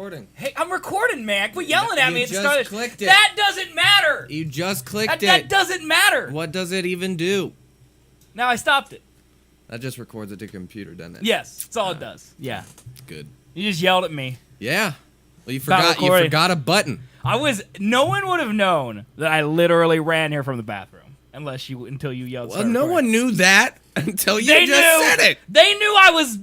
recording. Hey, I'm recording, man. Quit yelling at me at the start. You just clicked it. That doesn't matter. You just clicked it. That doesn't matter. What does it even do? Now I stopped it. That just records it to computer, doesn't it? Yes, that's all it does. Yeah. Good. You just yelled at me. Yeah. Well, you forgot a button. No one would have known that I literally ran here from the bathroom until you yelled. Well, no one knew that until you said it. They knew I was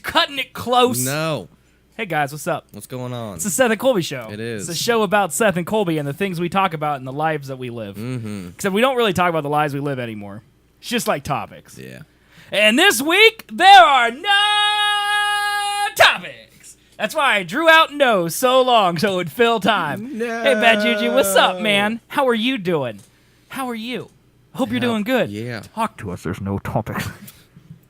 cutting it close. No. Hey guys, what's up? What's going on? It's the Seth and Colby show. It is. It's a show about Seth and Colby and the things we talk about and the lives that we live. Mm-hmm. Except we don't really talk about the lives we live anymore. It's just like topics. Yeah. And this week, there are no topics. That's why I drew out no so long so it would fill time. No. Hey, Bad Juju, what's up, man? How are you doing? How are you? Hope you're doing good. Yeah. Talk to us. There's no topics.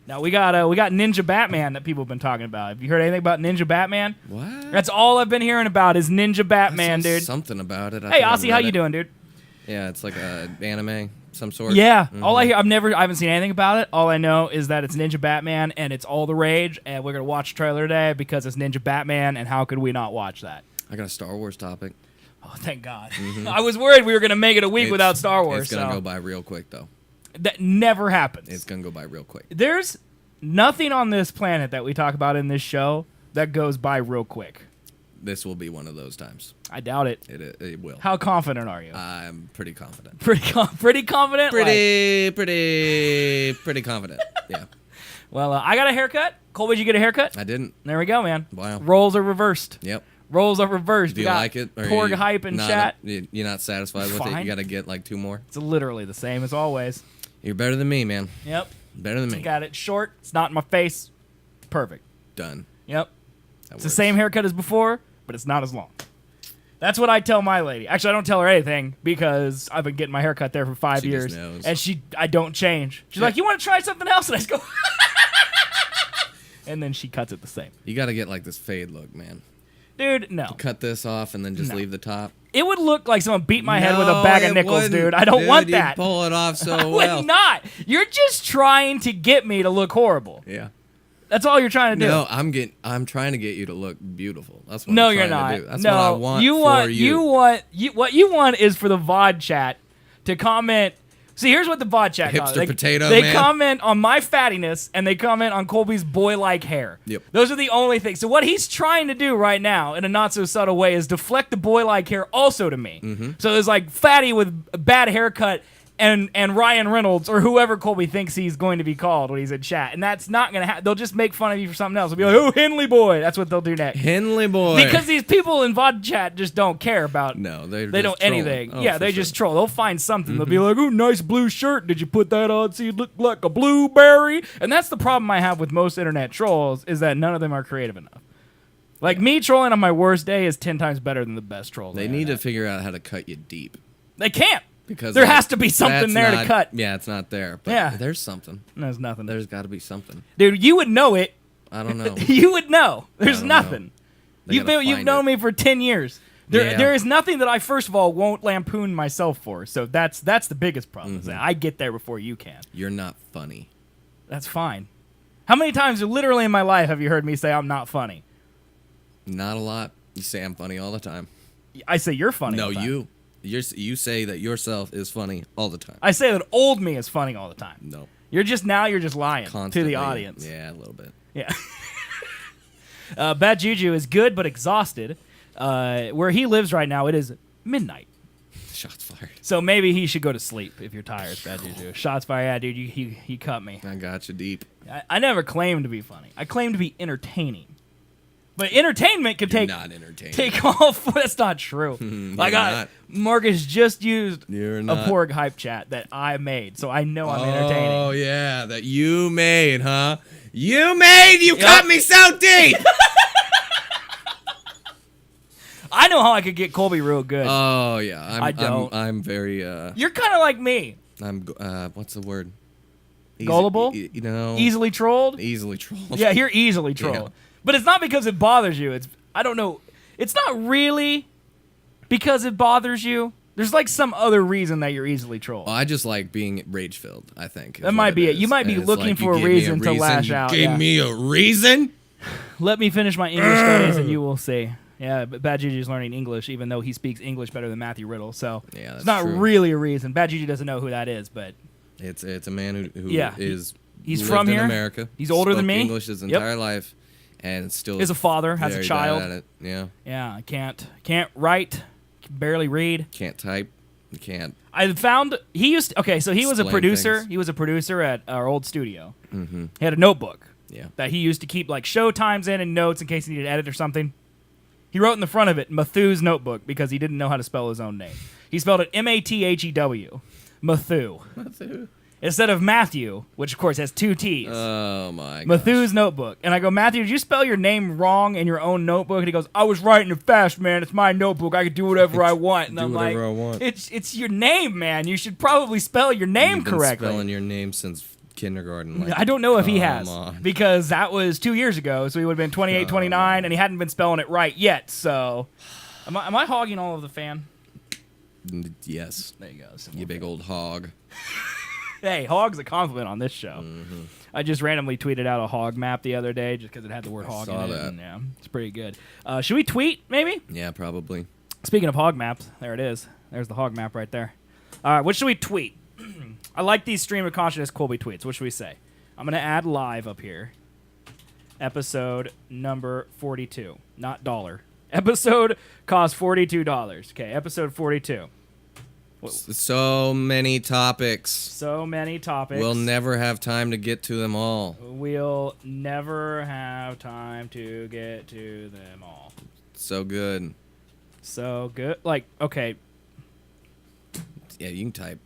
Now, we got Ninja Batman that people have been talking about. Have you heard anything about Ninja Batman? What? That's all I've been hearing about is Ninja Batman, dude. Something about it. Hey, Aussie, how you doing, dude? Yeah, it's like a anime, some sort. Yeah. Mm-hmm. All I hear, I haven't seen anything about it. All I know is that it's Ninja Batman and it's all the rage, and we're gonna watch the trailer today because it's Ninja Batman, and how could we not watch that? I got a Star Wars topic. Oh, thank God. Mm-hmm. I was worried we were gonna make it a week without Star Wars. It's gonna go by real quick, though. That never happens. It's gonna go by real quick. There's nothing on this planet that we talk about in this show that goes by real quick. This will be one of those times. I doubt it. It will. How confident are you? I'm pretty confident. Pretty confident? Pretty confident. Yeah. Well, I got a haircut. Colby, did you get a haircut? I didn't. There we go, man. Wow. Roles are reversed. Yep. Roles are reversed. Do you like it? Porg hype and chat. You're not satisfied with it? You got to get like 2 more? It's literally the same as always. You're better than me, man. Yep. Better than me. Got it short. It's not in my face. Perfect. Done. Yep. It's the same haircut as before, but it's not as long. That's what I tell my lady. Actually, I don't tell her anything because I've been getting my haircut there for 5 years. Just knows. And I don't change. She's like, you want to try something else? And I just go, and then she cuts it the same. You got to get like this fade look, man. Dude, no. Cut this off and then just leave the top. It would look like someone beat my head with a bag of nickels, dude. I don't want that. You pull it off so I well. would not. You're just trying to get me to look horrible. Yeah. That's all you're trying to do. No, I'm trying to get you to look beautiful. That's what no, I'm you're trying not. to do. That's no, what I want for you. What you want is for the VOD chat to comment. See, here's what the VOD chat Hipster potato, They man. comment on my fattiness, and they comment on Colby's boy-like hair. Yep. Those are the only things. So what he's trying to do right now, in a not-so-subtle way, is deflect the boy-like hair also to me. Mm-hmm. So there's like fatty with a bad haircut and Ryan Reynolds, or whoever Colby thinks he's going to be called when he's in chat. And that's not going to happen. They'll just make fun of you for something else. They'll be like, oh, Henley boy. That's what they'll do next. Henley boy. Because these people in VOD chat just don't care about they don't anything. Oh, yeah, they just troll. They'll find something. They'll be like, "Ooh, nice blue shirt. Did you put that on so you look like a blueberry?" And that's the problem I have with most internet trolls is that none of them are creative enough. Like me trolling on my worst day is 10 times better than the best trolls. They need to figure out how to cut you deep. They can't. Because there has to be something there to cut. Yeah, it's not there. But yeah. There's something. There's nothing. There's got to be something. Dude, you would know it. I don't know. You would know. There's nothing. Know. You've known me for 10 years. There is nothing that I, first of all, won't lampoon myself for. So that's the biggest problem. Mm-hmm. I get there before you can. You're not funny. That's fine. How many times literally in my life have you heard me say I'm not funny? Not a lot. You say I'm funny all the time. I say you're funny all the time. No, you say that yourself is funny all the time. I say that old me is funny all the time. No. You're just lying Constantly. to the audience. Yeah, a little bit. Yeah. Bad Juju is good but exhausted. Where he lives right now, it is midnight. Shots fired. So maybe he should go to sleep if you're tired, Bad Juju. Shots fired. Yeah, dude, he cut me. I got you deep. I never claimed to be funny. I claimed to be entertaining. But entertainment could not entertaining. Take off. That's not true. Marcus just used a Porg hype chat that I made, so I know I'm entertaining. Oh yeah, that you made, huh? You cut me so deep. I know how I could get Colby real good. Oh yeah, I don't. I'm very. You're kind of like me. I'm. What's the word? Gullible. Easily trolled. Easily trolled. Yeah, you're easily trolled. Yeah. But it's not because it bothers you. I don't know. It's not really because it bothers you. There's like some other reason that you're easily trolled. I just like being rage-filled, I think. That might be it. You might be looking for a reason to lash out. Give me a reason? Let me finish my English studies and you will see. Yeah, but Bad Juju's learning English, even though he speaks English better than Matthew Riddle. So Yeah, it's not true. really a reason. Bad Juju doesn't know who that is, but It's a man who Yeah, is he's lived from in here. America. He's older than spoke me. English his Yep. entire life, and still is a father, has a very child. bad at it. Yeah, Yeah, can't write, can barely read. can't type, can't. I found he used. Okay, so he was a Explain producer. things. He was a producer at our old studio. Mm-hmm. He had a notebook Yeah. that he used to keep like show times in and notes in case he needed to edit or something. He wrote in the front of it Matthew's notebook because he didn't know how to spell his own name. He spelled it Mathew, Matthew, instead of Matthew, which of course has 2 T's. Oh my. Matthew's notebook. And I go, Matthew, did you spell your name wrong in your own notebook? And he goes, I was writing it fast, man. It's my notebook. I can do whatever I want. And Do I'm whatever like, I want. It's your name, man. You should probably spell your name You've been correctly. spelling your name since kindergarten. Like, I don't know if he come has on. because that was 2 years ago. So he would have been 28, 29, and he hadn't been spelling it right yet. So am I hogging all of the fan? Yes. There you go. Some You more big old hog. Hey, hog's a compliment on this show. Mm-hmm. I just randomly tweeted out a hog map the other day just because it had the word hog saw in it. that. And, yeah, it's pretty good. Should we tweet, maybe? Yeah, probably. Speaking of hog maps, there it is. There's the hog map right there. All right, what should we tweet? I like these stream of consciousness Colby tweets. What should we say? I'm going to add live up here. Episode number 42. Not dollar. Episode costs $42. Okay, episode 42. So many topics. So many topics. We'll never have time to get to them all. We'll never have time to get to them all. So good. So good. Like, okay. Yeah, you can type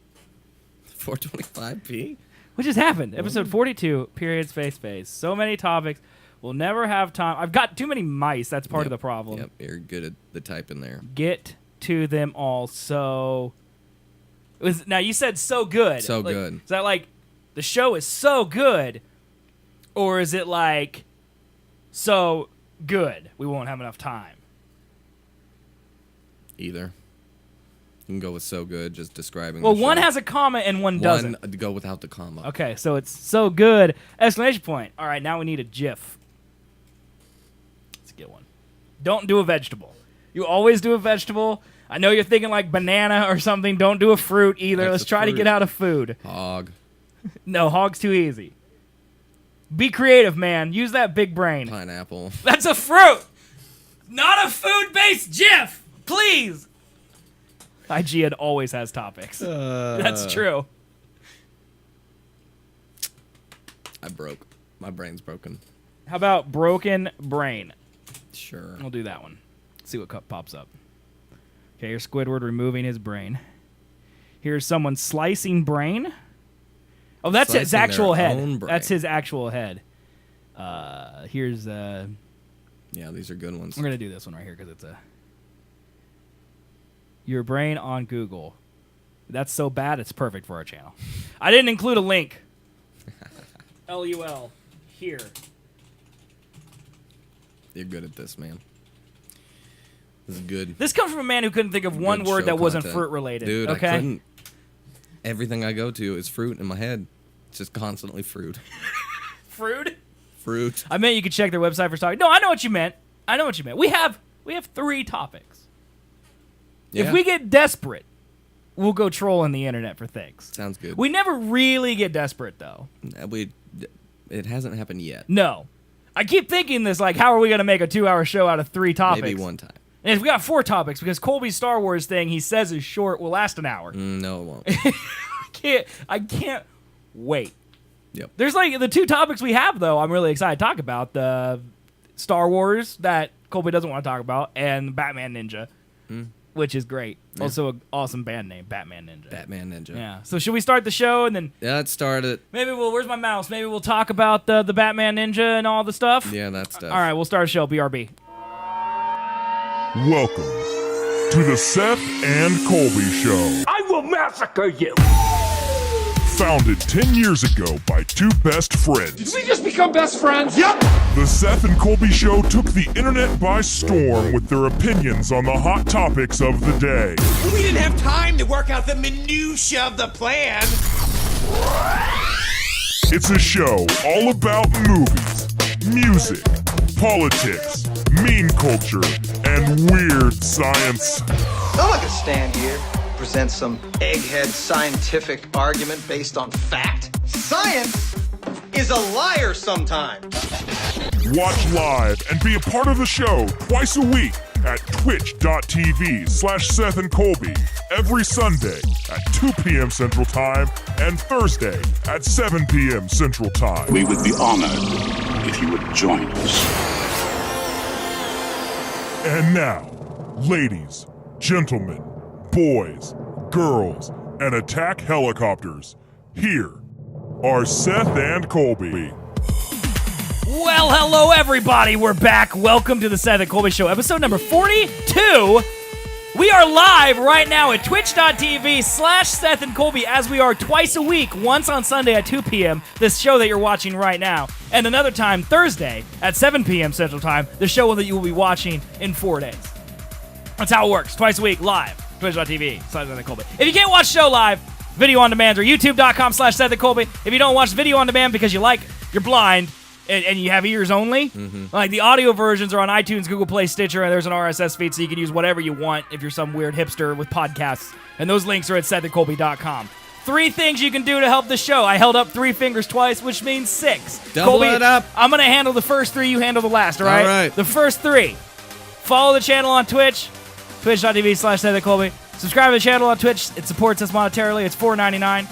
425p. What just happened? Episode 42, period, space. So many topics. We'll never have time. I've got too many mice. That's part of the problem. Yep, you're good at the typing there. Get to them all. So... Now, you said so good. So Like, good. Is that like, the show is so good? Or is it like, so good, we won't have enough time? Either. You can go with so good, just describing Well, the one show. has a comma and one doesn't. One, go without the comma. Okay, so it's so good. Exclamation point. All right, now we need a GIF. Let's get one. Don't do a vegetable. You always do a vegetable. I know you're thinking like banana or something. Don't do a fruit either. That's Let's a try to fruit. get out of food. Hog. No, hog's too easy. Be creative, man. Use that big brain. Pineapple. That's a fruit! Not a food-based GIF! Please! IGN always has topics. That's true. I broke. My brain's broken. How about broken brain? Sure. We'll do that one. See what pops up. Okay, here's Squidward removing his brain. Here's someone slicing brain. Oh, that's his Slicing actual their head. own brain. That's his actual head. Here's Yeah, these are good ones. we're gonna do this one right here because it's a your brain on Google. That's so bad it's perfect for our channel. I didn't include a link. LUL here. You're good at this, man. This is good. This comes from a man who couldn't think of one Good word show that wasn't content. fruit related. Dude, okay. I couldn't. Everything I go to is fruit in my head. It's just constantly fruit. Fruit? Fruit. I meant you could check their website for topics. No, I know what you meant. I know what you meant. We have 3 topics. Yeah. If we get desperate, we'll go trolling the internet for things. Sounds good. We never really get desperate though. It hasn't happened yet. No. I keep thinking this, like, how are we going to make a 2-hour show out of 3 topics? Maybe one time. And if we got 4 topics, because Colby's Star Wars thing he says is short, will last an hour. No, it won't. I can't wait. Yep. There's like the 2 topics we have though. I'm really excited to talk about the Star Wars that Colby doesn't want to talk about, and Batman Ninja, which is great. Yeah. Also an awesome band name, Batman Ninja. Batman Ninja. Yeah. So should we start the show and then Yeah, let's start it. maybe where's my mouse? Maybe we'll talk about the Batman Ninja and all the stuff. Yeah, that stuff. All right, we'll start the show. BRB. Welcome to the Seth and Colby Show. I will massacre you! Founded 10 years ago by 2 best friends. Did we just become best friends? Yep! The Seth and Colby Show took the internet by storm with their opinions on the hot topics of the day. We didn't have time to work out the minutia of the plan. It's a show all about movies, music, politics, meme culture, and weird science. No one can stand here, present some egghead scientific argument based on fact. Science is a liar sometimes. Watch live and be a part of the show twice a week at twitch.tv/Seth and Colby every Sunday at 2 p.m. Central Time and Thursday at 7 p.m. Central Time. We would be honored if you would join us. And now, ladies, gentlemen, boys, girls, and attack helicopters, here are Seth and Colby. Well, hello everybody. We're back. Welcome to the Seth and Colby Show, episode number 42. We are live right now at twitch.tv/Seth and Colby, as we are twice a week, once on Sunday at 2 p.m., this show that you're watching right now, and another time Thursday at 7 p.m. Central Time, the show that you will be watching in 4 days. That's how it works. Twice a week, live. Twitch.tv/Seth and Colby. If you can't watch the show live, video on demand, or youtube.com/Seth and Colby. If you don't watch video on demand because you're blind, and you have ears only, like the audio versions are on iTunes, Google Play, Stitcher, and there's an RSS feed, so you can use whatever you want if you're some weird hipster with podcasts. And those links are at sethandcolby.com. 3 things you can do to help the show. I held up 3 fingers twice, which means 6. Double Colby, it up. I'm going to handle the first 3, you handle the last, all right? All right. The first 3. Follow the channel on Twitch, twitch.tv/SethandColby. Subscribe to the channel on Twitch. It supports us monetarily. It's $4.99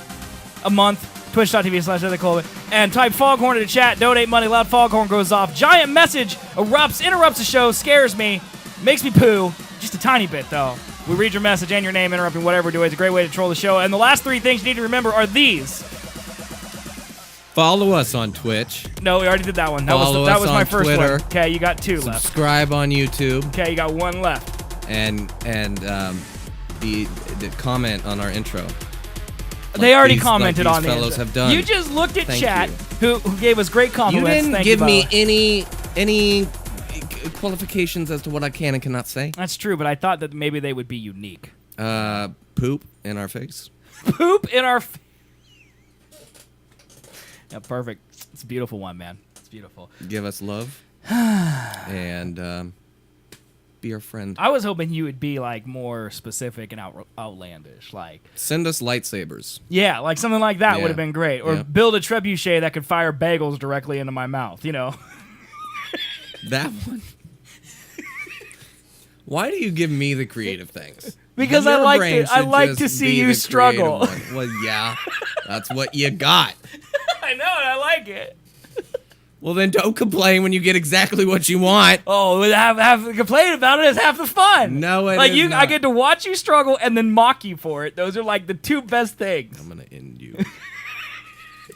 a month. Twitch.tv/SethandColby. And type Foghorn into chat. Donate money. Loud Foghorn goes off. Giant message erupts, interrupts the show, scares me, makes me poo. Just a tiny bit, though. We read your message and your name, interrupting whatever we're doing. It's a great way to troll the show. And the last 3 things you need to remember are these. Follow us on Twitch. No, we already did that one. That Follow was us my on first Twitter. one. Okay, you got 2 left. Subscribe on YouTube. Okay, you got 1 left. And the comment on our intro. They already these- commented like on these the fellows intro. have done. You just looked at Thank chat, you. who gave us great You compliments. didn't Thank give you, by me the way. any qualifications as to what I can and cannot say. That's true, but I thought that maybe they would be unique. Poop in our face. Poop in our... Yeah, perfect. It's a beautiful one, man. It's beautiful. Give us love. And be our friend. I was hoping you would be, like, more specific and outlandish. Like, Send us lightsabers. yeah, like something like that Yeah. would have been great. Or Yeah. build a trebuchet that could fire bagels directly into my mouth, you know? That one. Why do you give me the creative things? Because Your I like brain to- I should like just to see be you the struggle. creative one. Well, yeah, that's what you got. I know, and I like it. Well, then don't complain when you get exactly what you want. Oh, have to complain about it is half the fun. No, it like is I not. get to watch you struggle and then mock you for it. Those are like the 2 best things. I'm gonna end you.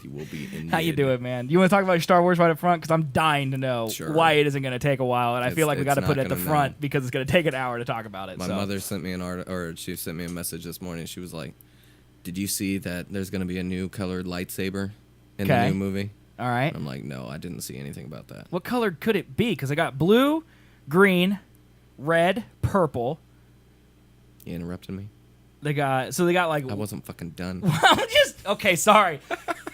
You will be ended. How you doing, man? You want to talk about your Star Wars right up front? Because I'm dying to know Sure. why it isn't going to take a while, and I feel like we got to it's put it not at the gonna front know. because it's going to take an hour to talk about it. My so. mother sent me she sent me a message this morning. She was like, "Did you see that there's gonna be a new colored lightsaber in the Okay. new movie?" All right. I'm like, "No, I didn't see anything about that." What color could it be? Because I got blue, green, red, purple. You interrupted me. They got like. I wasn't fucking done. I'm just okay. Sorry.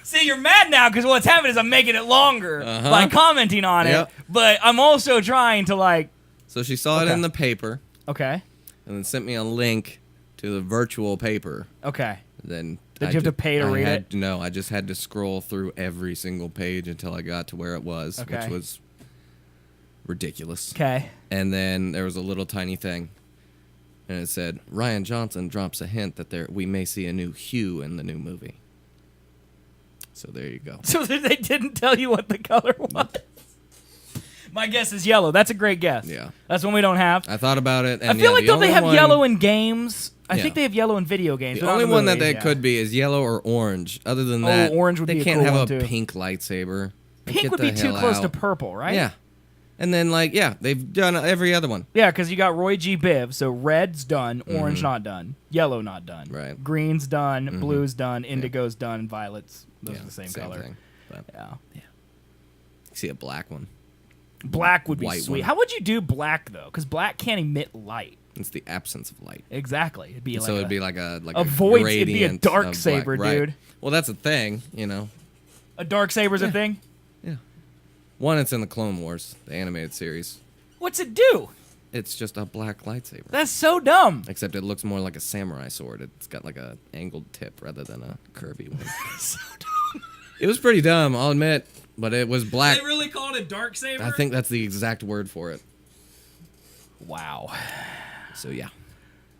See, you're mad now because what's happening is I'm making it longer by commenting on Yep. it, but I'm also trying to like. So she saw it Okay. in the paper Okay. and then sent me a link to the virtual paper. Okay. Then Did you have to pay to read it? No, I just had to scroll through every single page until I got to where it was, Okay. which was ridiculous. Okay. And then there was a little tiny thing, and it said, Rian Johnson drops a hint that we may see a new hue in the new movie. So there you go. So they didn't tell you what the color was. My guess is yellow. That's a great guess. Yeah. That's one we don't have. I thought about it, and I feel like the don't they only have one- yellow in games? I Yeah. think they have yellow in video games. The but not only in the one that movies, they yeah. could be is yellow or orange. Other than Oh, that, orange would they be a can't cool have one, a too. pink lightsaber. Like, Pink get would the be too hell close to out. purple, right? Yeah. And then, they've done every other one. Yeah, because you got Roy G. Biv, so red's done, orange not done, yellow not done. Right. Green's done, blue's done, indigo's done, and violet's. Those Yeah, are the same color. thing. But Yeah. you see a black one. Black would be White sweet. one. How would you do black, though? Because black can't emit light. It's the absence of light. Exactly. It'd be like So it'd be like a void. It'd be a gradient dark of saber, black. Right. dude. Well, that's a thing, you know. a dark saber's a thing. Yeah. One, it's in the Clone Wars, the animated series. What's it do? It's just a black lightsaber. That's so dumb. Except it looks more like a samurai sword. It's got like a angled tip rather than a curvy one. So dumb. It was pretty dumb, I'll admit, but it was black. They really call it a dark saber? I think that's the exact word for it. Wow. So yeah.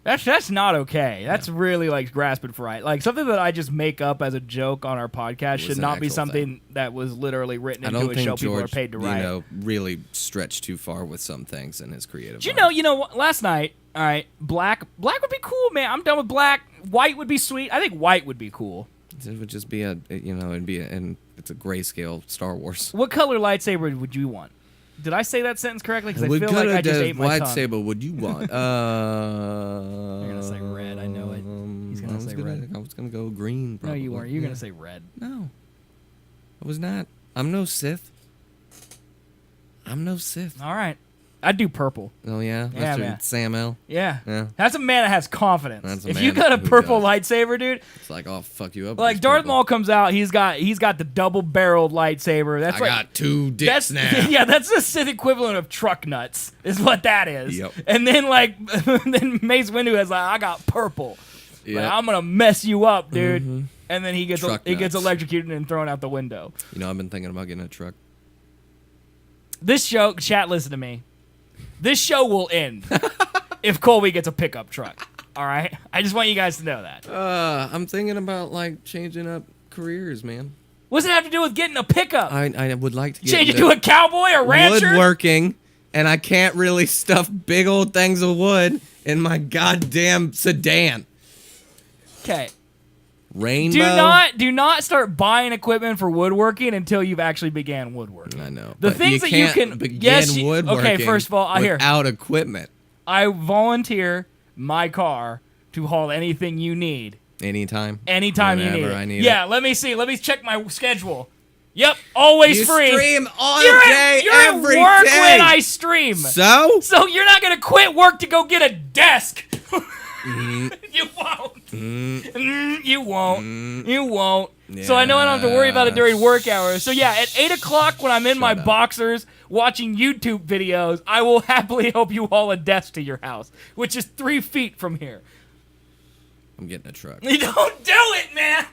That's not okay. That's really like grasping for right. Like something that I just make up as a joke on our podcast should an not be actual something that was literally written I into don't a think show George, people are paid to write. really stretched too far with some things in his creative. Do you know, last night, all right, black would be cool, man. I'm done with black. White would be sweet. I think white would be cool. It would just be and it's a grayscale Star Wars. What color lightsaber would you want? Did I say that sentence correctly? Because I What feel like color I just ate my tongue. lightsaber would you want? You're gonna say red. I know it. He's gonna say red. I was gonna go green. Probably. No, you weren't. You're gonna say red. No, I was not. I'm no Sith. All right. I'd do purple. Oh yeah, Yeah, Mr. man. Sam L. Yeah. Yeah. That's a man that has confidence. That's a if man you got a who purple does. lightsaber, dude, It's like I'll fuck you up. like with Darth purple. Maul comes out, he's got the double-barreled lightsaber. That's I like got two dicks now. Yeah, that's the Sith equivalent of truck nuts, is what that is. Yep. And then then Mace Windu is like, I got purple. Like, Yep. I'm gonna mess you up, dude. And then he gets Truck gets nuts. electrocuted and thrown out the window. You know, I've been thinking about getting a truck. This show, chat, listen to me. This show will end if Colby gets a pickup truck. All right, I just want you guys to know that. I'm thinking about like changing up careers, man. What's it have to do with getting a pickup? I would like to get Change it into to a cowboy or rancher? woodworking, and I can't really stuff big old things of wood in my goddamn sedan. Okay. Rainbow. Do not start buying equipment for woodworking until you've actually began woodworking. I know. The but things that you can't can begin woodworking okay, first of all, I hear without equipment. I volunteer my car to haul anything you need. Anytime You Whenever need it. I need yeah, it. let me see. Let me check my schedule. Yep, always You free. stream on You're a day you're every at work day. when I stream. So you're not gonna quit work to go get a desk. Mm-hmm. You won't. You won't. You won't. So I know I don't have to worry about it during work hours. So yeah, at 8 o'clock when I'm in my boxers watching YouTube videos, I will happily help you haul a desk to your house, which is 3 feet from here. I'm getting a truck. You don't do it, man.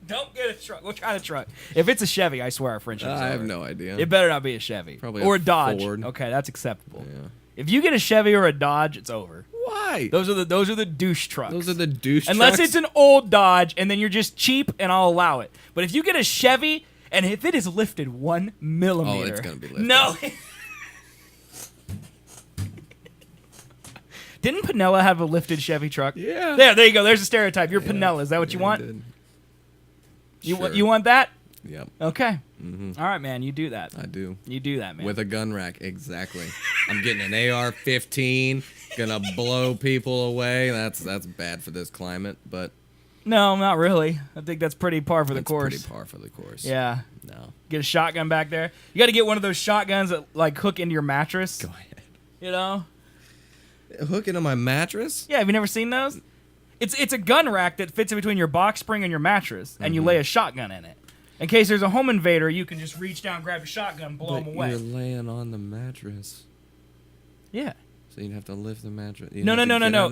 Don't get a truck. What kind of truck? If it's a Chevy, I swear our friendship's I have over. no idea. It better not be a Chevy. Probably or a a Dodge. Ford. Okay, that's acceptable. Yeah. If you get a Chevy or a Dodge, it's over. Why? Those are the douche trucks. Those are the douche Unless trucks? it's an old Dodge and then you're just cheap and I'll allow it. But if you get a Chevy and if it is lifted 1 millimeter. Oh, it's gonna be lifted. No. Didn't Pinella have a lifted Chevy truck? Yeah. There you go. There's a stereotype. You're Pinella. Is that what you want? Did. You want that? Yep. Okay. All right, man. You do that. I do. You do that, man. With a gun rack, exactly. I'm getting an AR-15, gonna blow people away. That's bad for this climate, but No, not really. I think that's pretty par for the it's course. pretty par for the course. Yeah. No. Get a shotgun back there. You got to get one of those shotguns that like hook into your mattress. Go ahead. You know? Hook it on my mattress? Yeah. Have you never seen those? It's a gun rack that fits in between your box spring and your mattress, and you lay a shotgun in it. In case there's a home invader, you can just reach down, grab a shotgun, and blow But them away. you're laying on the mattress. Yeah. So you'd have to lift the mattress. No.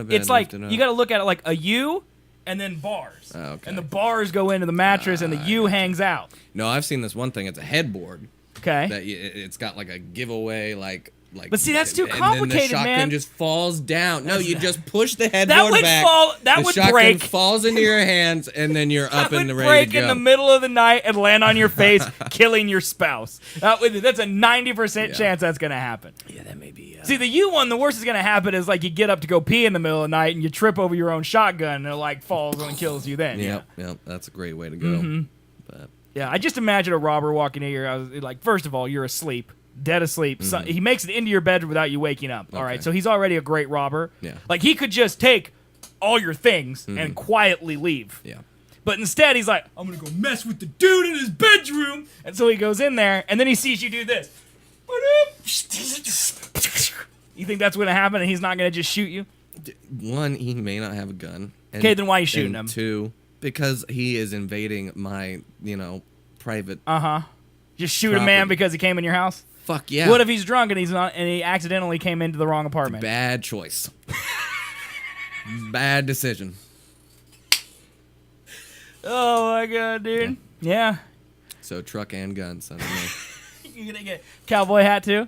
It's like you got to look at it like a U and then bars. Oh, okay. And the bars go into the mattress, and the U hangs out. No, I've seen this one thing. It's a headboard. Okay. That it's got like a giveaway, like. But see, that's too and complicated, then the shotgun man. just falls down. No, you just push the headboard That would back. fall. That the would shotgun break. falls into your hands, and then you're up That and would ready break to go. in the middle of the night and land on your face, killing your spouse. That's a 90% chance that's gonna happen. Yeah, that may be. See, the U one, the worst is gonna happen is like you get up to go pee in the middle of the night and you trip over your own shotgun and it like falls and kills you then. Yep, that's a great way to go. But Yeah, I just imagine a robber walking in here. I was like, first of all, you're asleep, dead asleep. So he makes it into your bed without you waking up. All right, so he's already a great robber. Yeah. Like he could just take all your things and quietly leave. yeah, But instead, he's like, I'm going to go mess with the dude in his bedroom. And so he goes in there, and then he sees you do this. You think that's going to happen, and he's not going to just shoot you? one, he may not have a gun. And, Okay, then why are you shooting and him? Two, because he is invading my, private. Just shoot a man Property. because he came in your house? Fuck yeah. What if he's drunk and he accidentally came into the wrong apartment? Bad choice. Bad decision. Oh my god, dude. Yeah. So truck and guns. I don't know. You gonna get cowboy hat too?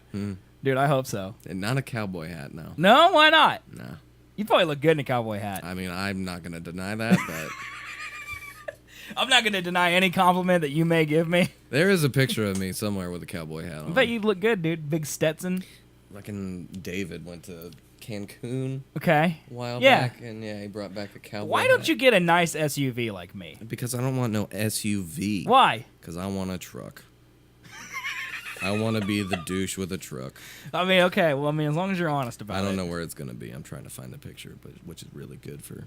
Dude, I hope so. And not a cowboy hat, no. No, why not? No. You probably look good in a cowboy hat. I mean, I'm not gonna deny that, but I'm not gonna deny any compliment that you may give me. there is a picture of me somewhere with a cowboy hat on. I bet you look good, dude. Big Stetson. Fucking David went to Cancun Okay. a while Yeah. back, and he brought back a cowboy Why don't hat. you get a nice SUV like me? Because I don't want no SUV. Why? Because I want a truck. I want to be the douche with a truck. I mean, okay. Well, I mean, as long as you're honest about it. I don't know where it's going to be. I'm trying to find a picture, but which is really good for,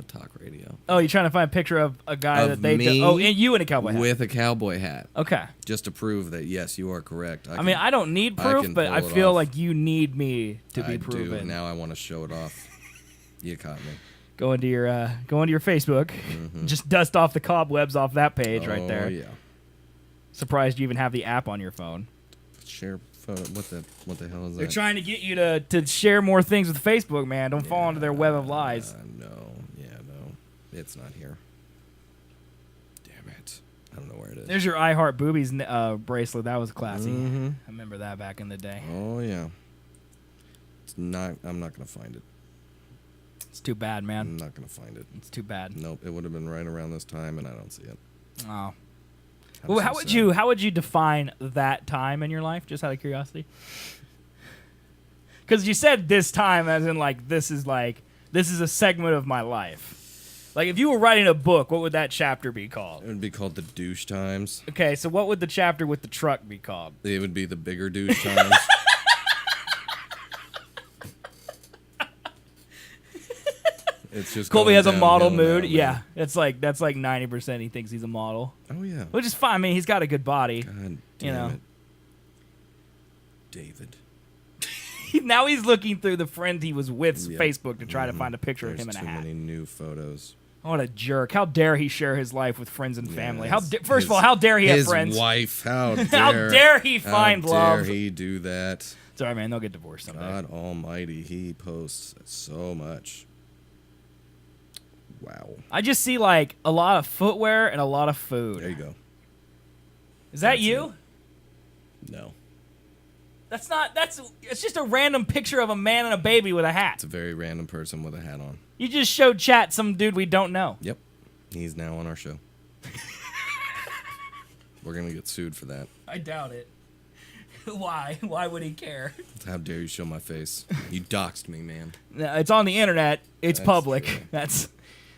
talk radio. Oh, you're trying to find a picture of a guy Of that they me Oh, and you in a cowboy hat. With a cowboy hat. Okay. Just to prove that, yes, you are correct. I mean, I don't need I proof, can but pull I it feel off. like you need me to be I proven. do. Now I want to show it off. You caught me. Go into your Facebook. Just dust off the cobwebs off that page right there. Oh, yeah. Surprised you even have the app on your phone. Share photo. What the hell is They're that? trying to get you to share more things with Facebook, man. Don't fall into their web of lies. No. Yeah, no. It's not here. Damn it. I don't know where it is. There's your I Heart Boobies bracelet. That was classy. I remember that back in the day. Oh, yeah. It's not. I'm not going to find it. It's too bad, I'm man. not going to find it. It's too bad. Nope. It would have been right around this time, and I don't see it. Oh. I'm Well, so how would you define that time in your life? Just out of curiosity. Because you said this time, as in this is a segment of my life. Like if you were writing a book, what would that chapter be called? It would be called the douche times. Okay, so what would the chapter with the truck be called? It would be the bigger douche times. It's just Colby going has a model downhill mood. now, Yeah, man. that's like 90% he thinks he's a model, Oh yeah. which is fine. I mean, he's got a good body. God You know. damn it. David. Now he's looking through the friend he was with's Yep. Facebook to try to find a picture There's of him in a too hat. many new photos. What a jerk! How dare he share his life with friends and family? Yes. First of all, how dare he have his friends? wife. How dare, How dare he find how love? dare he do that? Sorry, man. They'll get divorced someday. God almighty, he posts so much. Wow. I just see like a lot of footwear and a lot of food. There you go. Is that That's you? No. It's just a random picture of a man and a baby with a hat. It's a very random person with a hat on. You just showed chat some dude we don't know. Yep. He's now on our show. We're going to get sued for that. I doubt it. Why? Why would he care? How dare you show my face? You doxed me, man. No, it's on the internet. It's That's public. true.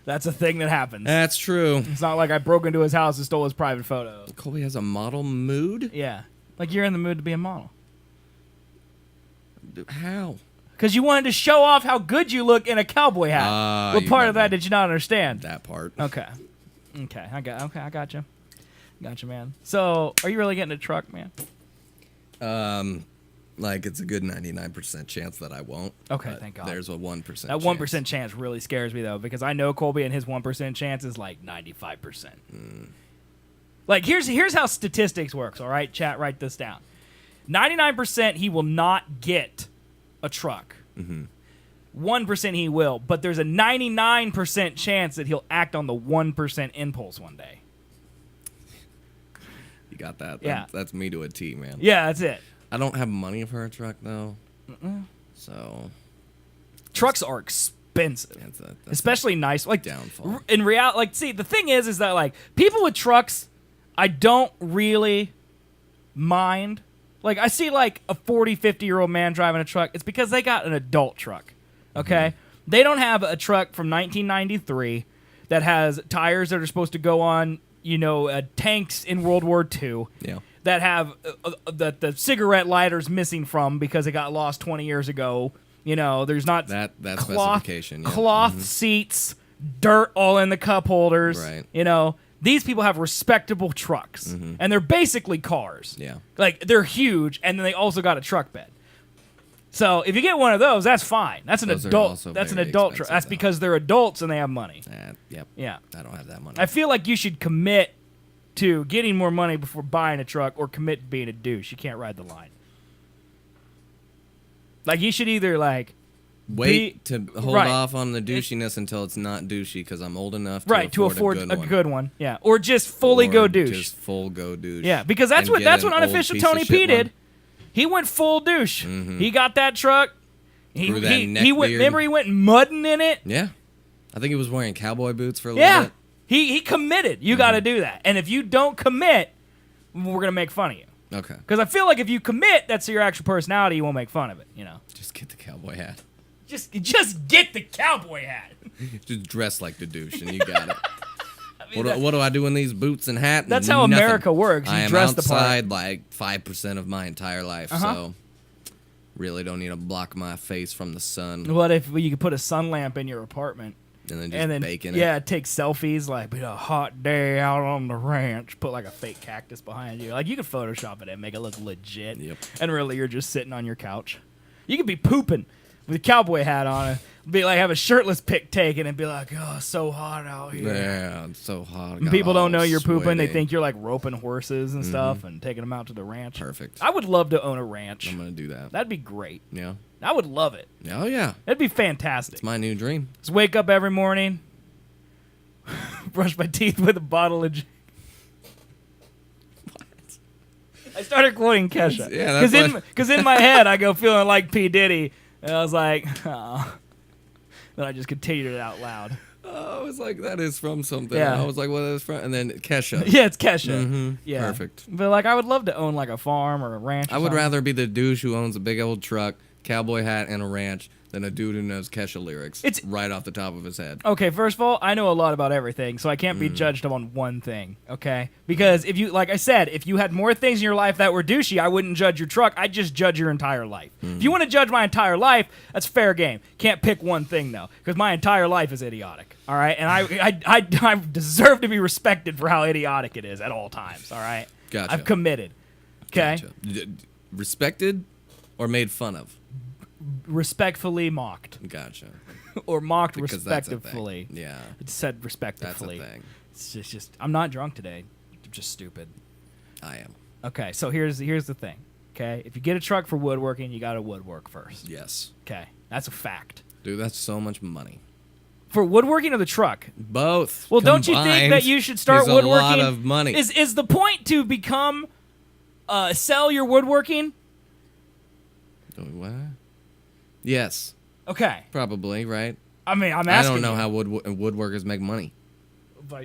That's a thing that happens. That's true. It's not like I broke into his house and stole his private photos. Colby has a model mood? Yeah. Like you're in the mood to be a model. How? Because you wanted to show off how good you look in a cowboy hat. What you part got of that me. did you not understand? That part. Okay. I got you. Gotcha, man. So, are you really getting a truck, man? Like, it's a good 99% chance that I won't. Okay, but thank God. There's a 1% That 1% chance really scares me, though, because I know Colby and his 1% chance is like 95%. Like, here's how statistics works, all right? Chat, write this down. 99% he will not get a truck. 1% he will, but there's a 99% chance that he'll act on the 1% impulse one day. You got that? Yeah. That's me to a T, man. Yeah, that's it. I don't have money for a truck, though. So. Trucks are expensive. That's Especially nice. Like, downfall. in reality, like, see, the thing is that, like, people with trucks, I don't really mind. Like, I see, like, a 40, 50-year-old man driving a truck. It's because they got an adult truck, okay? They don't have a truck from 1993 that has tires that are supposed to go on, tanks in World War II. Yeah. That have the cigarette lighters missing from because it got lost 20 years ago. There's not That cloth, specification. Yeah. cloth seats, dirt all in the cup holders. Right. These people have respectable trucks, and they're basically cars. Yeah. Like, they're huge, and then they also got a truck bed. So if you get one of those, that's fine. That's an Those are adult. also That's an very adult truck. expensive, That's though. because they're adults and they have money. Yep. Yeah. I don't have that money. I feel like you should commit to getting more money before buying a truck, or commit to being a douche. You can't ride the line. Like you should either like Wait to hold right. off on the douchiness until it's not douchey because I'm old enough to afford a good one. Yeah, or just fully go douche. Just full go douche. Yeah, because that's what unofficial Tony P did. He went full douche. Mm-hmm. He got that truck. He went. Remember, he went mudding in it. Yeah, I think he was wearing cowboy boots for a little bit. He committed. You got to do that. And if you don't commit, we're gonna make fun of you. Okay. Because I feel like if you commit, that's your actual personality. You won't make fun of it. You know. Just get the cowboy hat. Just get the cowboy hat. Just dress like the douche, and you got it. What do I do in these boots and hat? That's how Nothing. America works. You I am dress the part. outside like 5% of my entire life, so really don't need to block my face from the sun. What if you could put a sun lamp in your apartment? And then bake in it. Yeah, take selfies like a hot day out on the ranch. Put like a fake cactus behind you. Like you could Photoshop it and make it look legit. Yep. And really, you're just sitting on your couch. You could be pooping with a cowboy hat on it. Be like have a shirtless pic taken and be like, oh, so hot out here. Yeah, it's so hot. And people don't know you're sweaty. pooping. They think you're like roping horses and stuff and taking them out to the ranch. Perfect. I would love to own a ranch. I'm gonna do that. That'd be great. Yeah. I would love it. Oh yeah. That'd be fantastic. It's my new dream. Just wake up every morning, brush my teeth with a bottle of. I started quoting Kesha. Yeah, that's because in my head I go feeling like P. Diddy, and I was like, oh. Then I just continued it out loud. Oh, I was like, that is from something. Yeah. I was like, what is from? And then Kesha. Yeah, it's Kesha. Mm-hmm. Yeah, Perfect. But like, I would love to own like a farm or a ranch. I would rather be the douche who owns a big old truck, cowboy hat, and a ranch than a dude who knows Kesha lyrics right off the top of his head. Okay, first of all, I know a lot about everything, so I can't be judged on one thing, okay? Because if you, like I said, if you had more things in your life that were douchey, I wouldn't judge your truck. I'd just judge your entire life. If you want to judge my entire life, that's fair game. Can't pick one thing, though, because my entire life is idiotic, all right? And I deserve to be respected for how idiotic it is at all times, all right? Gotcha. I've committed, okay? Gotcha. Respected or made fun of? Respectfully mocked. Gotcha. Or mocked Because that's a thing. respectfully. Yeah. It said respectfully. That's a thing. It's just I'm not drunk today. I'm just stupid. I am. Okay, so here's the thing. Okay, if you get a truck for woodworking, you got to woodwork first. Yes. Okay, that's a fact. Dude, that's so much money. For woodworking or the truck? Both. Well, don't you think that you should start woodworking? A lot of money. Is the point to become sell your woodworking? What? Yes. Okay. Probably, right? I mean, I'm I asking. don't know how woodworkers make money.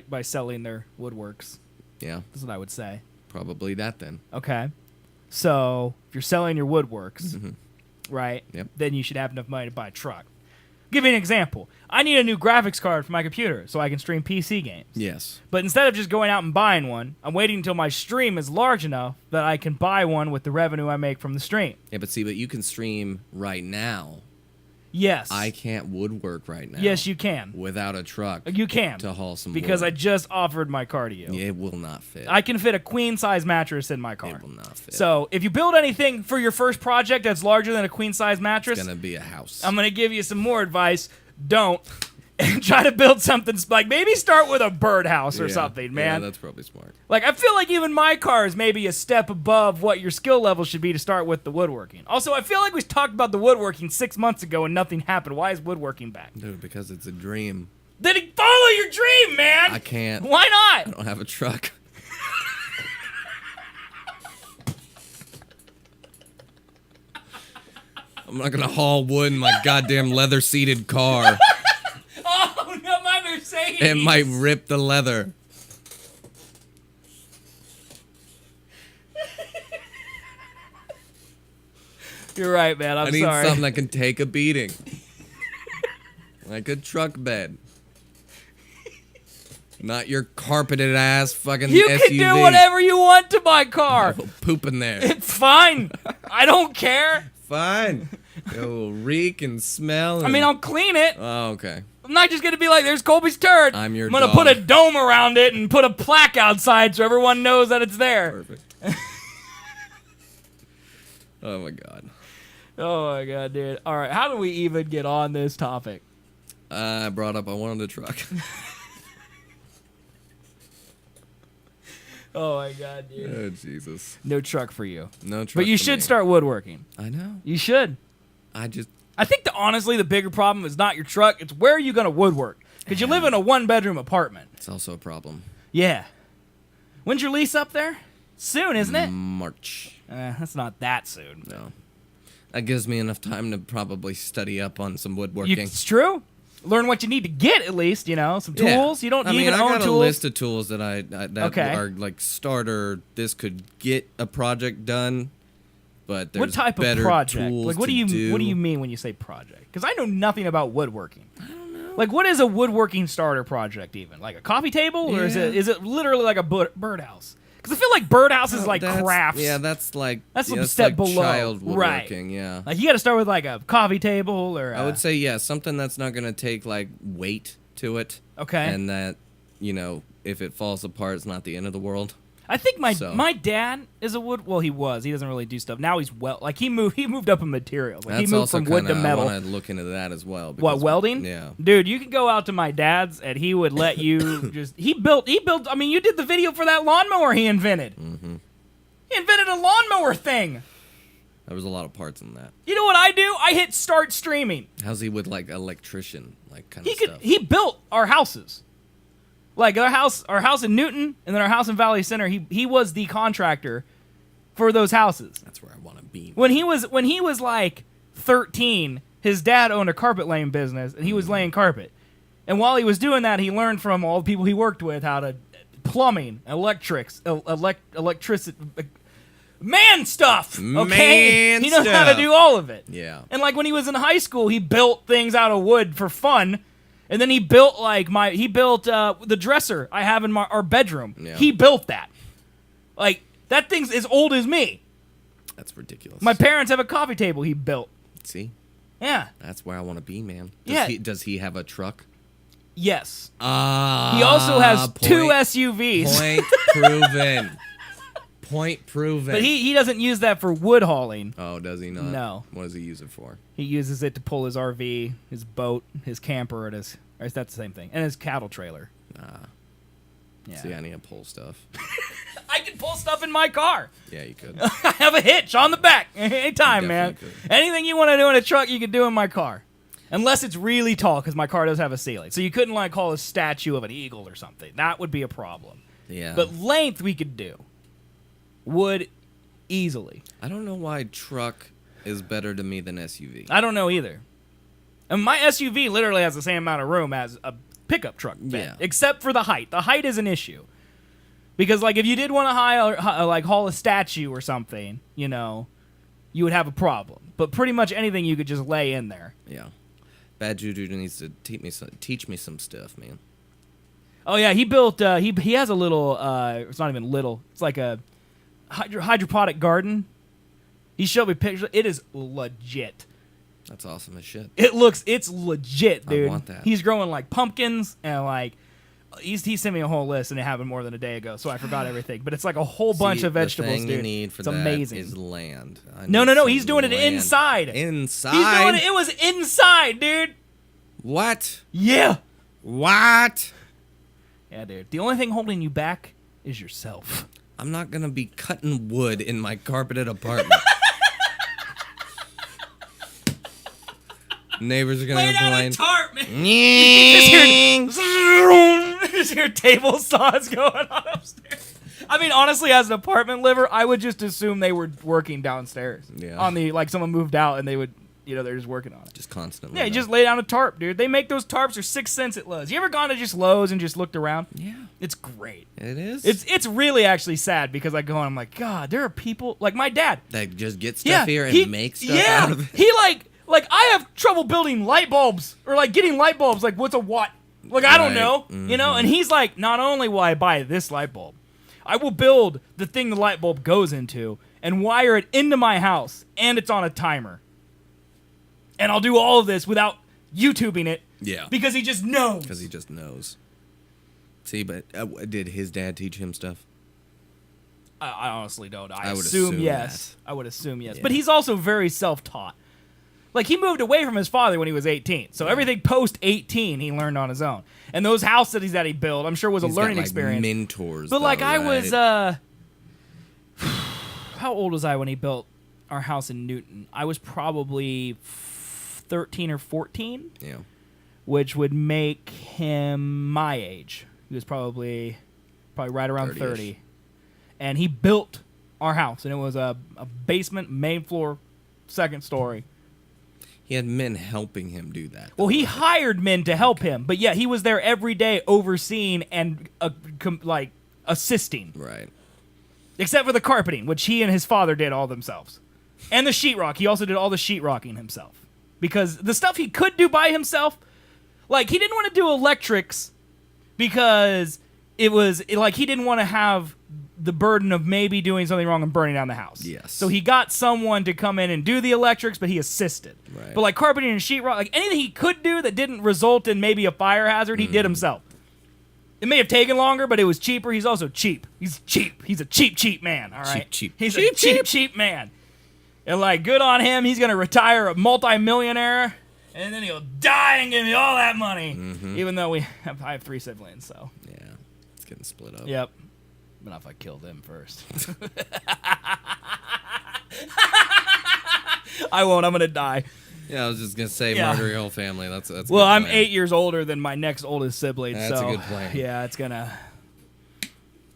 By selling their woodworks. Yeah. That's what I would say. Probably that then. Okay. So if you're selling your woodworks, right? Yep. Then you should have enough money to buy a truck. Give you an example. I need a new graphics card for my computer so I can stream PC games. Yes. But instead of just going out and buying one, I'm waiting until my stream is large enough that I can buy one with the revenue I make from the stream. Yeah, but you can stream right now. Yes. I can't woodwork right now. Yes, you can. Without a truck. You can. To haul some because wood. I just offered my car to you. Yeah, it will not fit. I can fit a queen-size mattress in my car. It will not fit. So if you build anything for your first project that's larger than a queen-size mattress, It's going to be a house. I'm going to give you some more advice. Don't. And try to build something, like maybe start with a birdhouse or something, man. Yeah, that's probably smart. Like, I feel like even my car is maybe a step above what your skill level should be to start with the woodworking. Also, I feel like we talked about the woodworking 6 months ago and nothing happened. Why is woodworking back? Dude, because it's a dream. Then follow your dream, man! I can't. Why not? I don't have a truck. I'm not going to haul wood in my goddamn leather-seated car. Oh, no, my Mercedes! It might rip the leather. You're right, man. I'm I need sorry. something that can take a beating. Like a truck bed. Not your carpeted ass fucking You SUV. can do whatever you want to my car. Poop in there. It's fine. I don't care. Fine. It will reek and smell. I mean, I'll clean it. Oh, okay. I'm not just gonna be like, there's Colby's turd. I'm your gonna dog. put a dome around it and put a plaque outside so everyone knows that it's there. Perfect. Oh my god. Oh my god, dude. All right, how do we even get on this topic? I brought up I wanted a truck. Oh my god, dude. Oh Jesus. No truck for you. No truck. But you for should me. start woodworking. I know. You should. I think honestly the bigger problem is not your truck. It's where are you going to woodwork? Because you live in a 1-bedroom apartment. It's also a problem. Yeah. When's your lease up there? Soon, isn't it? March. That's not that soon. No. That gives me enough time to probably study up on some woodworking. It's true. Learn what you need to get at least, some tools. You don't even own I got tools. a list of tools that Okay. are like starter. This could get a project done, but there's what type of better project? tools Like what to do you do. what do you mean when you say project? Because I know nothing about woodworking. I don't know. Like what is a woodworking starter project even? Like a coffee table, or is it literally like a birdhouse? Because I feel like birdhouse is like crafts. Yeah, that's like That's a that's step like below. child Right. woodworking. Yeah, Like you got to start with like a coffee table or. I would say something that's not gonna take like weight to it. Okay. And that if it falls apart, it's not the end of the world. I think my dad is a wood. Well, he was. He doesn't really do stuff now. He's he moved up in materials. Like That's he moved also from wood to metal. I want to look into that as well. What, because- welding? Yeah. Dude, you can go out to my dad's and he would let you he built, I mean, you did the video for that lawnmower he invented. Mm-hmm. He invented a lawnmower thing. There was a lot of parts in that. You know what I do? I hit start streaming. How's he with like electrician kind of stuff? He built our houses. Like our house in Newton and then our house in Valley Center, he was the contractor for those houses. That's where I want to be. When he was like 13, his dad owned a carpet laying business and he was laying carpet. And while he was doing that, he learned from all the people he worked with how to plumbing, electricity, man stuff. Okay, he knows how to do all of it. Yeah. And like when he was in high school, he built things out of wood for fun. And then he built the dresser I have in our bedroom. Yeah. He built that. Like that thing's as old as me. That's ridiculous. My parents have a coffee table he built. See? Yeah. That's where I want to be, man. Does he have a truck? Yes. He also has 2 SUVs. Point proven. Point proven. But he doesn't use that for wood hauling. Oh, does he not? No. What does he use it for? He uses it to pull his RV, his boat, his camper, or that's the same thing, and his cattle trailer. Yeah. See, I need to pull stuff. I can pull stuff in my car. Yeah, you could. I have a hitch on the back. Anytime, man. Could. Anything you want to do in a truck, you can do in my car. Unless it's really tall, because my car does have a ceiling. So you couldn't like call a statue of an eagle or something. That would be a problem. Yeah. But length we could do. Wood easily. I don't know why truck is better to me than SUV. I don't know either. And my SUV literally has the same amount of room as a pickup truck bed, Yeah. except for the height. The height is an issue. Because like if you did want to haul a statue or something, you would have a problem. But pretty much anything you could just lay in there. Yeah. Bad Juju needs to teach me some stuff, man. Oh yeah, he built he has a little it's not even little. It's like a hydroponic garden. He showed me pictures. It is legit. That's awesome as shit. It's legit, dude. I want that. He's growing like pumpkins and like he sent me a whole list and it happened more than a day ago, so I forgot everything. But it's like a whole bunch of vegetables, the thing dude. you need for it's that amazing. is land. No. He's doing it inside. Inside? He's doing it. It was inside, dude. What? Yeah. What? Yeah, dude. The only thing holding you back is yourself. I'm not going to be cutting wood in my carpeted apartment. Neighbors are going Lay to down complain. a tarp, man. Yeah. Just hear table saws going on upstairs. I mean, honestly, as an apartment liver, I would just assume they were working downstairs. Yeah. On the, like, someone moved out and they would, they're just working on it. Just constantly. Yeah, you just lay down a tarp, dude. They make those tarps for 6 cents at Lowe's. You ever gone to just Lowe's and just looked around? Yeah. It's great. It is? It's really actually sad because I go and I'm like, God, there are people, like my dad. That just get stuff here and make stuff out of it. He like I have trouble building light bulbs or like getting light bulbs. Like what's a watt? Like I don't Right. know, And he's like, not only will I buy this light bulb, I will build the thing the light bulb goes into and wire it into my house, and it's on a timer. And I'll do all of this without YouTubing it. Yeah. Because he just knows. Because he just knows. See, but did his dad teach him stuff? I honestly don't. I would assume assume yes. I would assume yes. Yeah. But he's also very self-taught. Like, he moved away from his father when he was 18. So everything post-18 he learned on his own. And those houses that he built, I'm sure was a He's learning got, like, experience. mentors. But, like, though, I right? was, how old was I when he built our house in Newton, I was probably 13 or 14, Yeah. which would make him my age. He was probably right around 30-ish. 30. And he built our house, and it was a basement, main floor, second story. He had men helping him do that. Well, he hired men to help him, but yeah, he was there every day overseeing and assisting. Right. Except for the carpeting, which he and his father did all themselves. And the sheetrock. He also did all the sheetrocking himself. Because the stuff he could do by himself, like, he didn't want to do electrics because it was, like, he didn't want to have the burden of maybe doing something wrong and burning down the house. Yes. So he got someone to come in and do the electrics, but he assisted. Right. But, like, carpeting and sheetrock, like, anything he could do that didn't result in maybe a fire hazard, he did himself. It may have taken longer, but it was cheaper. He's also cheap. He's cheap. He's a cheap man, all right? Cheap. He's a cheap man. And, like, good on him. He's going to retire a multi-millionaire, and then he'll die and give me all that money. Even though I have 3 siblings, so. Yeah. It's getting split up. Yep. But not if I kill them first. I won't. I'm going to die. Yeah, I was just going to say murder your whole family. That's a Well, good I'm plan. 8 years older than my next oldest sibling, That's so a good plan. yeah, it's gonna.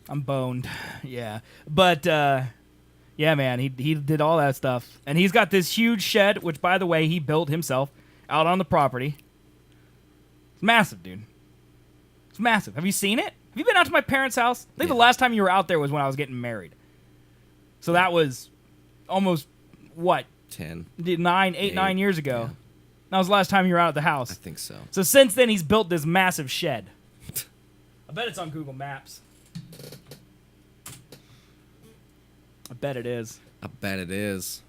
I'm boned, yeah, but yeah, man, he did all that stuff, and he's got this huge shed, which, by the way, he built himself out on the property. It's massive, dude. It's massive. Have you seen it? Have you been out to my parents' house? I think the last time you were out there was when I was getting married. So that was almost what? 9 years ago. Yeah. That was the last time you were out at the house. I think so. So since then, he's built this massive shed. I bet it's on Google Maps. I bet it is. I bet it is.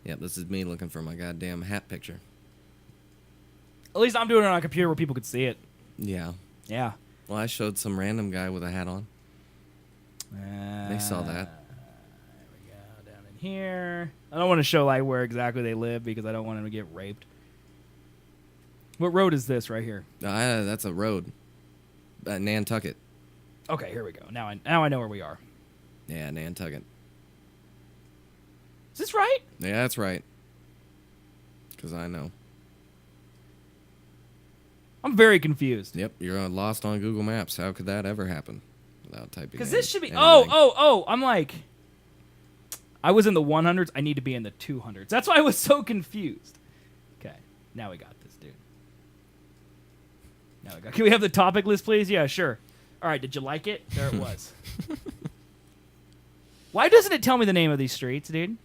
Yep, this is me looking for my goddamn hat picture. At least I'm doing it on a computer where people could see it. Yeah. Yeah. Well, I showed some random guy with a hat on. They saw that. Down in here. I don't want to show like where exactly they live because I don't want them to get raped. What road is this right here? That's a road. Nantucket. Okay, here we go. Now I know where we are. Yeah, Nantucket. Is this right? Yeah, that's right. Because I know. I'm very confused. Yep, you're lost on Google Maps. How could that ever happen without typing? Because this should be. anything? Oh! I'm like. I was in the 100s. I need to be in the 200s. That's why I was so confused. Okay, now we got this, dude. Can we have the topic list, please? Yeah, sure. All right, did you like it? There it was. Why doesn't it tell me the name of these streets, dude?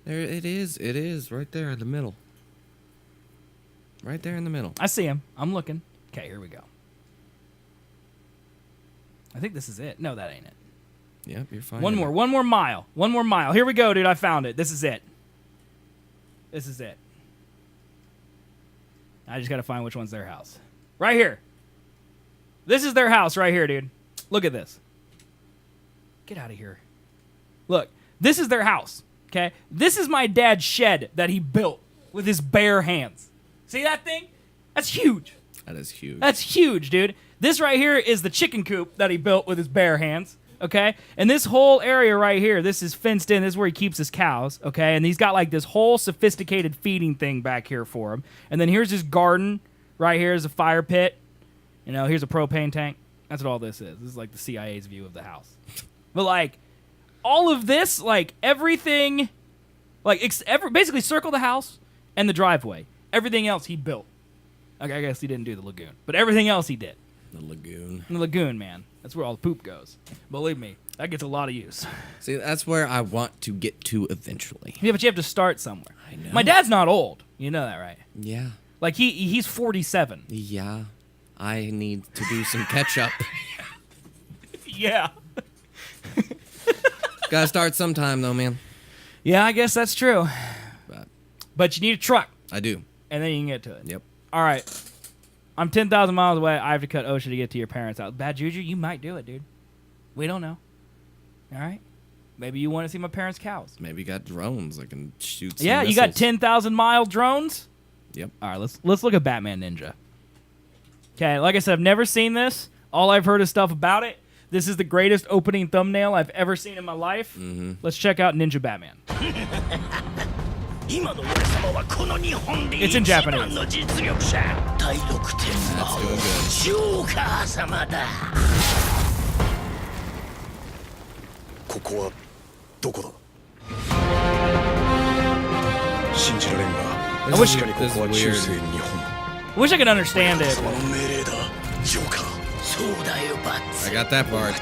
There it is. It is right there in the middle. Right there in the middle. I see him. I'm looking. Okay, here we go. I think this is it. No, that ain't it. Yep, you're fine. One more mile. One more mile. Here we go, dude. I found it. This is it. This is it. I just got to find which one's their house. Right here. This is their house right here, dude. Look at this. Get out of here. Look, this is their house, okay? This is my dad's shed that he built with his bare hands. See that thing? That's huge. That is huge. That's huge, dude. This right here is the chicken coop that he built with his bare hands, okay? And this whole area right here, this is fenced in. This is where he keeps his cows, okay? And he's got like this whole sophisticated feeding thing back here for him. And then here's his garden. Right here is a fire pit. You know, here's a propane tank. That's what all this is. This is like the CIA's view of the house. But like, all of this, like everything, like basically circle the house and the driveway. Everything else he built. Okay, I guess he didn't do the lagoon, but everything else he did. The lagoon. The lagoon, man. That's where all the poop goes. Believe me, that gets a lot of use. See, that's where I want to get to eventually. Yeah, but you have to start somewhere. I know. My dad's not old. You know that, right? Yeah. Like he's 47. Yeah. I need to do some catch up. Yeah. Gotta start sometime, though, man. Yeah, I guess that's true. But you need a truck, I do. and then you can get to it. Yep. All right. I'm 10,000 miles away. I have to cut OSHA to get to your parents' house. Bad juju, you might do it, dude. We don't know. All right? Maybe you want to see my parents' cows. Maybe you got drones. I can shoot some Yeah, you got missiles. 10,000-mile drones? Yep. All right, let's look at Batman Ninja. Okay, like I said, I've never seen this. All I've heard is stuff about it. This is the greatest opening thumbnail I've ever seen in my life. Let's check out Ninja Batman. It's in Japanese. That's doing good. This is weird. I wish I could understand it. I got that part.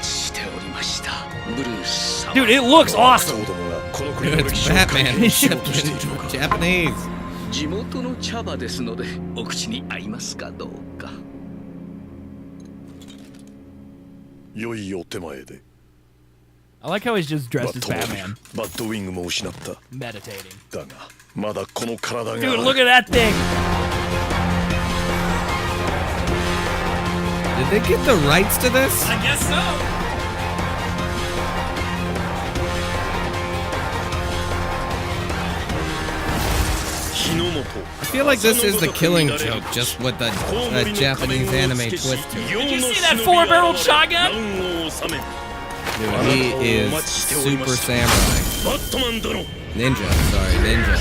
Dude, it looks awesome. It's Batman. It's Japanese. 地元の茶葉ですのでお口に合いますかどうか。良いお手前で。 I like how he's just dressed as Batman. バッドウィングも失った。 Meditating. だがまだこの体が。 Dude, look at that thing. Did they get the rights to this? I guess so. I feel like this is the Killing Joke, just with a Japanese anime twist to it. Did you see that 4-barreled shotgun? Dude, he is super samurai. Ninja, sorry, ninja.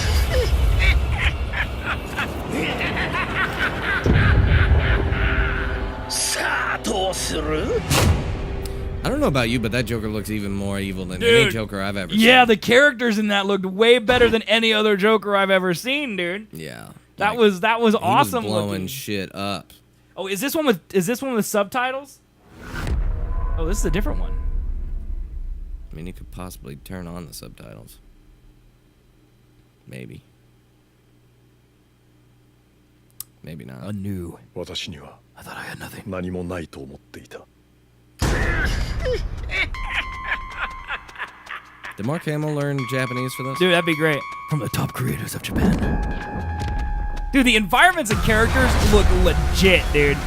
I don't know about you, but that Joker looks even more evil than any Joker I've ever seen. Yeah, the characters in that looked way better than any other Joker I've ever seen, dude. Yeah. That was awesome. He was blowing looking. shit up. Oh, is this one with subtitles? Oh, this is a different one. I mean, you could possibly turn on the subtitles. Maybe. Maybe not. Anew. 私には I thought I had nothing. 何もないと思っていた。 Did Mark Hamill learn Japanese for this? Dude, that'd be great. From the top creators of Japan. Dude, the environments and characters look legit, dude.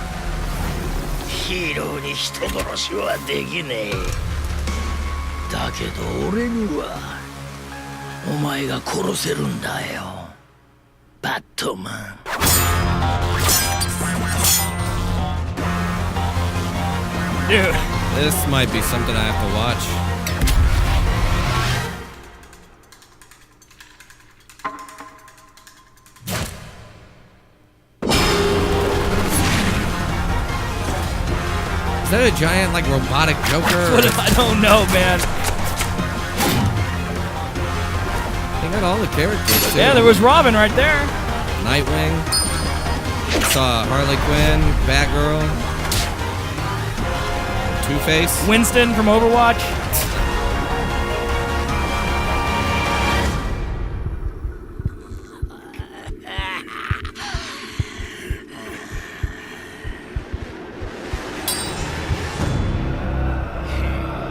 ヒーローに人殺しはできねえ。だけど俺にはお前が殺せるんだよ。バットマン。 Dude. This might be something I have to watch. Is that a giant, like, robotic Joker? I don't know, man. They got all the characters, too. Yeah, there was Robin right there. Nightwing. Saw Harley Quinn, Batgirl. Two-Face. Winston from Overwatch.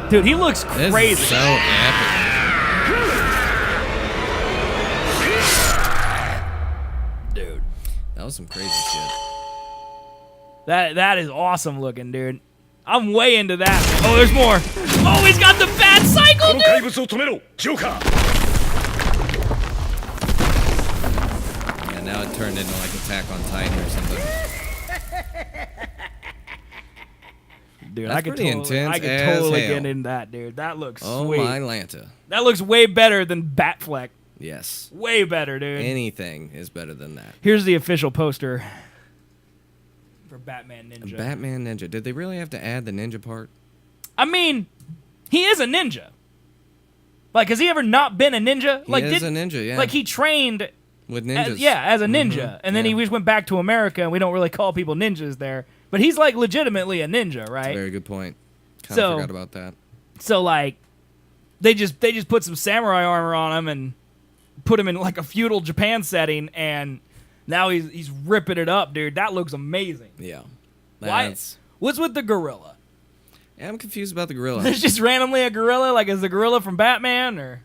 Dude, he looks This crazy. is so epic. Dude. That was some crazy shit. That is awesome looking, dude. I'm way into that. Oh, there's more. Oh, he's got the bad cycle, dude. Yeah, now it turned into like Attack on Titan or something. Dude, That's I could pretty totally, intense I could as totally hell. get into that, dude. That looks Oh sweet. my Lanta. That looks way better than Batfleck. Yes. Way better, dude. Anything is better than that. Here's the official poster for Batman Ninja. Batman Ninja. Did they really have to add the ninja part? I mean, he is a ninja. Like, has he ever not been a ninja? He Like, is a ninja, yeah. Like, he trained With ninjas. as a ninja. And then he just went back to America, and we don't really call people ninjas there. But he's, like, legitimately a ninja, right? That's a very good point. Kind of forgot about that. So, like, they just put some samurai armor on him and put him in, like, a feudal Japan setting, and now he's ripping it up, dude. That looks amazing. Yeah. Why? What's with the gorilla? Yeah, I'm confused about the gorilla. There's just randomly a gorilla? Like, is the gorilla from Batman, or...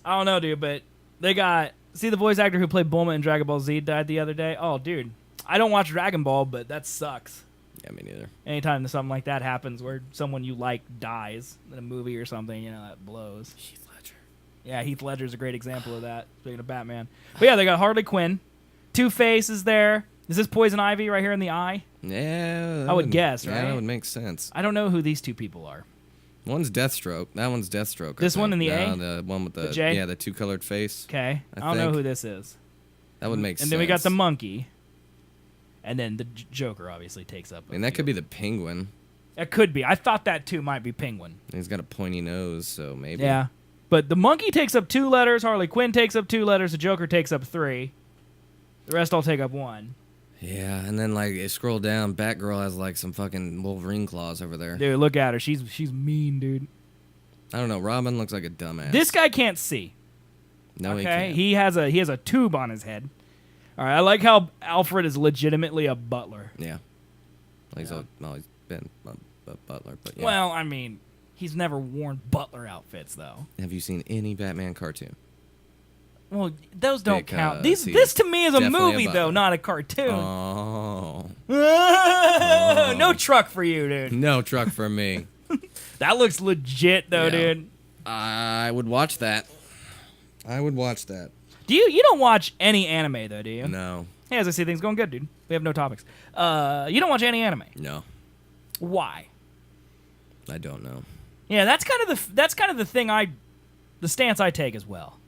I don't know, dude, but they got... See, the voice actor who played Bulma in Dragon Ball Z died the other day? Oh, dude. I don't watch Dragon Ball, but that sucks. Yeah, me neither. Anytime something like that happens where someone you like dies in a movie or something, you know, that blows. Heath Ledger. Yeah, Heath Ledger's a great example of that, speaking of Batman. But yeah, they got Harley Quinn. Two-Face is there. Is this Poison Ivy right here in the eye? Yeah. I would guess, right? Yeah, that would make sense. I don't know who these two people are. One's Deathstroke. That one's Deathstroke. This one in the No, A? the one with the J? Yeah, the two-colored face. Okay. I don't think. know who this is. That would make sense. And then we got the monkey. And then the Joker obviously takes up. I mean, that could be the Penguin. It could be. I thought that too might be Penguin. He's got a pointy nose, so maybe. Yeah. But the monkey takes up 2 letters, Harley Quinn takes up 2 letters, the Joker takes up 3. The rest all take up 1. Yeah, and then like you scroll down, Batgirl has like some fucking Wolverine claws over there. Dude, look at her. She's mean, dude. I don't know. Robin looks like a dumbass. This guy can't see. No, Okay, he can't. he has a tube on his head. All right, I like how Alfred is legitimately a butler. Yeah. Well, he's been a butler, but yeah. Well, I mean, he's never worn butler outfits though. Have you seen any Batman cartoon? Well, those don't count. Because This to me is a definitely a movie though, butler. not a cartoon. Oh. No truck for you, dude. No truck for me. That looks legit though, Yeah. dude. I would watch that. I would watch that. You don't watch any anime though, do you? No. Hey, as I see things going good, dude. We have no topics. You don't watch any anime. No. Why? I don't know. Yeah, that's kind of the thing the stance I take as well.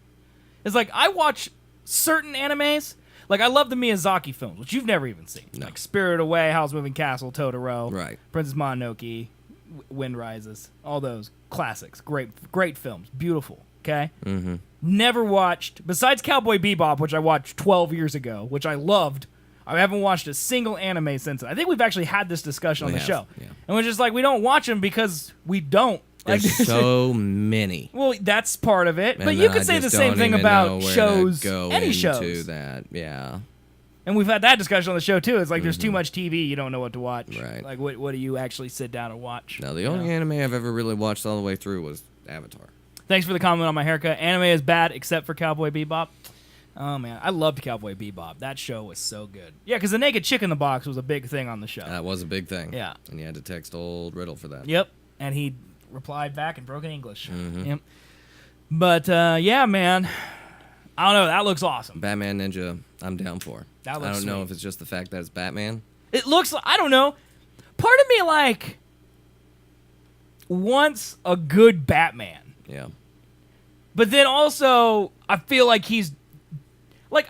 It's like I watch certain animes. Like I love the Miyazaki films, which you've never even seen. No. Like Spirited Away, Howl's Moving Castle, Totoro, Right. Princess Mononoke, Wind Rises, all those classics. Great films, beautiful. Okay. Mm-hmm. Never watched, besides Cowboy Bebop, which I watched 12 years ago, which I loved. I haven't watched a single anime since then. I think we've actually had this discussion on the show. Yeah. And we're just like, we don't watch them because we don't. Like, There's so many. well, that's part of it. And but you then could I say the just same don't thing even about know where shows, to go any into shows. that. Yeah. And we've had that discussion on the show too. It's like there's too much TV, you don't know what to watch. Right. Like what do you actually sit down and watch? No, the only anime I've ever really watched all the way through was Avatar. Thanks for the comment on my haircut. Anime is bad except for Cowboy Bebop. Oh man, I loved Cowboy Bebop. That show was so good. Yeah, because the naked chick in the box was a big thing on the show. That was a big thing. Yeah. And you had to text old Riddle for that. Yep. And he replied back in broken English. Mm-hmm. Yep. But yeah, man. I don't know. That looks awesome. Batman Ninja, I'm down for. That looks I don't know sweet. if it's just the fact that it's Batman. It looks. I don't know. Part of me like wants a good Batman, Yeah. but then also I feel like he's like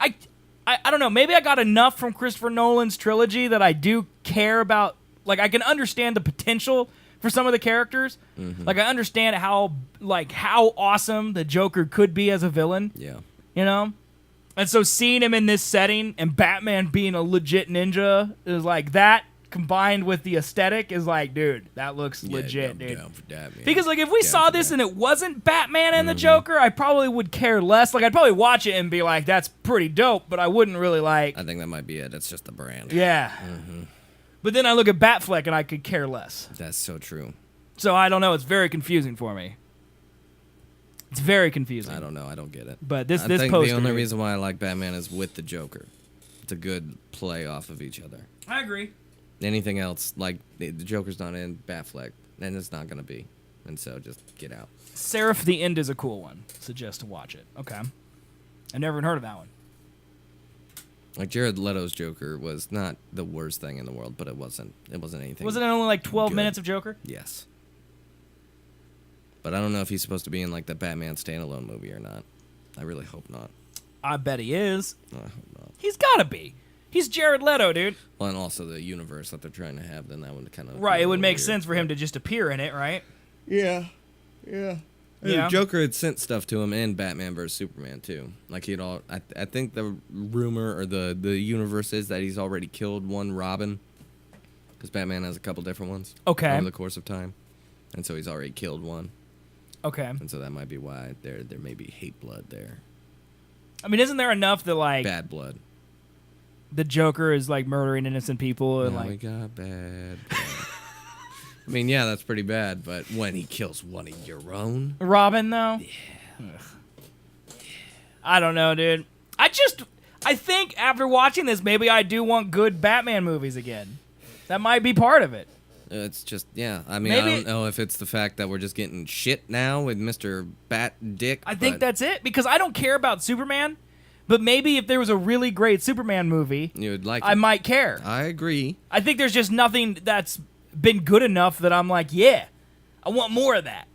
I don't know. Maybe I got enough from Christopher Nolan's trilogy that I do care about. Like I can understand the potential for some of the characters. Mm-hmm. Like I understand how awesome the Joker could be as a villain. Yeah. You know? And so seeing him in this setting and Batman being a legit ninja is like that combined with the aesthetic is like, dude, that looks legit, I'm dude. down for that, man. Because like if we Down saw for this that. and it wasn't Batman and the Joker, I probably would care less. Like I'd probably watch it and be like, that's pretty dope, but I wouldn't really like I think that might be it. It's just the brand. yeah. But then I look at Batfleck and I could care less. That's so true. So I don't know, it's very confusing for me. It's very confusing. I don't know. I don't get it. But this I this think poster, the only reason why I like Batman is with the Joker. It's a good play off of each other. I agree. Anything else, like the Joker's not in Batfleck, and it's not gonna be. And so just get out. Seraph the End is a cool one. Suggest to watch it. Okay. I've never even heard of that one. Like Jared Leto's Joker was not the worst thing in the world, but it wasn't anything. Wasn't it only like 12 good. minutes of Joker? Yes. But I don't know if he's supposed to be in like the Batman standalone movie or not. I really hope not. I bet he is. I hope not. He's gotta be. He's Jared Leto, dude. Well, and also the universe that they're trying to have, then that would kind of Right, it would make sense for him to just appear in it, right? Yeah. Yeah. The Joker had sent stuff to him in Batman vs Superman too. Like he'd all. I think the rumor or the universe is that he's already killed one Robin, because Batman has a couple different ones. Okay. Over the course of time, and so he's already killed one, Okay. and so that might be why there may be hate blood there, I mean, isn't there enough that like bad blood. the Joker is like murdering innocent people and Now like we got bad. blood. I mean, yeah, that's pretty bad. But when he kills one of your own, Robin though? Yeah. I don't know, dude. I think after watching this, maybe I do want good Batman movies again. That might be part of it. it's just yeah. I mean, Maybe- I don't know if it's the fact that we're just getting shit now with Mr. Bat Dick. I think but that's it because I don't care about Superman, But maybe if there was a really great Superman movie, You would like I it. might care. I agree. I think there's just nothing that's been good enough that I'm like, yeah, I want more of that.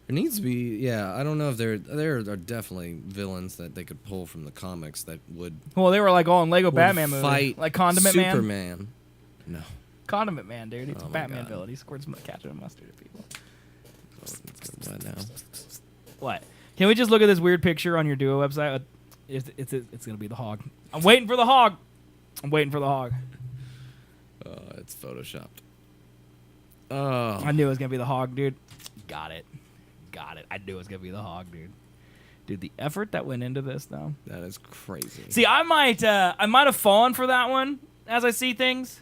There needs to be, yeah, I don't know if there are definitely villains that they could pull from the comics that would Well, they were like all in Lego would Batman movie. fight Like Condiment Man. Superman. No. Condiment Man, dude. It's Oh a my Batman God. villain. He squirts ketchup and mustard at people. What now? What? Can we just look at this weird picture on your Duo website? It's going to be the hog. I'm waiting for the hog. It's photoshopped. Oh. I knew it was going to be the hog, dude. Got it. I knew it was going to be the hog, dude. Dude, the effort that went into this, though. That is crazy. See, I might have fallen for that one as I see things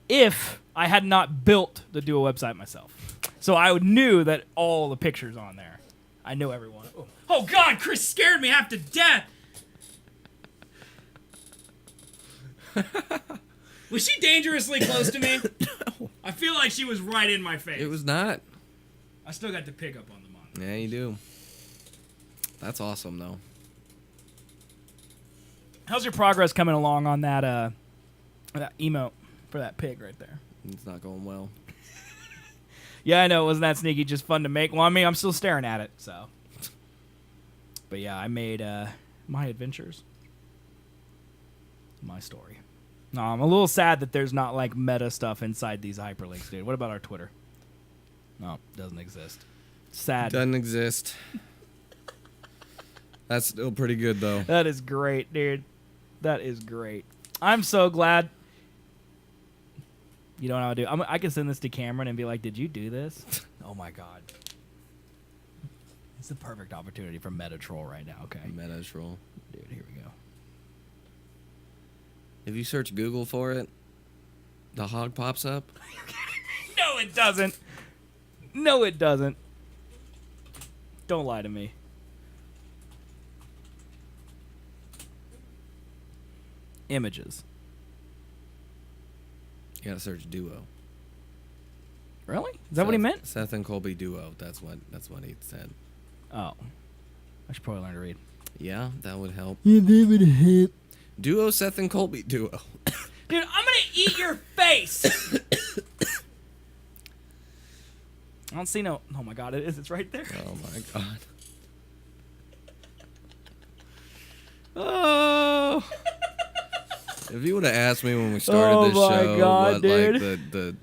if I had not built the Duo website myself. So I knew that all the pictures on there. I knew everyone. Oh God, Chris scared me half to death. Was she dangerously close to me? No. I feel like she was right in my face. It was not. I still got to pick up on the monitor. Yeah, you do. That's awesome, though. How's your progress coming along on that emote for that pig right there? It's not going well. Yeah, I know. It wasn't that sneaky. Just fun to make. Well, I mean, I'm still staring at it, so. But yeah, I made my adventures. My story. No, I'm a little sad that there's not like meta stuff inside these hyperlinks, dude. What about our Twitter? No, doesn't exist. Sad. Doesn't exist. That's still pretty good, though. That is great, dude. That is great. I'm so glad. You know what I'll do? I can send this to Cameron and be like, "Did you do this?" Oh my God. It's the perfect opportunity for meta troll right now. Okay. Meta troll. Dude, here we go. If you search Google for it, the hog pops up. No, it doesn't. No, it doesn't. Don't lie to me. Images. You gotta search duo. Really? Is that what he meant? Seth and Colby duo. That's what he said. Oh. I should probably learn to read. Yeah, that would help. Yeah, that would help. Duo Seth and Colby duo. Dude, I'm gonna eat your face. I don't see no. Oh my God, it is. It's right there. Oh my God. Oh. If you would have asked me when we started this my show God, what dude. like the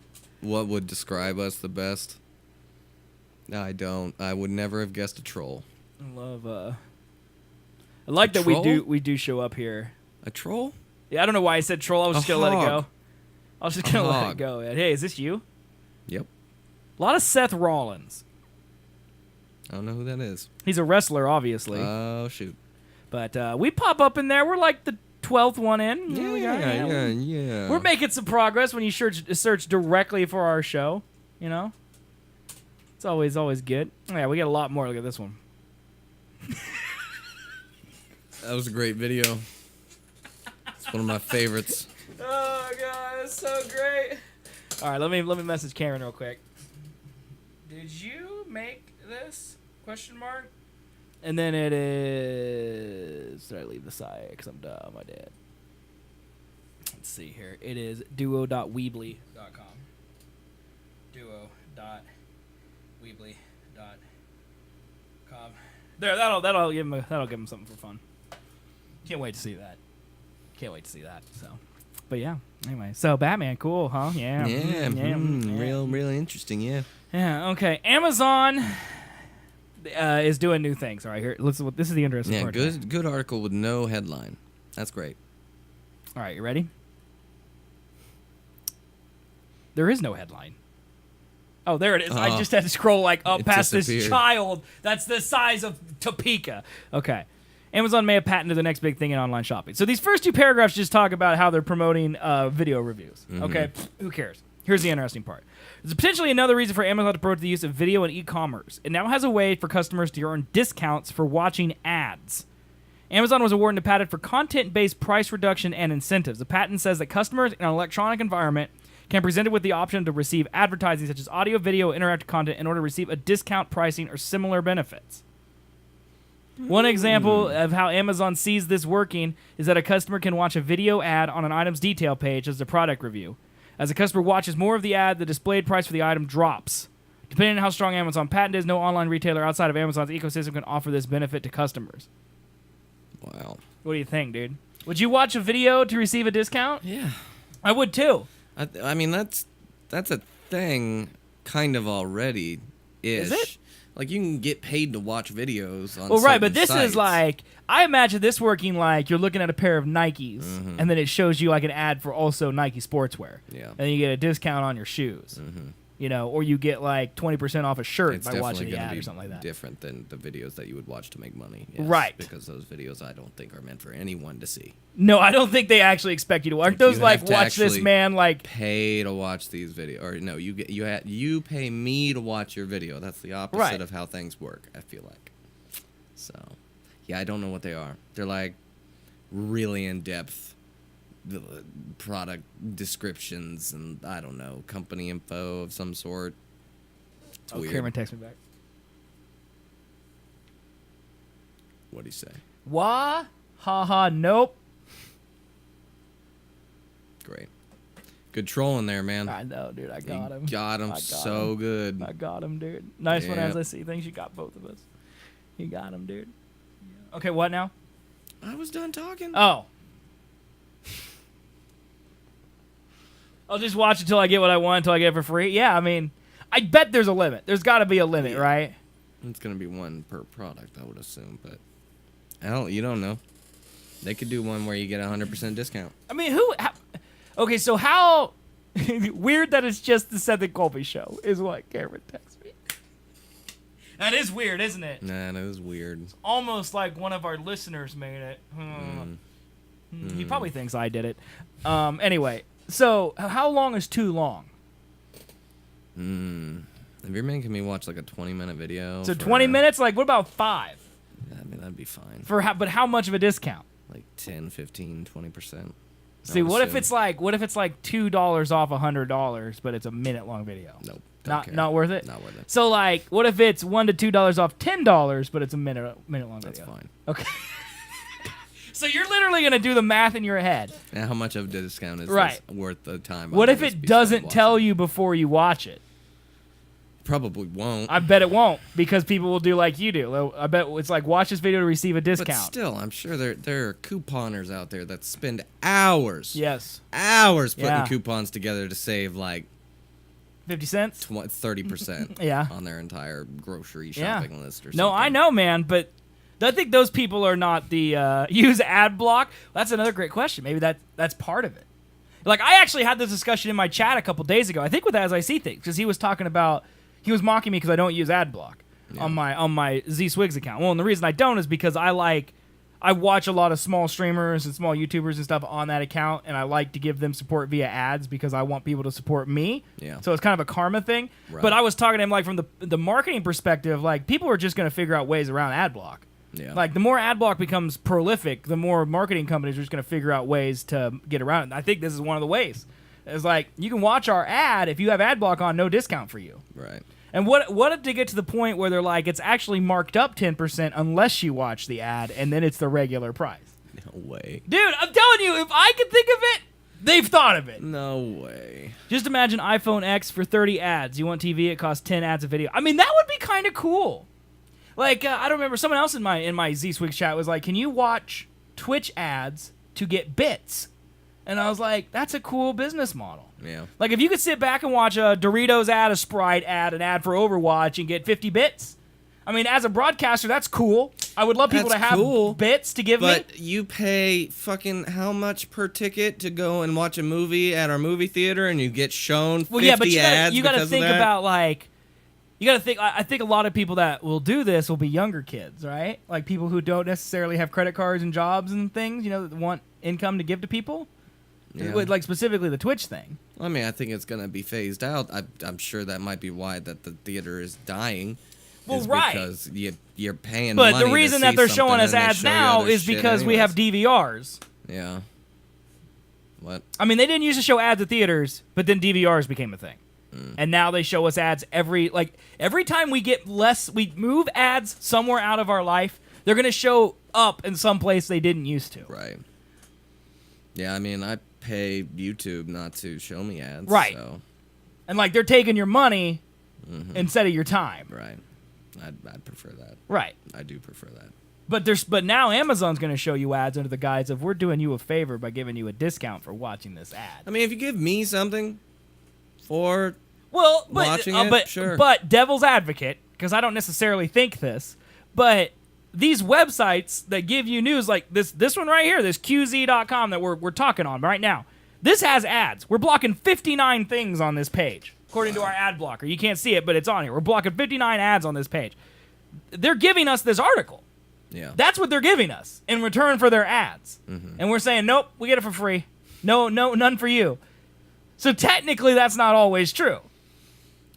what would describe us the best, I don't. I would never have guessed a troll. I love. I like that troll? we do show up here. A troll? Yeah, I don't know why I said troll. I was just gonna let it hog. go. I was just gonna let it hog. go. Hey, is this you? Yep. A lot of Seth Rollins. I don't know who that is. He's a wrestler, obviously. Oh shoot. But we pop up in there. We're like the 12th one in. Yeah. We're making some progress when you search directly for our show. You know, it's always good. Yeah, we get a lot more. Look at this one. That was a great video. It's one of my favorites. Oh God, it's so great. All right, let me message Karen real quick. Did you make this? Question mark. And then it is. Did I leave the site? Because I'm dumb. I did. Let's see here. It is duo.weebly.com. Duo.weebly.com. There. That'll give him something for fun. Can't wait to see that. So, but yeah. Anyway, so Batman, cool, huh? Yeah. Yeah. Real interesting. Yeah. Yeah. Okay. Amazon is doing new things. All right, here. Listen. This is the interesting Yeah. part. Good article with no headline. That's great. All right, you ready? There is no headline. Oh, there it is. I just had to scroll like up It past this disappeared. child that's the size of Topeka. Okay. Amazon may have patented the next big thing in online shopping. So these first two paragraphs just talk about how they're promoting video reviews. Okay, who cares? Here's the interesting part. There's potentially another reason for Amazon to promote the use of video in e-commerce. It now has a way for customers to earn discounts for watching ads. Amazon was awarded a patent for content-based price reduction and incentives. The patent says that customers in an electronic environment can be presented with the option to receive advertising such as audio, video, interactive content in order to receive a discount pricing or similar benefits. One example of how Amazon sees this working is that a customer can watch a video ad on an item's detail page as a product review. As a customer watches more of the ad, the displayed price for the item drops. Depending on how strong Amazon patent is, no online retailer outside of Amazon's ecosystem can offer this benefit to customers. Wow. What do you think, dude? Would you watch a video to receive a discount? Yeah. I would too. I mean, that's a thing kind of already. Is it? Like, you can get paid to watch videos on Well, right, but certain this sites. is like, I imagine this working like you're looking at a pair of Nikes, and then it shows you like an ad for also Nike sportswear. Yeah. And you get a discount on your shoes. You know, or you get like 20% off a shirt It's by watching definitely the gonna ad be or something like that. different than the videos that you would watch to make money. Yes, Right. Because those videos I don't think are meant for anyone to see. No, I don't think they actually expect you to watch. Aren't those You like, have to watch this actually man like... Pay to watch these videos, or no, you pay me to watch your video. That's the opposite Right. of how things work. I feel like. So, yeah, I don't know what they are. They're like really in depth product descriptions and I don't know, company info of some sort. It's weird. Cameron text me back. What'd he say? Wah? Ha, nope. Great. Good trolling there, man. I know, dude. I got him. Got him I got so him. good. I got him, dude. Nice one. Yeah. As I see things, you got both of us. You got him, dude. Okay, what now? I was done talking. Oh. I'll just watch until I get what I want, until I get it for free. Yeah, I mean, I bet there's a limit. There's got to be a limit, right? It's gonna be one per product, I would assume, but you don't know. They could do one where you get 100% discount. I mean, okay, so how weird that it's just the Seth and Colby show is what Cameron texts me. That is weird, isn't it? Nah, that was weird. Almost like one of our listeners made it. He probably thinks I did it. Anyway, so how long is too long? If you're making me watch like a 20-minute video, So 20 minutes? Like, what about 5? I mean, that'd be fine. But how much of a discount? Like 10, 15, 20%. See, what if it's like $2 off $100, but it's a minute-long video? Nope. Not worth it. Not worth it. So like, what if it's $1 to $2 off $10, but it's a minute-long video? That's fine. Okay. So you're literally gonna do the math in your head. Now, how much of a discount is Right. this worth the time? What if it doesn't tell you before you watch it? Probably won't. I bet it won't, because people will do like you do. I bet it's like, watch this video to receive a discount. But still, I'm sure there are couponers out there that spend hours. Yes. Hours putting Yeah. coupons together to save like 50 cents? 30% Yeah. on their entire grocery Yeah. shopping list or something. No, I know, man, but I think those people are not the use ad block. That's another great question. Maybe that's part of it. Like, I actually had this discussion in my chat a couple days ago, I think with As I See Things, because he was talking about, he was mocking me because I don't use ad block on my Z Swigs account. Well, and the reason I don't is because I watch a lot of small streamers and small YouTubers and stuff on that account, and I like to give them support via ads because I want people to support me. Yeah. So it's kind of a karma thing. Right. But I was talking to him like from the marketing perspective, like people are just going to figure out ways around ad block. Yeah. Like the more ad block becomes prolific, the more marketing companies are just going to figure out ways to get around it. I think this is one of the ways. It's like, you can watch our ad if you have ad block on, no discount for you. Right. And what if they get to the point where they're like, it's actually marked up 10% unless you watch the ad, and then it's the regular price? No way. Dude, I'm telling you, if I could think of it, they've thought of it. No way. Just imagine iPhone X for 30 ads. You want TV, it costs 10 ads a video. I mean, that would be kind of cool. Like, I don't remember, someone else in my Z-Swigs chat was like, can you watch Twitch ads to get bits? And I was like, that's a cool business model. Yeah. Like, if you could sit back and watch a Doritos ad, a Sprite ad, an ad for Overwatch, and get 50 bits, I mean, as a broadcaster, that's cool. I would love people That's to have cool, bits to give me. But you pay fucking how much per ticket to go and watch a movie at our movie theater, and you get shown 50 Well, yeah, but ads you gotta because of think that? about, like, you gotta think. I think a lot of people that will do this will be younger kids, right? Like people who don't necessarily have credit cards and jobs and things, you know, that want income to give to people. Yeah. Like specifically the Twitch thing. I mean, I think it's gonna be phased out. I'm sure that might be why that the theater is dying. Well, is right. Because you're paying But money the to reason see that they're something showing us and they ads show you now other is shit because we have anyways. DVRs. Yeah. What? I mean, they didn't used to show ads at theaters, but then DVRs became a thing. And now they show us ads every time we move ads somewhere out of our life, They're going to show up in some place they didn't used to. Right. Yeah, I mean, I pay YouTube not to show me ads. Right. So. And like they're taking your money instead of your time. Right. I'd prefer that. Right. I do prefer that. But now Amazon's going to show you ads under the guise of we're doing you a favor by giving you a discount for watching this ad. I mean, if you give me something for watching it, sure. But devil's advocate, because I don't necessarily think this, but these websites that give you news like this one right here, this QZ.com that we're talking on right now, this has ads. We're blocking 59 things on this page, according to our ad blocker. You can't see it, but it's on here. We're blocking 59 ads on this page. They're giving us this article. Yeah. That's what they're giving us in return for their ads. And we're saying, nope, we get it for free. No, none for you. So technically that's not always true.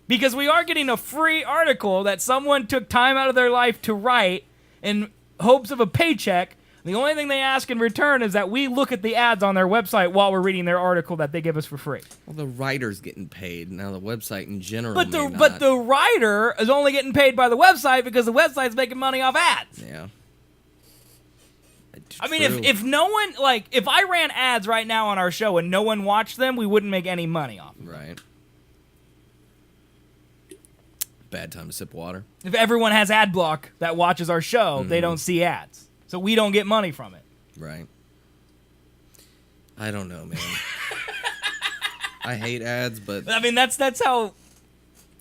Because we are getting a free article that someone took time out of their life to write in hopes of a paycheck. The only thing they ask in return is that we look at the ads on their website while we're reading their article that they give us for free. Well, the writer's getting paid. Now the website in general But may not. but the writer is only getting paid by the website because the website's making money off ads. Yeah. I mean, if no one, like, if I ran ads right now on our show and no one watched them, we wouldn't make any money off them. Right. Bad time to sip water. If everyone has ad block that watches our show, they don't see ads. So we don't get money from it. Right. I don't know, man. I hate ads, but I mean, that's how...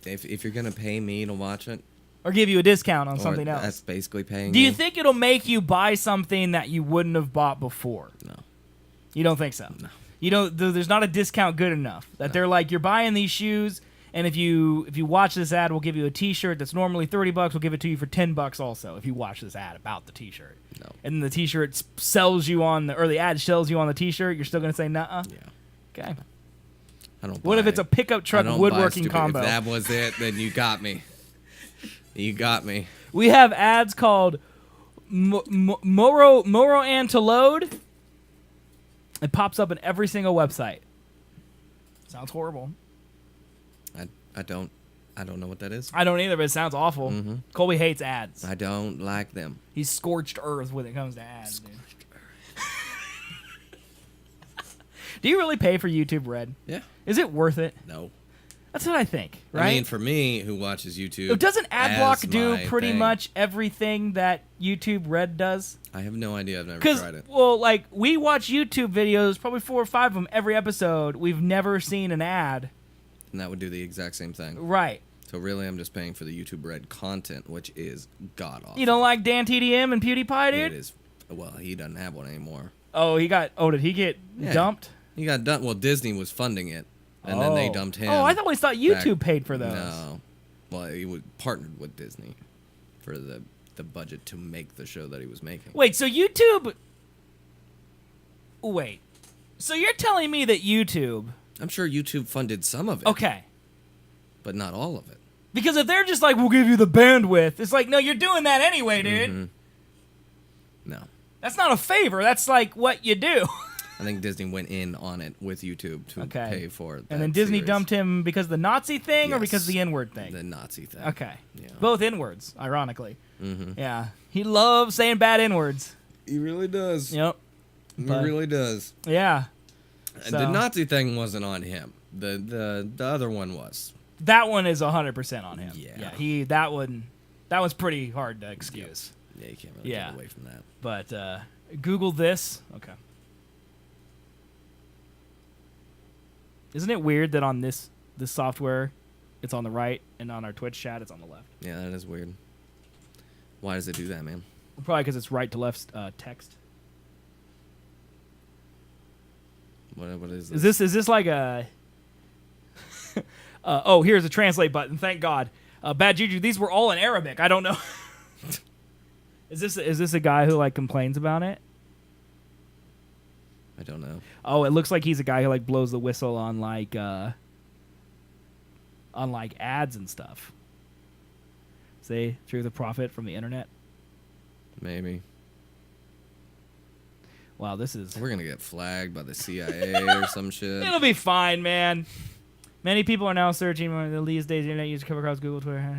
if you're going to pay me to watch it... Or give you a discount on something else. That's basically paying Do you me. think it'll make you buy something that you wouldn't have bought before? No. You don't think so? No. You don't. There's not a discount good enough that they're like, you're buying these shoes, and if you watch this ad, we'll give you a T-shirt that's normally $30. We'll give it to you for $10 also if you watch this ad about the T-shirt. No. And then the T-shirt sells you on or the ad sells you on the T-shirt. You're still gonna say nuh-uh? Yeah. Okay. I don't. What if it's a pickup truck woodworking combo? If that was it, then you got me. You got me. We have ads called Moro and to load. It pops up in every single website. Sounds horrible. I don't know what that is. I don't either, but it sounds awful. Colby hates ads. I don't like them. He's scorched earth when it comes to ads. Dude. Do you really pay for YouTube Red? Yeah. Is it worth it? No. That's what I think, right? I mean, for me, who watches YouTube, doesn't AdBlock do my pretty thing. much everything that YouTube Red does? I have no idea. I've never Because, tried it. well, like, we watch YouTube videos, probably 4 or 5 of them every episode. We've never seen an ad. And that would do the exact same thing. Right. So really, I'm just paying for the YouTube Red content, which is god awful. You don't like Dan TDM and PewDiePie, dude? It is. Well, he doesn't have one anymore. Oh, did he get dumped? He got done. Well, Disney was funding it, and then they dumped him. Oh, I always thought YouTube back. paid for those. No. Well, he partnered with Disney for the budget to make the show that he was making. Wait, so YouTube... Wait. So you're telling me that YouTube... I'm sure YouTube funded some of it. Okay. But not all of it. Because if they're just like, we'll give you the bandwidth, it's like, no, you're doing that anyway, dude. No. That's not a favor. That's like what you do. I think Disney went in on it with YouTube to pay for it. And then Disney series. dumped him because of the Nazi thing or Yes. because of the N-word thing? The Nazi thing. Okay. Yeah. Both N-words, ironically. Yeah. He loves saying bad N-words. He really does. Yep. He really does. Yeah. And the Nazi thing wasn't on him. The other one was. That one is 100% on him. Yeah. That one's pretty hard to excuse. Yeah, you can't really get away from that. But Google this. Okay. Isn't it weird that on this software, it's on the right, and on our Twitch chat, it's on the left? Yeah, that is weird. Why does it do that, man? Probably because it's right to left text. What is this? Is this like a? Oh, here's a translate button. Thank God. Bad Juju. These were all in Arabic. I don't know. Is this a guy who like complains about it? I don't know. Oh, it looks like he's a guy who like blows the whistle on like ads and stuff. See, through the profit from the internet. Maybe. Wow, this is... We're going to get flagged by the CIA or some shit. It'll be fine, man. Many people are now searching these days. Internet use cover across Google, Twitter.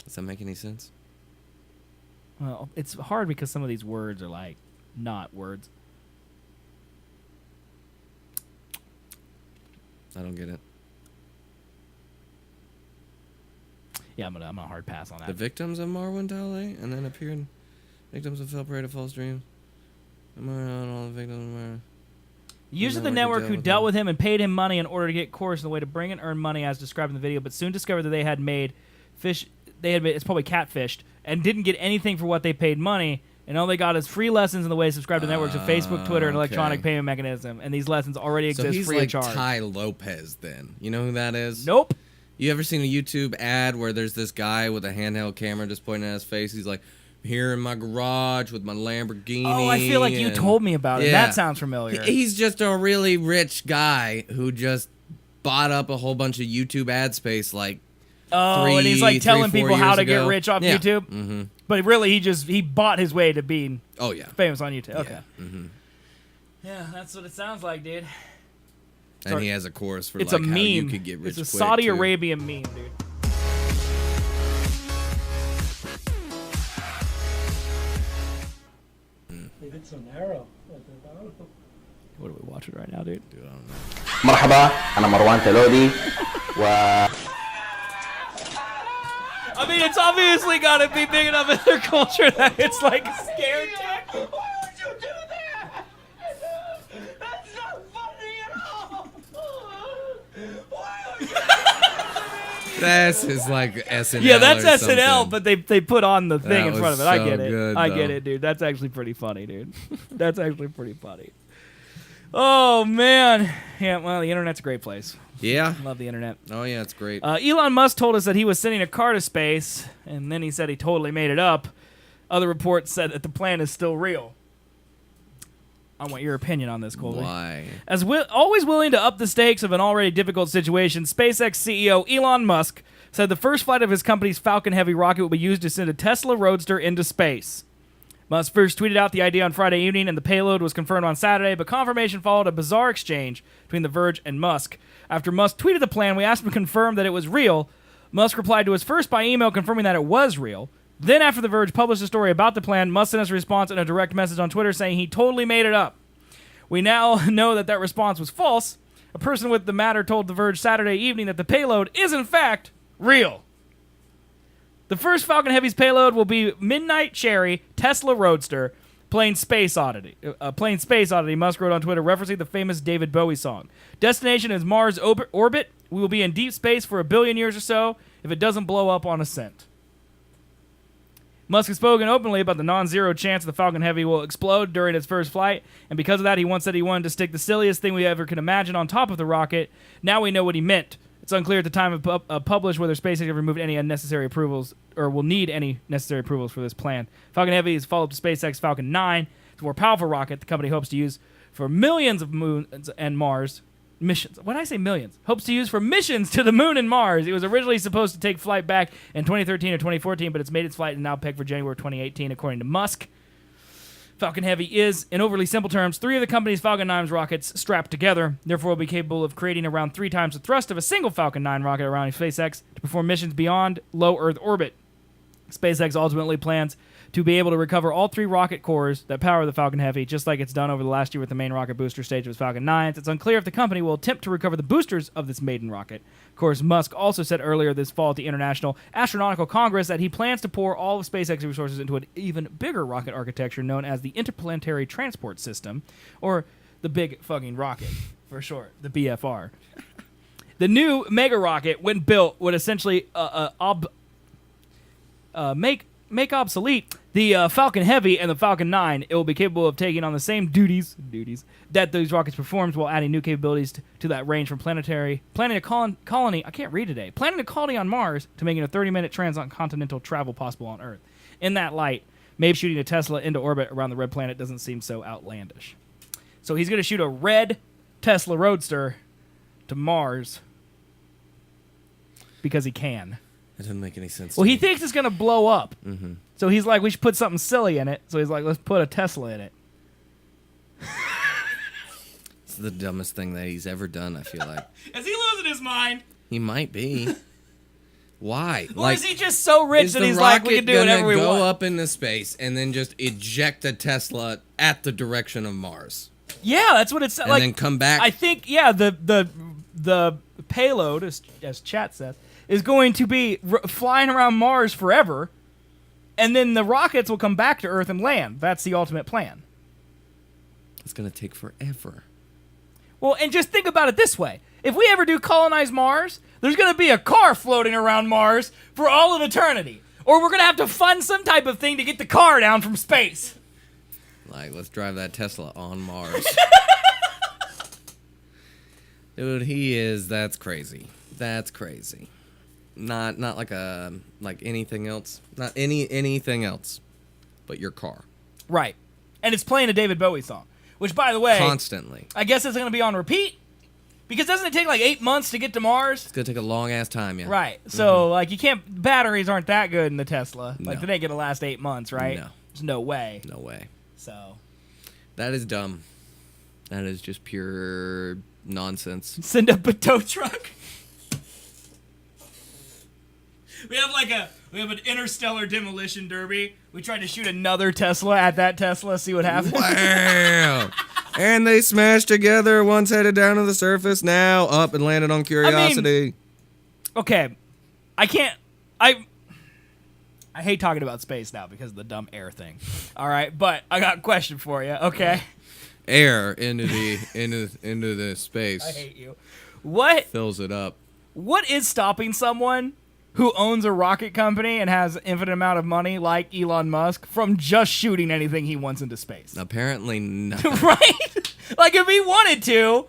Does that make any sense? Well, it's hard because some of these words are like not words. I don't get it. Yeah, I'm gonna hard pass on that. The victims of Marwin to LA and then appeared victims of fell prey to false dreams. Am I on all the victims of Marwin? Users of the network who dealt with him and paid him money in order to get course in the way to bring and earn money as described in the video, but soon discovered that they had made fish. It's probably catfished and didn't get anything for what they paid money, and all they got is free lessons in the way to subscribe to networks of Facebook, Twitter, and electronic payment mechanism. And these lessons already exist free of charge. So he's like Ty Lopez then. You know who that is? Nope. You ever seen a YouTube ad where there's this guy with a handheld camera just pointing at his face? He's like, here in my garage with my Lamborghini. Oh, I feel like you told me about it. Yeah. That sounds familiar. He's just a really rich guy who just bought up a whole bunch of YouTube ad space like and he's like telling 4 people how to years ago. get rich off Yeah. YouTube? Mm-hmm. But really, he bought his way to being famous on YouTube. Okay. Yeah. Mm-hmm. Yeah, that's what it sounds like, dude. And he has a course for It's like a how meme. you could get rich It's a quick, Saudi too. Arabian meme, dude. It's an arrow. What are we watching right now, dude? Dude, I don't know. مرحبا أنا مروان تلودي I mean, it's obviously got to be big enough in their culture that it's like scared tech. Why would you do that? That's not funny at all. Why would you? This is like SNL. Yeah, that's or SNL, something. but they put on the thing That in front was of it. I so get it. good, I get though. it, dude. That's actually pretty funny, dude. That's actually pretty funny. Oh, man. Yeah, well, the internet's a great place. Yeah. Love the internet. Oh, yeah, it's great. Elon Musk told us that he was sending a car to space, and then he said he totally made it up. Other reports said that the plan is still real. I want your opinion on this, Colby. Why? As always willing to up the stakes of an already difficult situation, SpaceX CEO Elon Musk said the first flight of his company's Falcon Heavy rocket will be used to send a Tesla Roadster into space. Musk first tweeted out the idea on Friday evening, and the payload was confirmed on Saturday, but confirmation followed a bizarre exchange between The Verge and Musk. After Musk tweeted the plan, we asked him to confirm that it was real. Musk replied to us first by email confirming that it was real. Then, after The Verge published a story about the plan, Musk sent us a response in a direct message on Twitter saying he totally made it up. We now know that response was false. A person with the matter told The Verge Saturday evening that the payload is, in fact, real. The first Falcon Heavy's payload will be Midnight Cherry Tesla Roadster, Plain Space Oddity. Musk wrote on Twitter, referencing the famous David Bowie song. Destination is Mars orbit. We will be in deep space for 1 billion years or so if it doesn't blow up on ascent. Musk has spoken openly about the non-zero chance the Falcon Heavy will explode during its first flight, and because of that, he once said he wanted to stick the silliest thing we ever could imagine on top of the rocket. Now we know what he meant. It's unclear at the time of publish whether SpaceX have removed any unnecessary approvals or will need any necessary approvals for this plan. Falcon Heavy is follow-up to SpaceX Falcon 9. It's a more powerful rocket the company hopes to use for millions of moons and Mars missions. When I say millions, hopes to use for missions to the moon and Mars. It was originally supposed to take flight back in 2013 or 2014, but it's made its flight and now pegged for January 2018, according to Musk. Falcon Heavy is, in overly simple terms, 3 of the company's Falcon 9 rockets strapped together. Therefore, will be capable of creating around 3 times the thrust of a single Falcon 9 rocket around SpaceX to perform missions beyond low Earth orbit. SpaceX ultimately plans to be able to recover all 3 rocket cores that power the Falcon Heavy, just like it's done over the last year with the main rocket booster stage of its Falcon 9s. It's unclear if the company will attempt to recover the boosters of this maiden rocket. Of course, Musk also said earlier this fall at the International Astronautical Congress that he plans to pour all of SpaceX resources into an even bigger rocket architecture known as the Interplanetary Transport System, or the Big Fucking Rocket, for short, the BFR. The new mega rocket, when built, would essentially make obsolete the Falcon Heavy and the Falcon 9. It will be capable of taking on the same duties that those rockets performs while adding new capabilities to that range from planning a colony, I can't read today, planning a colony on Mars to making a 30-minute transcontinental travel possible on Earth. In that light, maybe shooting a Tesla into orbit around the red planet doesn't seem so outlandish. So he's going to shoot a red Tesla Roadster to Mars because he can. That doesn't make any sense. Well, he thinks it's going to blow up. Mm-hmm. So he's like, we should put something silly in it. So he's like, let's put a Tesla in it. It's the dumbest thing that he's ever done, I feel like. Is he losing his mind? He might be. Why? Or is he just so rich that he's like, we can do whatever we want? Go up into space and then just eject a Tesla at the direction of Mars. Yeah, that's what it's like. And then come back. I think, the payload, as chat says, is going to be flying around Mars forever, and then the rockets will come back to Earth and land. That's the ultimate plan. It's going to take forever. Well, and just think about it this way. If we ever do colonize Mars, there's going to be a car floating around Mars for all of eternity. Or we're going to have to fund some type of thing to get the car down from space. Like, let's drive that Tesla on Mars. Dude, that's crazy. That's crazy. Not like anything else. Not anything else but your car. Right. And it's playing a David Bowie song, which, by the way, constantly. I guess it's going to be on repeat. Because doesn't it take like 8 months to get to Mars? It's going to take a long-ass time, yeah. Right. So, like, batteries aren't that good in the Tesla. Like, they ain't going to last 8 months, right? No. There's no way. No way. So. That is dumb. That is just pure nonsense. Send up a tow truck. We have an interstellar demolition derby. We tried to shoot another Tesla at that Tesla, see what happens. Wow. And they smashed together. One's headed down to the surface now, up and landed on Curiosity. Okay. I hate talking about space now because of the dumb air thing. All right, but I got a question for you, okay? Air into the space. I hate you. What fills it up? What is stopping someone who owns a rocket company and has an infinite amount of money like Elon Musk from just shooting anything he wants into space? Apparently nothing. Right? Like, if he wanted to,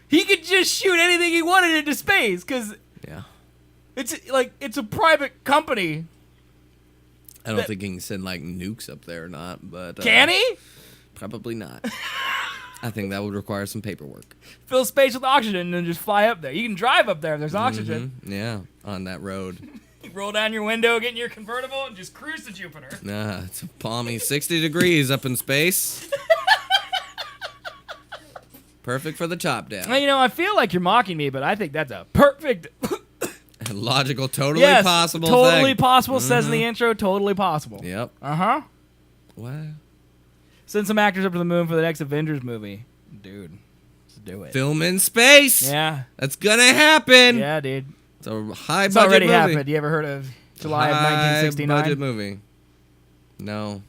he could just shoot anything he wanted into space, because it's a private company. I don't think he can send, like, nukes up there or not, but... Can he? Probably not. I think that would require some paperwork. Fill space with oxygen and then just fly up there. You can drive up there if there's oxygen. Yeah, on that road. You roll down your window, get in your convertible, and just cruise to Jupiter. Nah, it's a palmy 60 degrees up in space. Perfect for the top down. Well, I feel like you're mocking me, but I think that's a perfect... logical, totally possible totally thing. Possible, says in the intro, totally possible. Yep. Uh-huh. Wow. Send some actors up to the moon for the next Avengers movie. Dude, let's do it. Film in space. Yeah. That's gonna happen. Yeah, dude. It's a high it's budget already movie. happened. You ever heard of July of 1969? High budget movie. No.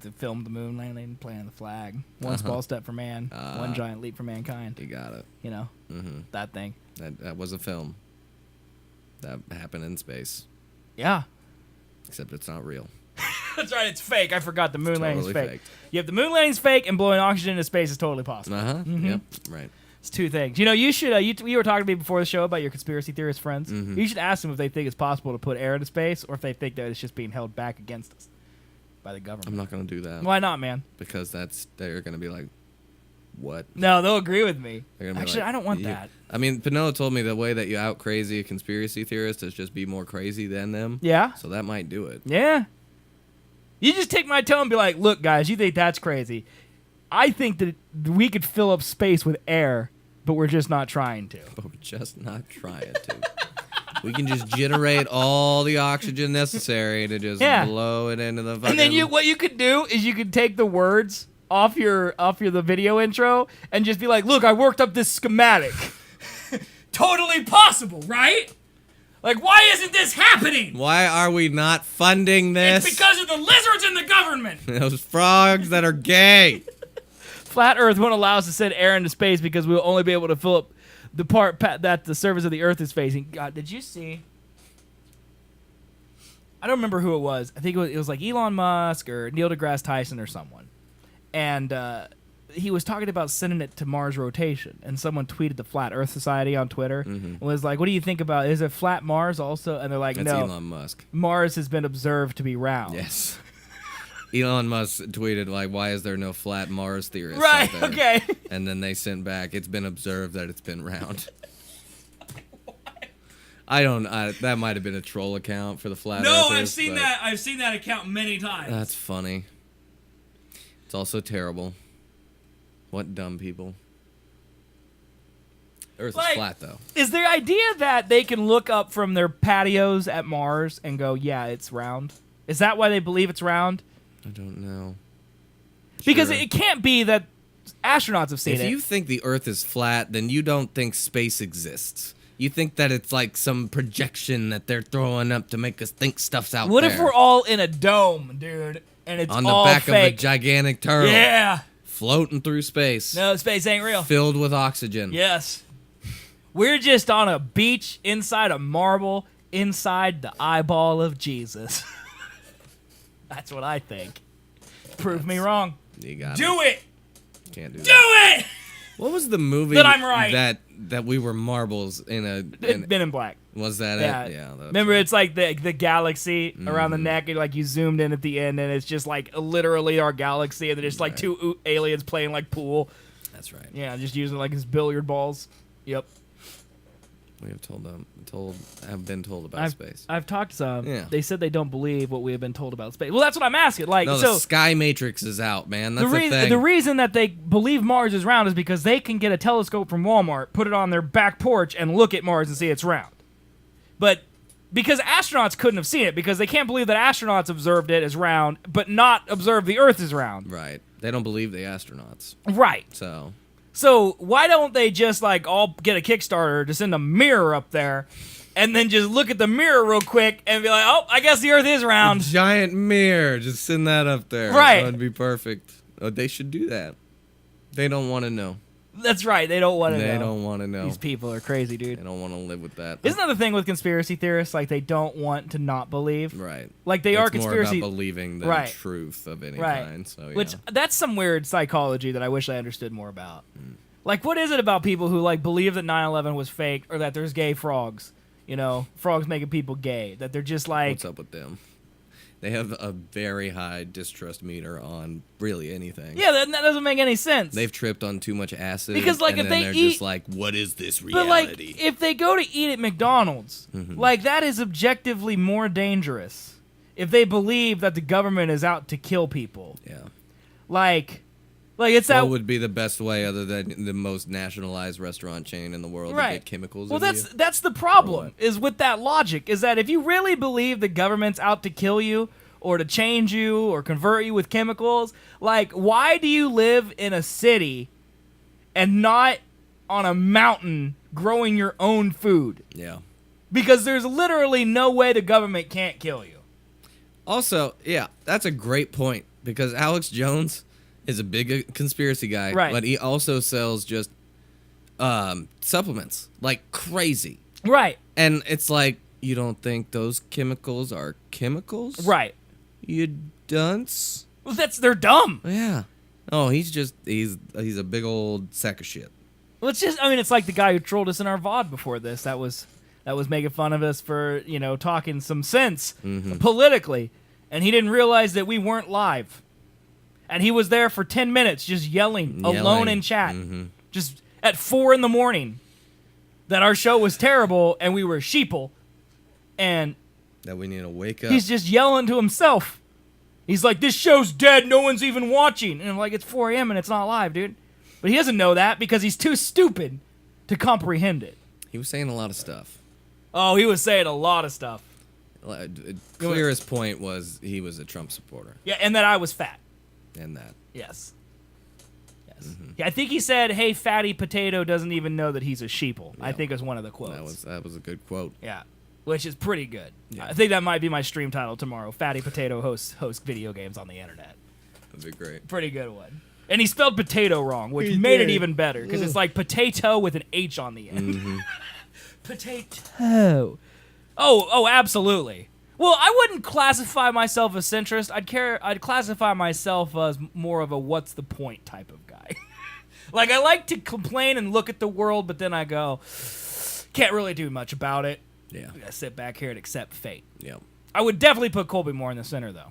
To film the moon landing, planting the flag. One small step for man, one giant leap for mankind. You got it. That thing. That was a film. That happened in space. Yeah. Except it's not real. That's right, it's fake. I forgot the moon landing's totally fake. faked. Yep, the moon landing's fake, and blowing oxygen into space is totally possible. Yep. Right. It's two things. You should. You were talking to me before the show about your conspiracy theorist friends. You should ask them if they think it's possible to put air into space, or if they think that it's just being held back against us by the government. I'm not gonna do that. Why not, man? Because they're gonna be like, what? No, they'll agree with me. Actually, like, I don't want that. I mean, Pinella told me the way that you out crazy a conspiracy theorist is just be more crazy than them. Yeah. So that might do it. Yeah. You just take my tone and be like, look, guys, you think that's crazy. I think that we could fill up space with air, but we're just not trying to. But we're just not trying to. We can just generate all the oxygen necessary to just blow it into the fucking... And then what you could do is you could take the words off the video intro and just be like, look, I worked up this schematic. Totally possible, right? Like, why isn't this happening? Why are we not funding this? It's because of the lizards in the government. Those frogs that are gay. Flat Earth won't allow us to send air into space because we'll only be able to fill up the part that the surface of the Earth is facing. God, did you see? I don't remember who it was. I think it was like Elon Musk or Neil deGrasse Tyson or someone. And he was talking about sending it to Mars rotation, and someone tweeted the Flat Earth Society on Twitter and was like, "What do you think about? Is it flat Mars also?" And they're like, That's "No, Elon Musk. Mars has been observed to be round." Yes. Elon Musk tweeted like, "Why is there no flat Mars theorists?" Right. out there? Okay. And then they sent back, "It's been observed that it's been round." That might have been a troll account for the Flat Earthers. No, I've seen that. I've seen that account many times. That's funny. It's also terrible. What dumb people. Earth Like, is flat, though. Is the idea that they can look up from their patios at Mars and go, yeah, it's round? Is that why they believe it's round? I don't know. Because Sure. it can't be that astronauts have seen If it. you think the Earth is flat, then you don't think space exists. You think that it's like some projection that they're throwing up to make us think stuff's out What there. if we're all in a dome, dude, and it's on the all back fake? of a gigantic turtle? Yeah. Floating through space. No, space ain't real. Filled with oxygen. Yes. We're just on a beach inside a marble inside the eyeball of Jesus. That's what I think. Prove me wrong. You got Do it. Can't do Do that. it. What was the movie That I'm right. that we were marbles in a... Men in Black. Was that Yeah. it? Yeah. Remember, it's like the galaxy around the neck, and like you zoomed in at the end, and it's just like literally our galaxy, and then it's like two aliens playing like pool. That's right. Yeah, just using like his billiard balls. Yep. We have have been told about space. I've talked to some. Yeah. They said they don't believe what we have been told about space. Well, that's what I'm asking. Like, No, so the Sky Matrix is out, man. That's the thing. the reason that they believe Mars is round is because they can get a telescope from Walmart, put it on their back porch, and look at Mars and see it's round. But because astronauts couldn't have seen it, because they can't believe that astronauts observed it as round, but not observe the Earth as round. Right. They don't believe the astronauts. Right. So why don't they just like all get a Kickstarter to send a mirror up there, and then just look at the mirror real quick and be like, oh, I guess the Earth is round. a giant mirror. Just send that up there. Right. That would be perfect. Oh, they should do that. They don't want to know. That's right. They don't want to know. They don't want to know. These people are crazy, dude. They don't want to live with that. Isn't that the thing with conspiracy theorists? Like, they don't want to not believe. Right. Like, they are conspiracy... It's more about believing than Right. truth of any Right. kind. So, yeah. Which, that's some weird psychology that I wish I understood more about. Like, what is it about people who, like, believe that 9/11 was fake, or that there's gay frogs? You know, frogs making people gay. That they're just like... What's up with them? They have a very high distrust meter on really anything. Yeah, that doesn't make any sense. They've tripped on too much acid. Because, like, and if then they they're eat... just like, what is this But, reality? like, if they go to eat at McDonald's, Mm-hmm. like, that is objectively more dangerous. If they believe that the government is out to kill people. Yeah. Like it's that... What would be the best way other than the most nationalized restaurant chain in the world to get chemicals Well, in that's the problem, is with that logic, is that if you really believe the government's out to kill you, or to change you, or convert you with chemicals, like, why do you live in a city and not on a mountain growing your own food? Yeah. Because there's literally no way the government can't kill you. Also, yeah, that's a great point, because Alex Jones is a big conspiracy guy, Right. but he also sells just supplements like crazy. Right. And it's like, you don't think those chemicals are chemicals? Right. You dunce? Well, they're dumb. Yeah. Oh, he's a big old sack of shit. Well, it's like the guy who trolled us in our VOD before this. That was making fun of us for, talking some sense politically. And he didn't realize that we weren't live. And he was there for 10 minutes just yelling. Alone in chat. Just at 4 a.m. that our show was terrible and we were sheeple. And that we need to wake up. He's just yelling to himself. He's like, this show's dead. No one's even watching. And I'm like, it's 4 a.m. and it's not live, dude. But he doesn't know that because he's too stupid to comprehend it. He was saying a lot of stuff. Oh, he was saying a lot of stuff. Clearest point was he was a Trump supporter. Yeah, and that I was fat. And that. Yes. Yeah, I think he said, hey, fatty potato doesn't even know that he's a sheeple. I think it was one of the quotes. That was a good quote. Yeah. Which is pretty good. Yeah. I think that might be my stream title tomorrow. Fatty Potato hosts video games on the internet. That'd be great. Pretty good one. And he spelled potato wrong, which made it even better, because it's like potato with an H on the end. Potato. Oh, absolutely. Well, I wouldn't classify myself as centrist. I'd classify myself as more of a what's the point type of guy. Like, I like to complain and look at the world, but then I go, can't really do much about it. Yeah. I gotta sit back here and accept fate. Yep. I would definitely put Colby more in the center, though.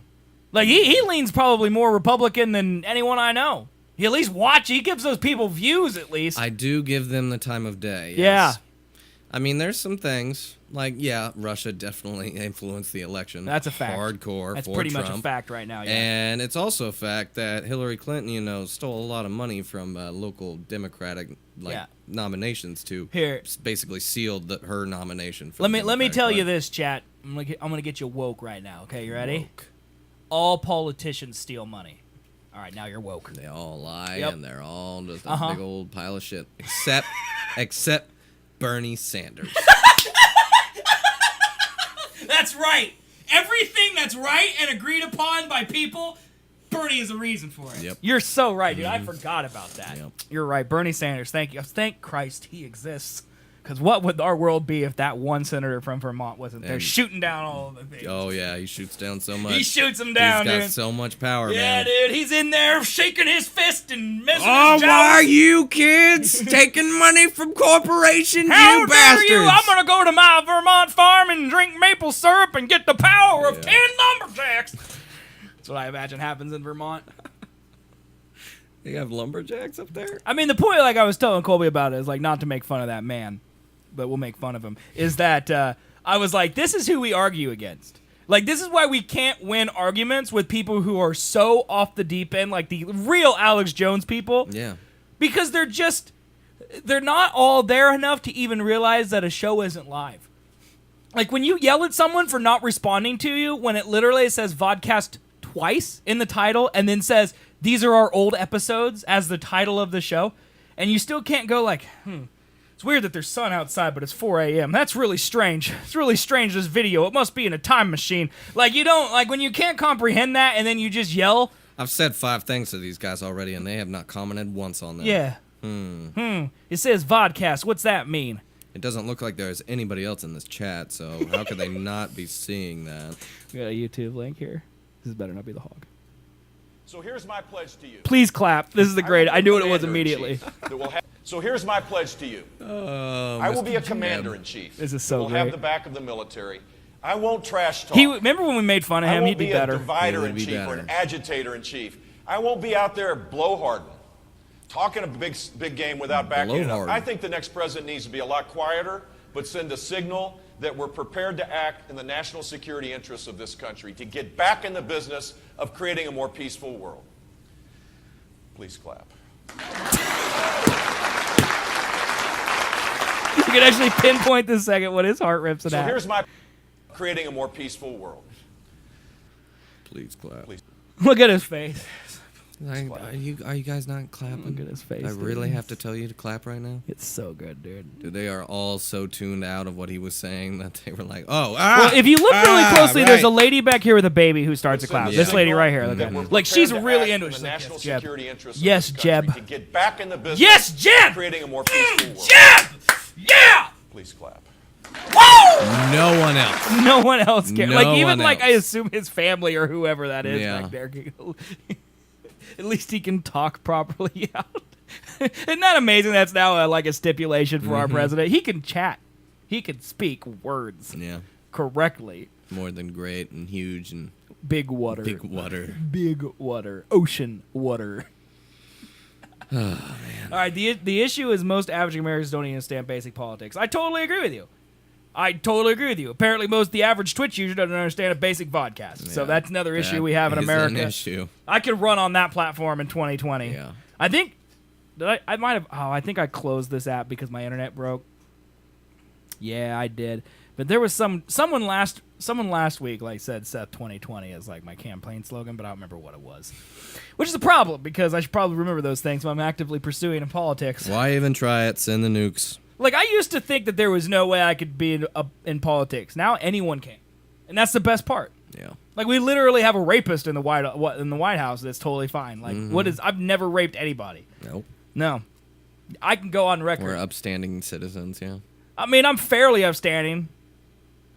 Like, he leans probably more Republican than anyone I know. He at least he gives those people views, at least. I do give them the time of day. Yeah. Yes. I mean, there's some things like, yeah, Russia definitely influenced the election. That's a fact. Hardcore. That's for pretty Trump. much a fact right now. Yeah. And it's also a fact that Hillary Clinton, stole a lot of money from local Democratic nominations to basically seal her nomination. For let me tell you this, chat. I'm gonna get you woke right now. Okay, you ready? Woke. All politicians steal money. All right, now you're woke. They all lie, Yep. and they're all just a big old pile of shit. Except Bernie Sanders. That's right. Everything that's right and agreed upon by people, Bernie is a reason for it. Yep. You're so right, dude. I forgot about that. Yep. You're right. Bernie Sanders, thank you. Thank Christ he exists. Because what would our world be if that one senator from Vermont wasn't there shooting down all of the things? Oh, yeah, he shoots down so much. He shoots them down, He's got dude. so much power, Yeah, man. dude. He's in there shaking his fist and messing Oh, his jowls. why are you kids taking money from corporations, How you dare bastards? you? I'm going to go to my Vermont farm and drink maple syrup and get the power of 10 lumberjacks. That's what I imagine happens in Vermont. You have lumberjacks up there? I mean, the point, like I was telling Colby about it, is like not to make fun of that man, but we'll make fun of him, is that I was like, this is who we argue against. Like, this is why we can't win arguments with people who are so off the deep end, like the real Alex Jones people. Yeah. Because they're not all there enough to even realize that a show isn't live. Like, when you yell at someone for not responding to you, when it literally says vodcast twice in the title and then says, these are our old episodes as the title of the show, and you still can't go like, it's weird that there's sun outside, but it's 4 a.m. That's really strange. It's really strange, this video. It must be in a time machine. Like, you don't, like, when you can't comprehend that and then you just yell. I've said 5 things to these guys already, and they have not commented once on them. Yeah. It says vodcast. What's that mean? It doesn't look like there's anybody else in this chat, so how could they not be seeing that? We got a YouTube link here. This better not be the hog. So here's my pledge to you. Please clap. This is the great. I knew what it was immediately. So here's my pledge to you. I will be a commander-in-chief. This is so We'll great. have the back of the military. I won't trash talk. Remember when we made fun of him? I He'd won't be be better. a divider-in-chief or an agitator-in-chief. I won't be out there blowharding, talking a big game without backing it up. I think the next president needs to be a lot quieter, but send a signal that we're prepared to act in the national security interests of this country, to get back in the business of creating a more peaceful world. Please clap. You can actually pinpoint this second when his heart rips it So out. here's my creating a more peaceful world. Please clap. Please. Look at his face. Are you guys not clapping? Look at his face. I really have to tell you to clap right now? It's so good, dude. Dude, they are all so tuned out of what he was saying that they were like, oh, Well, if you look really closely, right. there's a lady back here with a baby who starts to clap. Yeah. This lady right here. Look That at we're her. Like, she's prepared to really act into in it. the national Yes, Jeb. security interests of Yes, this country, Jeb. to get back in the business. Yes, Jeb. of creating a more peaceful world. Jeb! Yeah! Please clap. Woo! No one else. No one else cares. No Like, even one like, I else. assume his family or whoever that is Yeah. back there. At least he can talk properly out. Isn't that amazing? That's now like a stipulation for our president. He can chat. He can speak words Yeah. correctly. More than great and huge and Big water. big water. Big water. Ocean water. Oh, man. All right, the issue is most average Americans don't even understand basic politics. I totally agree with you. Apparently, the average Twitch user doesn't understand a basic vodcast. So Yeah, that's another issue that we have in is America. an issue. I could run on that platform in 2020. Yeah. I think I might have. Oh, I think I closed this app because my internet broke. Yeah, I did. But there was someone last week like said Seth 2020 is like my campaign slogan, but I don't remember what it was. Which is a problem because I should probably remember those things when I'm actively pursuing in politics. Why even try it? Send the nukes. Like, I used to think that there was no way I could be in politics. Now anyone can. And that's the best part. Yeah. Like, we literally have a rapist in the White House that's totally fine. Like, I've never raped anybody. Nope. No. I can go on record. We're upstanding citizens, yeah. I mean, I'm fairly upstanding.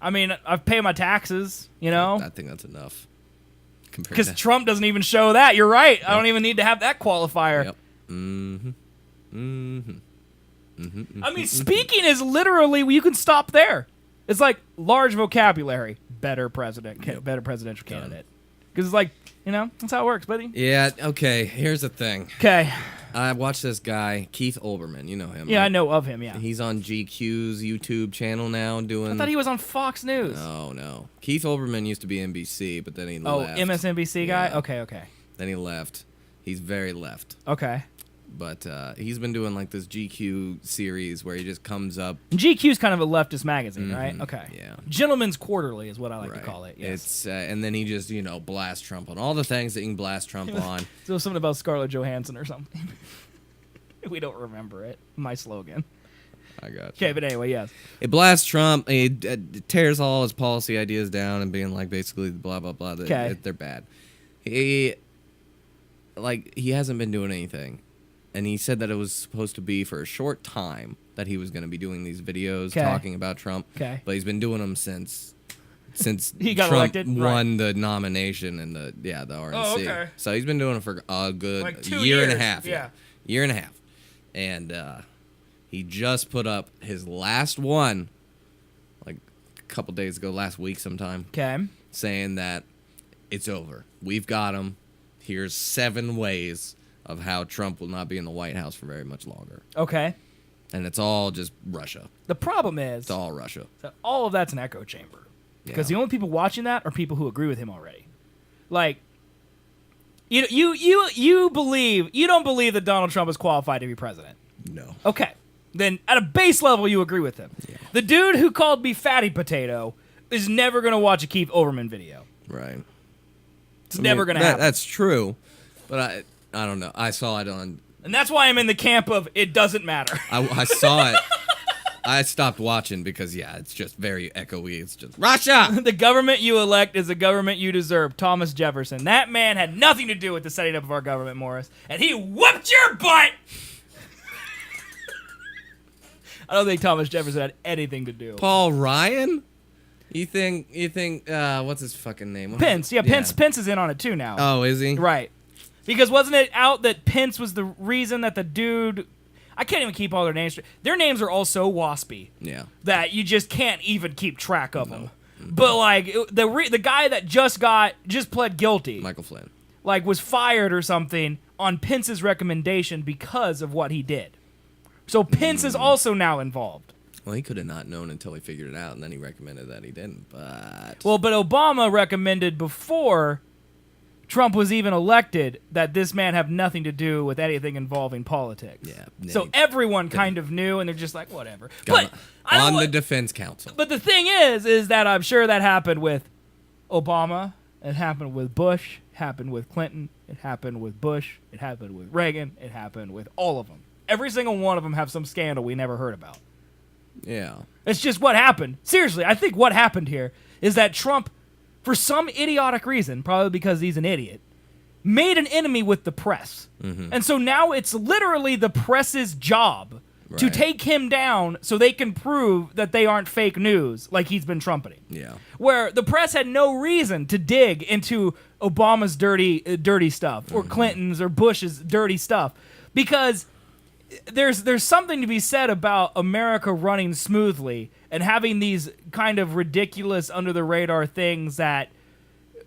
I mean, I've paid my taxes, you know? I think that's enough. Because Trump doesn't even show that. You're right. Yep. I don't even need to have that qualifier. Yep. Mm-hmm. Mm-hmm. Mm-hmm. I mean, speaking is literally, you can stop there. It's like large vocabulary, better presidential candidate. Because it's like, that's how it works, buddy. Yeah, okay, here's the thing. Okay. I watched this guy, Keith Olbermann. You know him. Yeah, right? I know of him, yeah. He's on GQ's YouTube channel now doing... I thought he was on Fox News. No. Keith Olbermann used to be NBC, but then he left. Oh, MSNBC guy? Yeah. Okay. Then he left. He's very left. Okay. But he's been doing like this GQ series where he just comes up. GQ's kind of a leftist magazine, right? Okay. Yeah. Gentleman's Quarterly is what I like to call it. Yes. It's and then he just blasts Trump on all the things that you can blast Trump on. So something about Scarlett Johansson or something. We don't remember it. My slogan. I got you. Okay, but anyway, yes. It blasts Trump. He tears all his policy ideas down and being like basically blah blah blah. They're bad. He hasn't been doing anything. And he said that it was supposed to be for a short time that he was going to be doing these videos talking about Trump. Okay. But he's been doing them since he got Trump elected? won the nomination and the RNC. Oh, okay. So he's been doing it for a good like 2 year years. and a half. Yeah. Year and a half. And he just put up his last one like a couple days ago, last week sometime. Okay. Saying that it's over. We've got him. Here's 7 ways of how Trump will not be in the White House for very much longer. Okay. And it's all just Russia. The problem is... It's all Russia. That all of that's an echo chamber. Because the only people watching that are people who agree with him already. Like, you don't believe that Donald Trump is qualified to be president? No. Okay. Then at a base level, you agree with him. Yeah. The dude who called me fatty potato is never going to watch a Keith Olbermann video. Right. It's never going to happen. That's true. But I don't know. I saw it on... And that's why I'm in the camp of it doesn't matter. I saw it. I stopped watching because, it's just very echoey. It's just, Russia! The government you elect is the government you deserve. Thomas Jefferson. That man had nothing to do with the setting up of our government, Morris. And he whooped your butt! I don't think Thomas Jefferson had anything to do. Paul Ryan? You think, what's his fucking name? Pence. Yeah, Pence is in on it too now. Oh, is he? Right. Because wasn't it out that Pence was the reason that the dude... I can't even keep all their names straight. Their names are all so waspy. Yeah. That you just can't even keep track of them. But, like, the guy that just pled guilty... Michael Flynn. Like, was fired or something on Pence's recommendation because of what he did. So Pence is also now involved. Well, he could have not known until he figured it out, and then he recommended that he didn't, but... Well, but Obama recommended before Trump was even elected that this man have nothing to do with anything involving politics. Yeah. So everyone kind of knew, and they're just like, whatever. But on the defense council. But the thing is that I'm sure that happened with Obama, it happened with Bush, it happened with Clinton, it happened with Bush, it happened with Reagan, it happened with all of them. Every single one of them have some scandal we never heard about. Yeah. It's just what happened. Seriously, I think what happened here is that Trump, for some idiotic reason, probably because he's an idiot, made an enemy with the press. Mm-hmm. And so now it's literally the press's job to take him down so they can prove that they aren't fake news like he's been trumpeting. Yeah. Where the press had no reason to dig into Obama's dirty stuff or Clinton's or Bush's dirty stuff because there's something to be said about America running smoothly and having these kind of ridiculous under the radar things that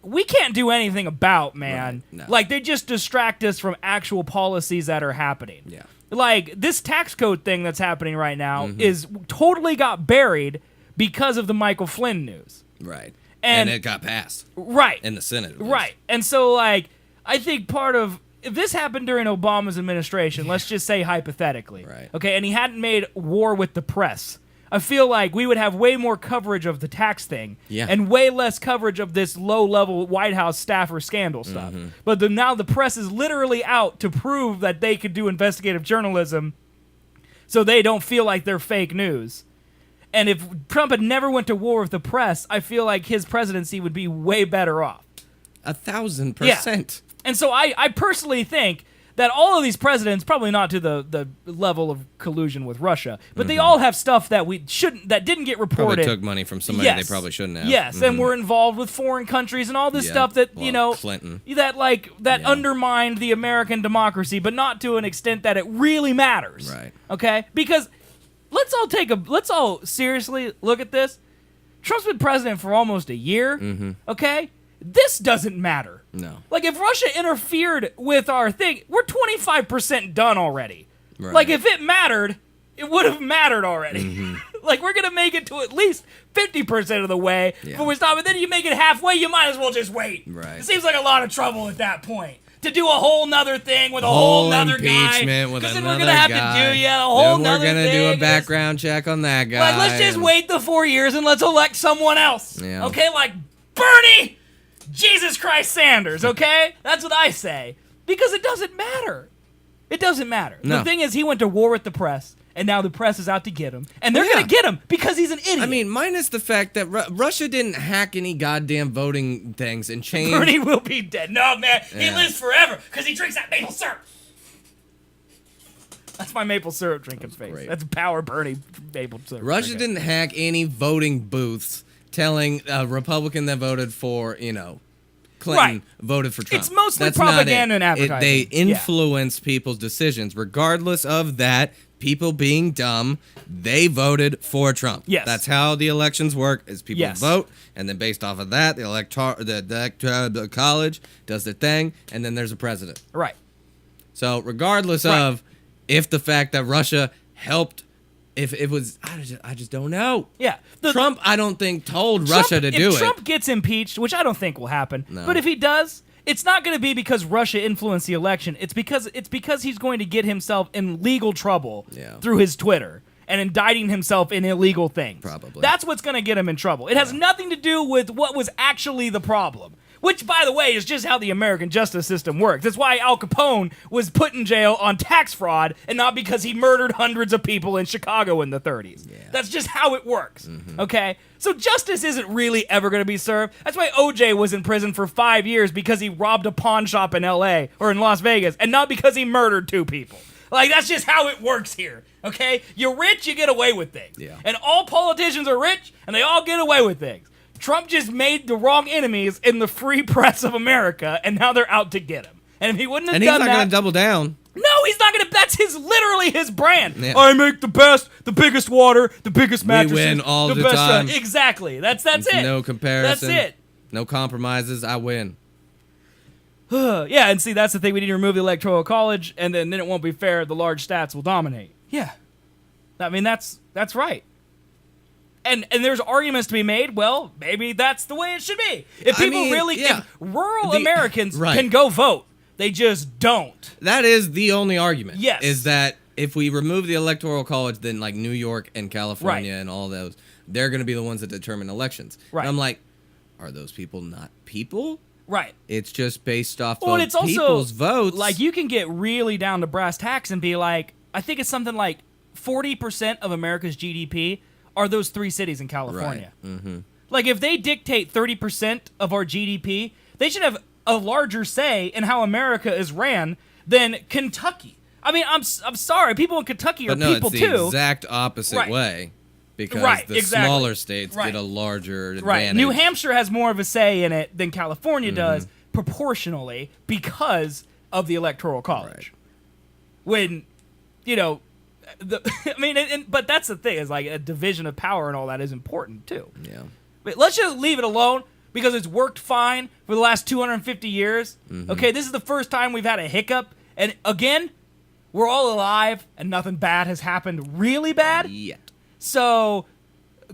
we can't do anything about, man. Right. No. Like they just distract us from actual policies that are happening. Yeah. Like this tax code thing that's happening right now is totally got buried because of the Michael Flynn news. Right. And it got passed. Right. In the Senate. Right. And so like I think part of if this happened during Obama's administration, let's just say hypothetically, right. Okay, and he hadn't made war with the press, I feel like we would have way more coverage of the tax thing and way less coverage of this low-level White House staffer scandal stuff. But now the press is literally out to prove that they could do investigative journalism so they don't feel like they're fake news. And if Trump had never went to war with the press, I feel like his presidency would be way better off. 1,000%. Yeah. And so I personally think that all of these presidents, probably not to the level of collusion with Russia, but they all have stuff that that didn't get reported. Probably took money from somebody they probably shouldn't have. Yes, and were involved with foreign countries and all this stuff that, Clinton. that undermined the American democracy, but not to an extent that it really matters. Right. Okay? Because let's all seriously look at this. Trump's been president for almost a year. Okay? this doesn't matter. No. Like, if Russia interfered with our thing, we're 25% done already. Right. Like, if it mattered, it would have mattered already. Mm-hmm. Like, we're going to make it to at least 50% of the way before we stop. And then you make it halfway, you might as well just wait. Right. It seems like a lot of trouble at that point. To do a whole nother thing with a whole nother guy. Impeachment with Because another then we're going to have guy. to do, a whole then nother thing. We're going to do a background check on that guy. Like, let's just wait the 4 years and let's elect someone else. Yeah. Okay? Like, Bernie Jesus Christ Sanders, okay? That's what I say. Because it doesn't matter. It doesn't matter. No. The thing is, he went to war with the press, and now the press is out to get him. And they're going to get him because he's an idiot. I mean, minus the fact that Russia didn't hack any goddamn voting things and change. Bernie will be dead. No, man. He lives forever because he drinks that maple syrup. That's my maple syrup drinking face. Great. That's power Bernie maple syrup. Russia drinking. didn't hack any voting booths telling a Republican that voted for, Clinton voted for Trump. It's mostly That's not propaganda and advertising. They influence people's decisions. Regardless of that, people being dumb, they voted for Trump. Yes. That's how the elections work, is people vote, and then based off of that, the electoral college does their thing, and then there's a president. Right. So regardless of if the fact that Russia helped, if it was, I just don't know. Yeah. Trump, I don't think, told Russia to do it. If Trump gets impeached, which I don't think will happen, No. but if he does, it's not going to be because Russia influenced the election. It's because he's going to get himself in legal trouble through his Twitter and indicting himself in illegal things. Probably. That's what's going to get him in trouble. It has nothing to do with what was actually the problem. Which, by the way, is just how the American justice system works. That's why Al Capone was put in jail on tax fraud and not because he murdered hundreds of people in Chicago in the 30s. Yeah. That's just how it works, okay? So justice isn't really ever going to be served. That's why OJ was in prison for 5 years because he robbed a pawn shop in L.A. or in Las Vegas and not because he murdered 2 people. Like, that's just how it works here, okay? You're rich, you get away with things. Yeah. And all politicians are rich, and they all get away with things. Trump just made the wrong enemies in the free press of America, and now they're out to get him. And if he wouldn't have done that... And he's not going to double down. No, he's not going to... That's literally his brand. Yeah. I make the best, the biggest water, the biggest mattresses. We win all the best, time. Exactly. That's it. No comparison. That's it. No compromises. I win. Yeah, and see, that's the thing. We need to remove the Electoral College, and then it won't be fair. The large stats will dominate. Yeah. I mean, that's right. And there's arguments to be made. Well, maybe that's the way it should be. If people if rural Americans can go vote, they just don't. That is the only argument. Yes. Is that if we remove the Electoral College, then like New York and California and all those, they're going to be the ones that determine elections. Right. And I'm like, are those people not people? Right. It's just based off Well, of it's also, people's votes. Like, you can get really down to brass tacks and be like, I think it's something like 40% of America's GDP are those 3 cities in California. Right. Mm-hmm. Like, if they dictate 30% of our GDP, they should have a larger say in how America is ran than Kentucky. I mean, I'm sorry, people in Kentucky are people it's too. the exact opposite way. Because the smaller states get a larger advantage. Right. New Hampshire has more of a say in it than California does, proportionally, because of the Electoral College. When, but that's the thing, is like a division of power and all that is important too. Yeah. But let's just leave it alone because it's worked fine for the last 250 years. Okay, this is the first time we've had a hiccup. And again, we're all alive and nothing bad has happened really bad. Yet. So,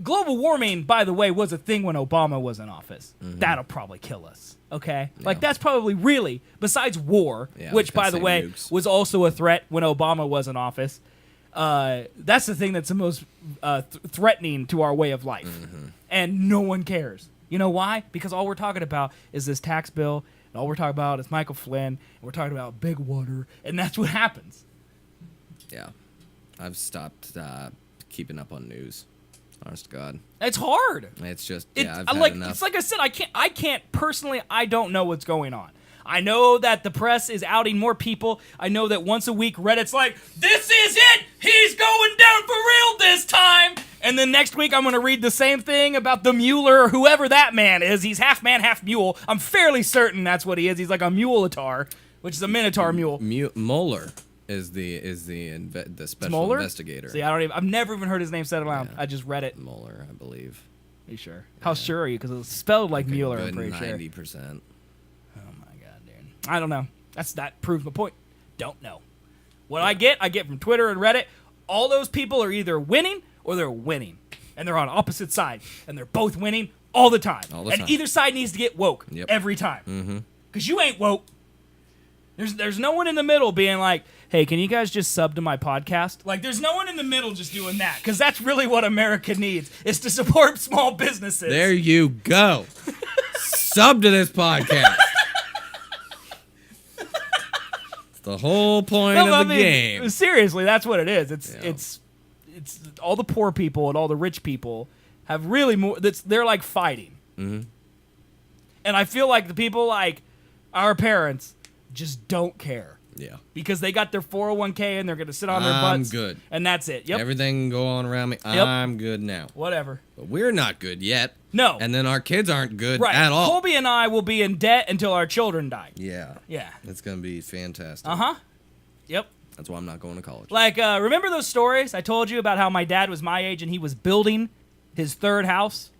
global warming, by the way, was a thing when Obama was in office. That'll probably kill us, okay? Yeah. Like, that's probably really, besides war, which, by the way, was also a threat when Obama was in office, that's the thing that's the most threatening to our way of life. And no one cares. You know why? Because all we're talking about is this tax bill, and all we're talking about is Michael Flynn, and we're talking about big water, and that's what happens. Yeah. I've stopped keeping up on news. Honest to God. It's hard. It's just, I've had enough. It's like I said, I can't personally, I don't know what's going on. I know that the press is outing more people. I know that once a week Reddit's like, this is it! He's going down for real this time! And then next week I'm going to read the same thing about the Mueller or whoever that man is. He's half man, half mule. I'm fairly certain that's what he is. He's like a muletar, which is a minotaur mule. Mueller is the special investigator. See, I've never even heard his name said aloud. I just read it. Mueller, I believe. Are you sure? How sure are you? Because it's spelled like Mueller, I'm pretty 90%. sure. 90%. Oh, my God, dude. I don't know. That proves my point. Don't know. What I get from Twitter and Reddit. All those people are either winning or they're winning. And they're on opposite sides. And they're both winning all the time. And either side needs to get woke every time. Because you ain't woke. There's no one in the middle being like, hey, can you guys just sub to my podcast? Like, there's no one in the middle just doing that. Because that's really what America needs, is to support small businesses. There you go. Sub to this podcast. It's the whole point of the game. Seriously, that's what it is. It's all the poor people and all the rich people have really more. They're like fighting. And I feel like the people like our parents just don't care. Yeah. Because they got their 401k and they're going to sit on their butts. I'm good. And that's it. Yep. Everything can go on around me. Yep. I'm good now. Whatever. But we're not good yet. No. And then our kids aren't good right. at all. Colby and I will be in debt until our children die. Yeah. Yeah. It's going to be fantastic. Uh-huh. Yep. That's why I'm not going to college. Like, remember those stories I told you about how my dad was my age and he was building his third house?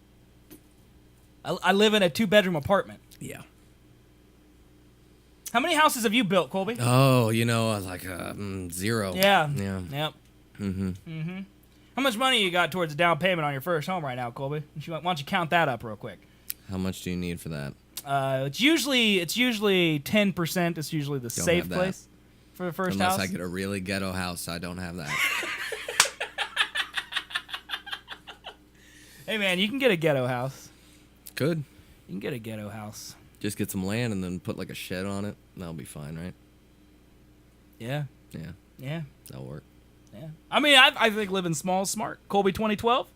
I live in a 2-bedroom apartment. Yeah. How many houses have you built, Colby? Oh, like 0. Yeah. Yeah. Yep. How much money you got towards the down payment on your first home right now, Colby? Why don't you count that up real quick? How much do you need for that? It's usually 10%. It's usually the safe place for the first house. Unless I get a really ghetto house, I don't have that. Hey, man, you can get a ghetto house. Good. You can get a ghetto house. Just get some land and then put like a shed on it. That'll be fine, right? Yeah. Yeah. Yeah. That'll work. Yeah. I mean, I think living small is smart. Colby 2012.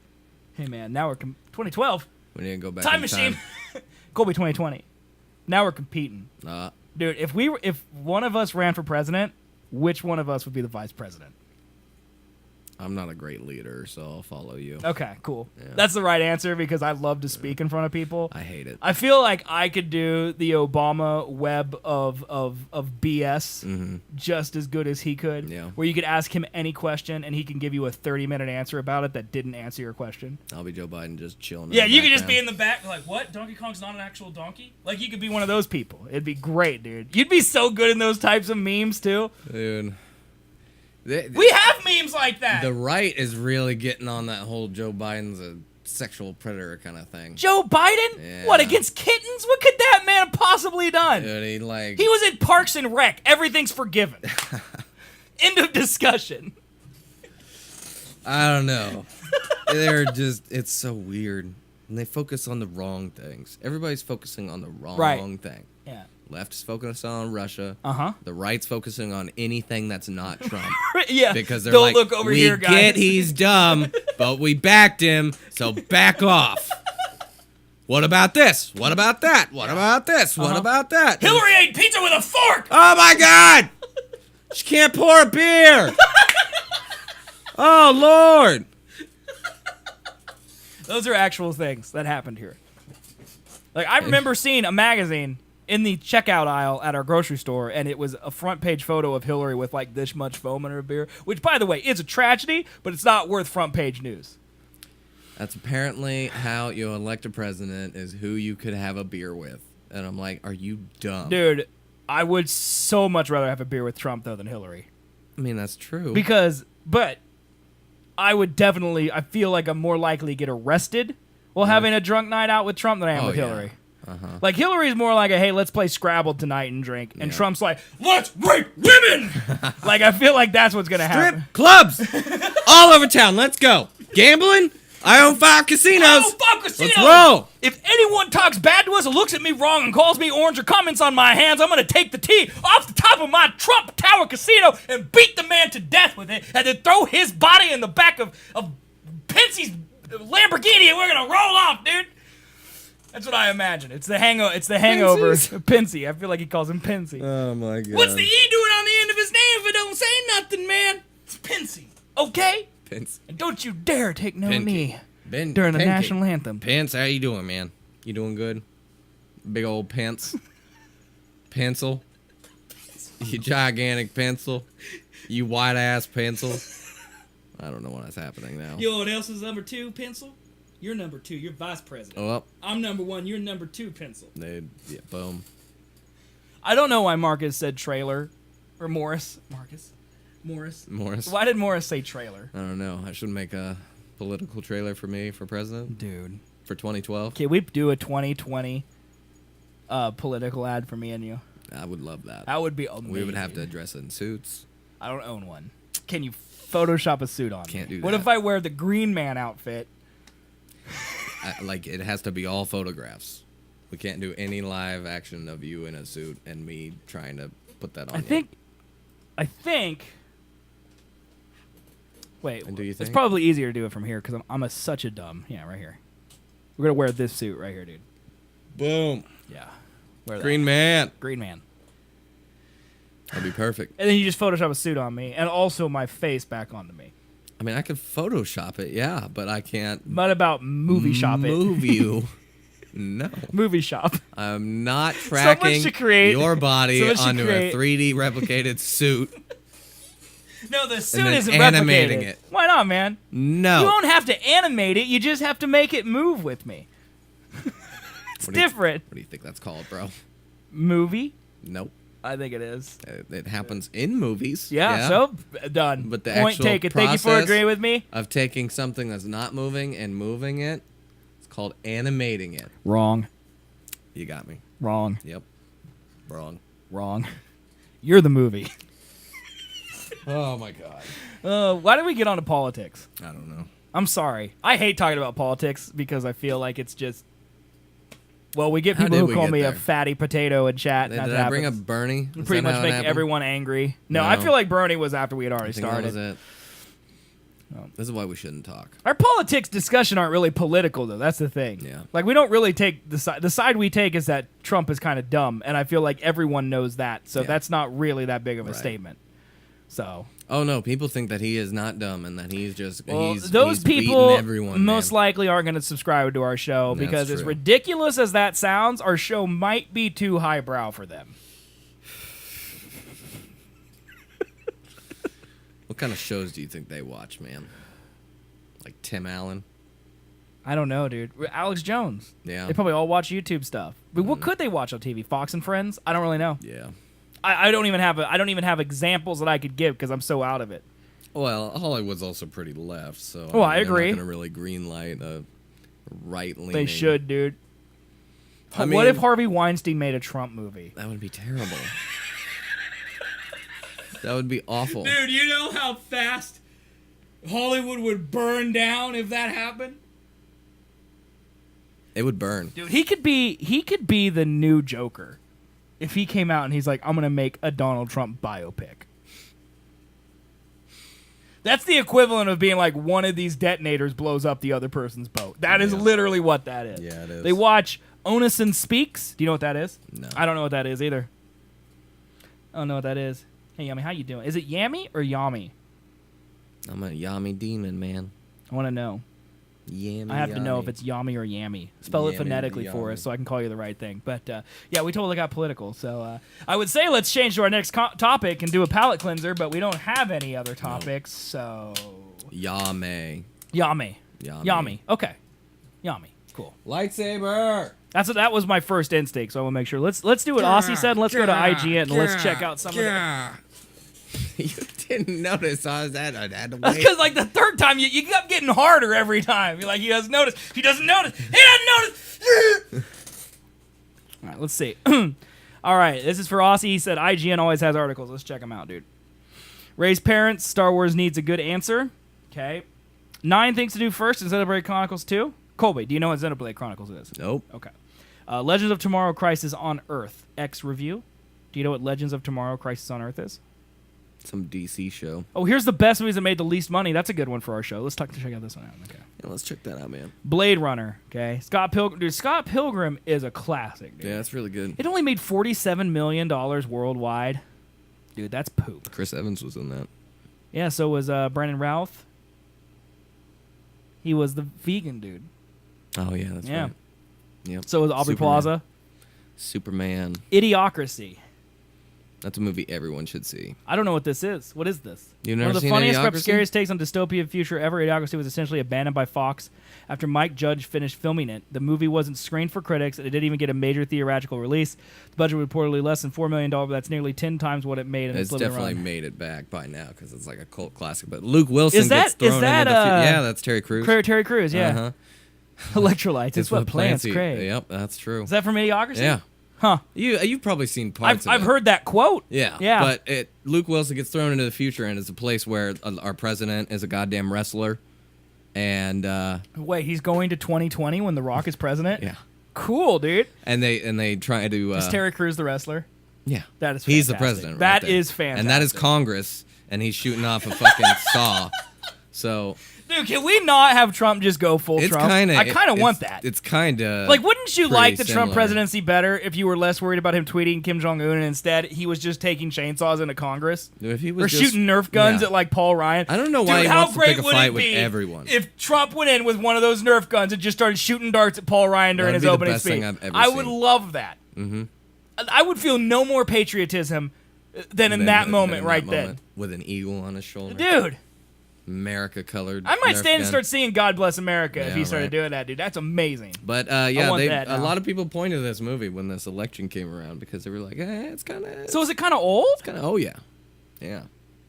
Hey, man, now we're 2012. We need to go back. Time machine. Colby 2020. Now we're competing. Dude, if one of us ran for president, which one of us would be the vice president? I'm not a great leader, so I'll follow you. Okay, cool. Yeah. That's the right answer because I love to speak in front of people. I hate it. I feel like I could do the Obama web of BS just as good as he could. Yeah. Where you could ask him any question and he can give you a 30-minute answer about it that didn't answer your question. I'll be Joe Biden just chilling. Yeah, you could just be in the back like, what? Donkey Kong's not an actual donkey? Like, you could be one of those people. It'd be great, dude. You'd be so good in those types of memes, too. Dude. We have memes like that. The right is really getting on that whole Joe Biden's a sexual predator kind of thing. Joe Biden? Yeah. What, against kittens? What could that man have possibly done? Dude, he was in Parks and Rec. Everything's forgiven. End of discussion. I don't know. It's so weird. And they focus on the wrong things. Everybody's focusing on the wrong thing. Yeah. Left is focusing on Russia. Uh-huh. The right's focusing on anything that's not Trump. Yeah. Because they're Don't like, look over here, guys. We get he's dumb, but we backed him, so back off. What about this? What about that? What about this? What about that? Hillary ate pizza with a fork! Oh, my God! She can't pour a beer! Oh, Lord! Those are actual things that happened here. Like, I remember seeing a magazine in the checkout aisle at our grocery store, and it was a front page photo of Hillary with like this much foam in her beer, which, by the way, is a tragedy, but it's not worth front page news. That's apparently how you elect a president, is who you could have a beer with. And I'm like, are you dumb? Dude, I would so much rather have a beer with Trump, though, than Hillary. I mean, that's true. But I would definitely, I feel like I'm more likely to get arrested while having a drunk night out with Trump than I am with Hillary. Like, Hillary's more like a, hey, let's play Scrabble tonight and drink. And Trump's like, let's rape women! Like, I feel like that's what's going to happen. Strip clubs! All over town. Let's go. Gambling? I own 5 casinos. I own 5 casinos! Let's roll! If anyone talks bad to us or looks at me wrong and calls me orange or comments on my hands, I'm going to take the tee off the top of my Trump Tower casino and beat the man to death with it and then throw his body in the back of Pensie's Lamborghini and we're going to roll off, dude. That's what I imagine. It's the hangover. Pensy. I feel like he calls him Pensy. Oh my God. What's the E doing on the end of his name if it don't say nothing, man? It's Pensy. Okay? Pence. And don't you dare take no knee during the Pinky. national anthem. Pence, how you doing, man? You doing good? Big old Pence. Pencil. You gigantic pencil. You white ass pencil. I don't know what's happening now. You know what else is number 2, pencil? You're number 2. You're vice president. Oh, well. I'm number 1. You're number 2 pencil. Boom. I don't know why Marcus said trailer. Or Morris. Morris. Why did Morris say trailer? I don't know. I should make a political trailer for me for president. Dude. For 2012. Can we do a 2020 political ad for me and you? I would love that. That would be amazing. We would have to dress in suits. I don't own one. Can you Photoshop a suit on Can't me? do What that. if I wear the Green Man outfit? It has to be all photographs. We can't do any live action of you in a suit and me trying to put that on I think. Wait, And do you it's think? probably easier to do it from here because I'm such a dumb. Yeah, right here. We're gonna wear this suit right here, dude. Boom. Yeah. Wear that. Green Man. Green Man. That'd be perfect. And then you just Photoshop a suit on me and also my face back onto me. I mean, I could Photoshop it, yeah, but I can't. What about movie shop it? Move you. No. Movie shop. I'm not tracking your body onto a 3D replicated suit. No, the suit then isn't animating replicated. it. Why not, man? No. You don't have to animate it. You just have to make it move with me. It's different. What do you think that's called, bro? Movie? Nope. I think it is. It happens in movies. Yeah, so done. But the Point actual taken. Thank you for process agreeing with me. of taking something that's not moving and moving it, it's called animating it. Wrong. You got me. Wrong. Yep. Wrong. You're the movie. Oh my god. Why did we get onto politics? I don't know. I'm sorry. I hate talking about politics because I feel like it's just. Well, we get How people did who we call get me a there? fatty potato in chat. Did I bring up Bernie? Is Pretty that much how it make happened? everyone angry. No, No. I feel like Bernie was after we had already I think started. that was it. This is why we shouldn't talk. Our politics discussion aren't really political, though. That's the thing. Yeah. Like, we don't really take the side. The side we take is that Trump is kind of dumb, and I feel like everyone knows that. So that's not really that big of a statement. So. Oh no, people think that he is not dumb and that he's just Those he's people beating everyone, most man. likely aren't going to subscribe to our show That's because as true. ridiculous as that sounds, our show might be too highbrow for them. What kind of shows do you think they watch, man? Like Tim Allen? I don't know, dude. Alex Jones. Yeah. They probably all watch YouTube stuff. But what could they watch on TV? Fox and Friends? I don't really know. Yeah. I don't even have examples that I could give because I'm so out of it. Well, Hollywood's also pretty left, so Oh, I agree. They're not gonna really greenlight a right-leaning. They should, dude. I What mean- if Harvey Weinstein made a Trump movie? That would be terrible. That would be awful. Dude, you know how fast Hollywood would burn down if that happened? It would burn. Dude, he could be the new Joker if he came out and he's like, I'm gonna make a Donald Trump biopic. That's the equivalent of being like one of these detonators blows up the other person's boat. That is literally what that is. Yeah, it is. They watch Onison Speaks. Do you know what that is? No. I don't know what that is either. I don't know what that is. Hey, Yummy, how you doing? Is it Yammy or Yami? I'm a yummy demon, man. I want to know. Yummy, I have to know yummy. if it's Yami or Yammy. Spell it Yammy, phonetically for yummy. us so I can call you the right thing. But yeah, we totally got political. So I would say let's change to our next topic and do a palate cleanser, but we don't have any other topics. So Yame. Yami. Yami. Yami. Okay. Yami. Cool. Lightsaber. That was my first instinct, so I will make sure. Let's do what Aussie said. And let's go to IGN and let's check out some of the. You didn't notice I was at. I had to That's wait. because like the third time you kept getting harder every time. You're like he doesn't notice. He doesn't notice. He doesn't notice. All right, let's see. All right, this is for Aussie. He said IGN always has articles. Let's check them out, dude. Raise parents. Star Wars needs a good answer. Okay. 9 things to do first in Xenoblade Chronicles 2. Colby, do you know what Xenoblade Chronicles is? Nope. Okay. Legends of Tomorrow Crisis on Earth. X review. Do you know what Legends of Tomorrow Crisis on Earth is? Some DC show. Oh, here's the best movies that made the least money. That's a good one for our show. Let's check out this one out. Okay. Yeah, let's check that out, man. Blade Runner. Okay. Scott Pilgrim. Dude, Scott Pilgrim is a classic, dude. Yeah, that's really good. It only made $47 million worldwide. Dude, that's poop. Chris Evans was in that. Yeah, so was Brandon Routh. He was the vegan dude. Oh yeah, that's right. Yep. So was Aubrey Superman. Plaza. Superman. Idiocracy. That's a movie everyone should see. I don't know what this is. What is this? You've never One of the seen funniest, perhaps Idiocracy? scariest takes on dystopian future ever. Idiocracy was essentially abandoned by Fox after Mike Judge finished filming it. The movie wasn't screened for critics, and it didn't even get a major theatrical release. The budget was reportedly less than $4 million, but that's nearly 10 times what it made in its limited definitely run. made it back by now because it's like a cult classic. But Luke Wilson Is that- gets thrown is that, into the yeah, that's Terry Crews. Terry Crews, yeah. Uh-huh. Electrolytes. It's what plants eat. crave. Yep, that's true. Is that from Idiocracy? Yeah. Huh. You've probably seen parts of I've it. heard that quote. Yeah. Yeah. But Luke Wilson gets thrown into the future, and it's a place where our president is a goddamn wrestler. And Wait, he's going to 2020 when The Rock is president? yeah. Cool, dude. And they try to Is Terry Crews the wrestler? yeah. That is fantastic. He's the president. That right there. is fantastic. And that is Congress, and he's shooting off a fucking saw. So Dude, can we not have Trump just go full it's Trump? kind of I kind of want that. It's kind of like, wouldn't you like the Trump similar. presidency better if you were less worried about him tweeting Kim Jong-un and instead he was just taking chainsaws into Congress? If he was or just- shooting Nerf guns yeah. at like Paul Ryan? I don't know why Dude, he how wants to great pick a would fight it with be everyone. if Trump went in with one of those Nerf guns and just started shooting darts at Paul Ryan during That'd his be the opening best speech? thing I've ever I would seen. love that. Mm-hmm. I would feel no more patriotism than in that moment right then. with an eagle on his shoulder. Dude, America colored. I might Nerf stand and gun. start singing God Bless America if Yeah, he started right. doing that, dude. That's amazing. But want that a now. lot of people pointed to this movie when this election came around because they were like, it's kind of. So is it kind of old? Oh yeah, yeah.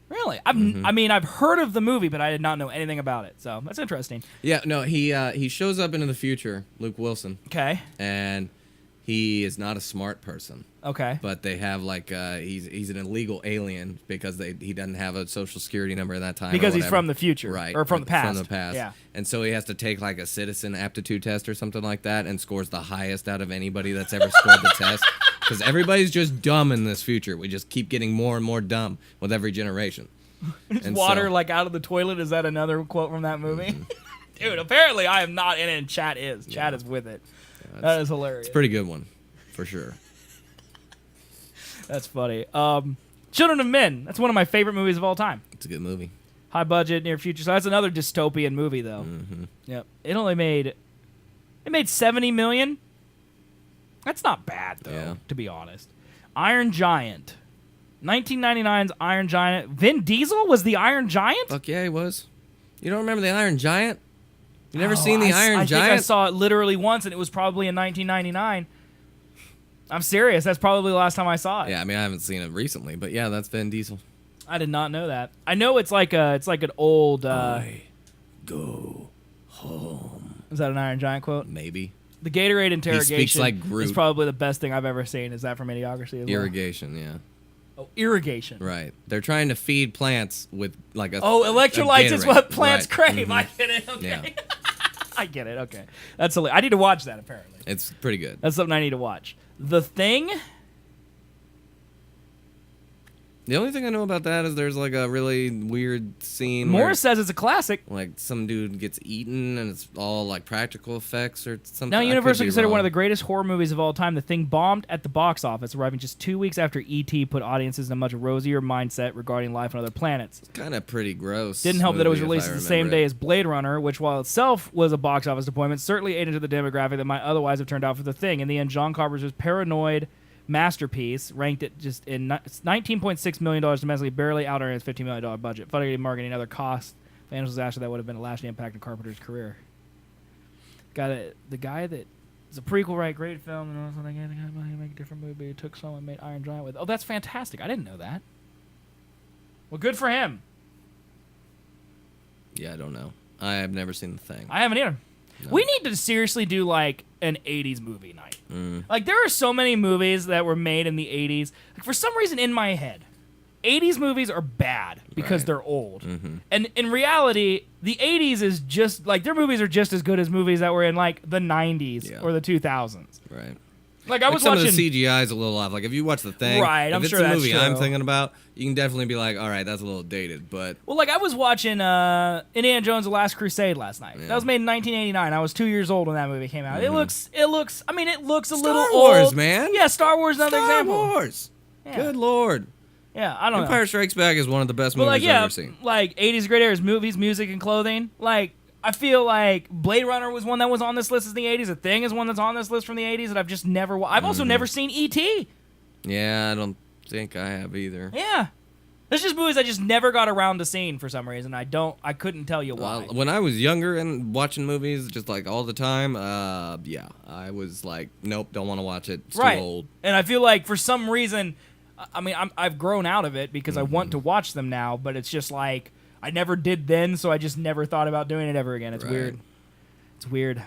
Really? I've heard of the movie, but I did not know anything about it. So that's interesting. Yeah, no, he shows up into the future, Luke Wilson, Okay. and he is not a smart person. Okay. But they have like he's an illegal alien because he doesn't have a social security number at that time. Because or he's whatever. from the future, right? or from the past. From the past. Yeah. And so he has to take like a citizen aptitude test or something like that, and scores the highest out of anybody that's ever scored the test. Because everybody's just dumb in this future. We just keep getting more and more dumb with every generation. And Water so- like out of the toilet. Is that another quote from that movie? Mm-hmm. Dude, apparently I am not in it and chat is. Chat is with it. That is hilarious. It's a pretty good one, for sure. That's funny. Children of Men. That's one of my favorite movies of all time. It's a good movie. High budget, near future. So that's another dystopian movie, though. Mm-hmm. Yep. It only made $70 million. That's not bad, though, Yeah. to be honest. Iron Giant. 1999's Iron Giant. Vin Diesel was the Iron Giant? Fuck yeah, he was. You don't remember the Iron Giant? You never seen the Iron I Giant? think I saw it literally once, and it was probably in 1999. I'm serious. That's probably the last time I saw it. Yeah, I mean I haven't seen it recently, but yeah, that's Vin Diesel. I did not know that. I know it's like an old. I go home. Is that an Iron Giant quote? Maybe. The Gatorade interrogation like Groot. is probably the best thing I've ever seen. Is that from Idiocracy as well? Irrigation, yeah. Oh, irrigation. Right. They're trying to feed plants with like a. Oh, electrolytes a is Gatorade. what plants Right. crave. Mhm. I get it. Okay. Yeah. I get it. Okay. That's I need to watch that, apparently. It's pretty good. That's something I need to watch. The Thing. The only thing I know about that is there's like a really weird scene Morris says it's a classic. where like some dude gets eaten and it's all like practical effects or something. Now I could universally be considered one of wrong. the greatest horror movies of all time, The Thing bombed at the box office, arriving just 2 weeks after E.T. put audiences in a much rosier mindset regarding life on other planets. Kind of pretty gross. Didn't help that it was movie, if released I the same remember day it. as Blade Runner, which while itself was a box office disappointment, certainly aided into the demographic that might otherwise have turned out for The Thing. In the end, John Carpenter's paranoid masterpiece ranked it just in $19.6 million domestically, barely out earning its $15 million budget. Funding, marketing, and other costs, financial disaster that would have been a lasting impact on Carpenter's career. The guy that is a prequel, right? Great film, and also they make a different movie. It took someone and made Iron Giant with. Oh, that's fantastic! I didn't know that. Well, good for him. Yeah, I don't know. I have never seen The Thing. I haven't either. No. We need to seriously do like an 80s movie night. Mm. Like there are so many movies that were made in the 80s. Like, for some reason in my head, 80s movies are bad because Right. they're old. Mm-hmm. And in reality, the 80s is just like their movies are just as good as movies that were in like the 90s Yeah. or the 2000s. Right. Like I was some watching of the CGI is a little off. Like if you watch The Thing, Right, if I'm it's sure the that's movie I'm true. thinking about, you can definitely be like, all right, that's a little dated, but Well, like I was watching Indiana Jones: The Last Crusade last night. Yeah. That was made in 1989. I was 2 years old when that movie came out. Mhm. It looks. I mean, it looks a little Star Wars, old. man. Yeah, Star Wars. Another Star example. Wars. Yeah. Good lord. Yeah, I don't know. Empire Strikes Back is one of the best But movies like, yeah, I've ever seen. like 80s great eras, movies, music, and clothing. Like, I feel like Blade Runner was one that was on this list in the 80s. The Thing is one that's on this list from the 80s that I've just never I've also never seen E.T. Yeah, I don't think I have either. Yeah. There's just movies I just never got around to seeing for some reason. I couldn't tell you why. When I was younger and watching movies just like all the time, yeah, I was like, nope, don't want to watch it. It's too old. And I feel like for some reason, I mean, I've grown out of it because I want to watch them now, but it's just like I never did then, so I just never thought about doing it ever again. It's weird. It's weird.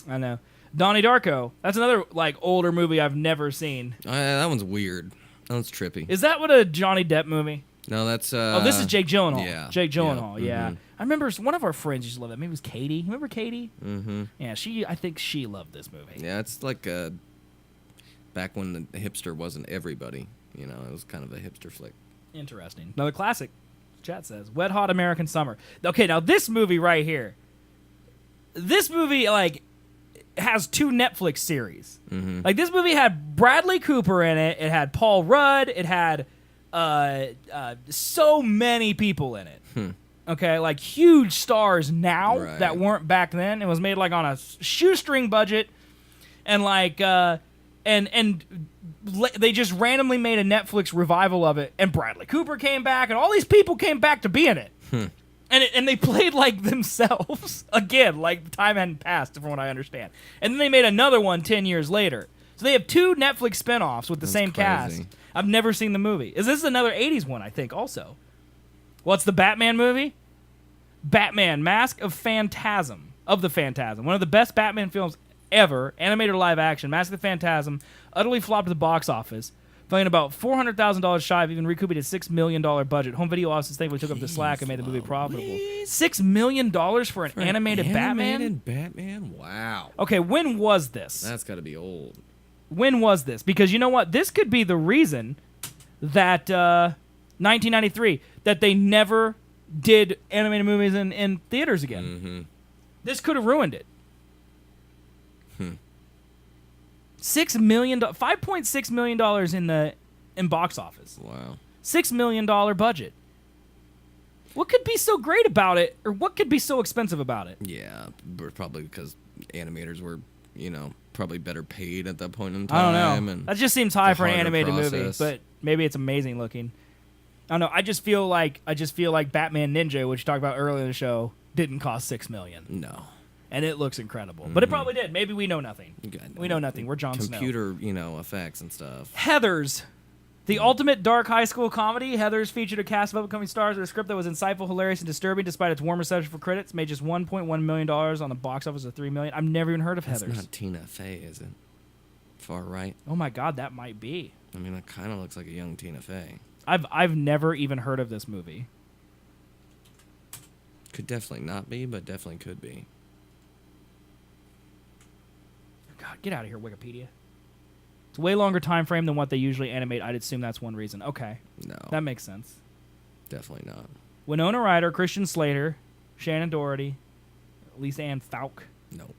I know. Donnie Darko. That's another like older movie I've never seen. That one's weird. That one's trippy. Is that what a Johnny Depp movie? No, that's. Oh, this is Jake Gyllenhaal. Yeah. Jake Gyllenhaal. Yeah. Mm-hmm. I remember one of our friends used to love that. Maybe it was Katie. Remember Katie? Mm-hmm. Yeah, I think she loved this movie. Yeah, it's like back when the hipster wasn't everybody. You know, it was kind of a hipster flick. Interesting. Another classic. Chat says Wet Hot American Summer. Okay, now this movie right here. This movie like has 2 Netflix series. Mm-hmm. Like this movie had Bradley Cooper in it. It had Paul Rudd. It had so many people in it. Okay, like huge stars now that weren't back then. It was made like on a shoestring budget, and like they just randomly made a Netflix revival of it. And Bradley Cooper came back, and all these people came back to be in it. And they played like themselves again, like time hadn't passed, from what I understand. And then they made another one 10 years later. So they have 2 Netflix spinoffs with the same cast. I've never seen the movie. This is another 80s one, I think, also. What's the Batman movie? Batman, Mask of Phantasm. Of the Phantasm. One of the best Batman films ever. Animated live action. Mask of the Phantasm. Utterly flopped at the box office. Falling about $400,000 shy of even recouping a $6 million budget. Home video offices thankfully took up the slack and made the movie profitable. $6 million for an animated Batman? Animated Batman? Wow. Okay, when was this? That's got to be old. When was this? Because you know what? This could be the reason that 1993 that they never did animated movies in theaters again. Mm-hmm. This could have ruined it. $5.6 million in box office. Wow. $6 million budget. What could be so great about it, or what could be so expensive about it? Yeah, probably because animators were, probably better paid at that point in I time. don't know. And that just seems high for an animated movie, process. but maybe it's amazing looking. I don't know. I just feel like Batman Ninja, which we talked about earlier in the show, didn't cost $6 million. No. And it looks incredible. But it probably did. Maybe we know nothing. We know nothing. We're Jon Snow. Computer, effects and stuff. Heathers. The ultimate dark high school comedy. Heathers featured a cast of upcoming stars with a script that was insightful, hilarious, and disturbing despite its warm reception for critics. Made just $1.1 million on the box office of $3 million. I've never even heard of Heathers. That's not Tina Fey, is it? Far right. Oh my God, that might be. I mean, that kind of looks like a young Tina Fey. I've never even heard of this movie. Could definitely not be, but definitely could be. God, get out of here, Wikipedia. It's a way longer time frame than what they usually animate. I'd assume that's one reason. Okay. No. That makes sense. Definitely not. Winona Ryder, Christian Slater, Shannon Doherty, Lisa Ann Falk. Nope.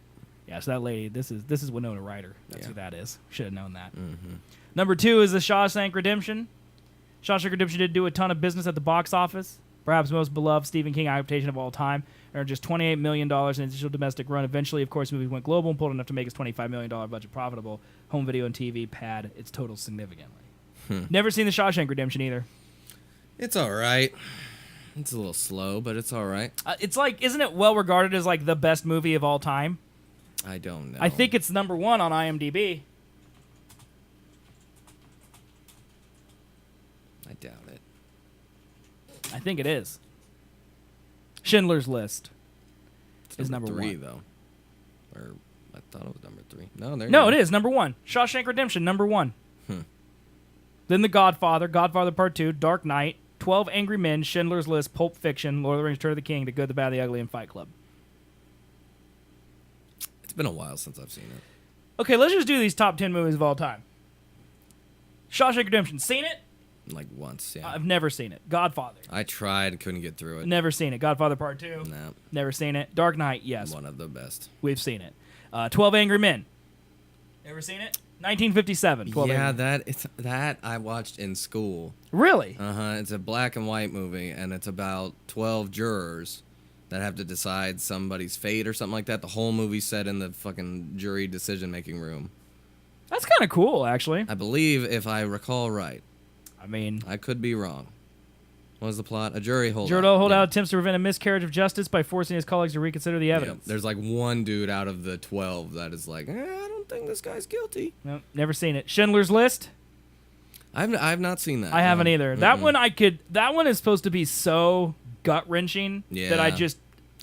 Yeah, so that lady, this is Winona Ryder. That's who that is. Should have known that. Mm-hmm. Number 2 is The Shawshank Redemption. Shawshank Redemption did do a ton of business at the box office. Perhaps most beloved Stephen King adaptation of all time. Earned just $28 million in initial domestic run. Eventually, of course, the movie went global and pulled enough to make its $25 million budget profitable. Home video and TV pad its total significantly. Never seen The Shawshank Redemption either. It's all right. It's a little slow, but it's all right. It's like, isn't it well regarded as like the best movie of all time? I don't know. I think it's number 1 on IMDb. I doubt it. I think it is. Schindler's List is number 3, 1. though. Or I thought it was number 3. No, there. No, it is number 1. Shawshank Redemption, number 1. Then The Godfather, Godfather Part 2, Dark Knight, 12 Angry Men, Schindler's List, Pulp Fiction, Lord of the Rings, Return of the King, The Good, the Bad, the Ugly, and Fight Club. It's been a while since I've seen it. Okay, let's just do these top 10 movies of all time. Shawshank Redemption, seen it? Like once, yeah. I've never seen it. Godfather. I tried, couldn't get through it. Never seen it. Godfather Part 2. No. Never seen it. Dark Knight, yes. One of the best. We've seen it. 12 Angry Men. Ever seen it? 1957. 12 yeah, Angry. that I watched in school. Really? It's a black and white movie, and it's about 12 jurors that have to decide somebody's fate or something like that. The whole movie's set in the fucking jury decision-making room. That's kind of cool, actually. I believe, if I recall right. I mean, I could be wrong. What was the plot? A jury holdout. Jury holdout attempts to prevent a miscarriage of justice by forcing his colleagues to reconsider the evidence. There's like one dude out of the 12 that is like, I don't think this guy's guilty. Nope, never seen it. Schindler's List. I've not seen that. I haven't either. That one That one is supposed to be so gut wrenching that I just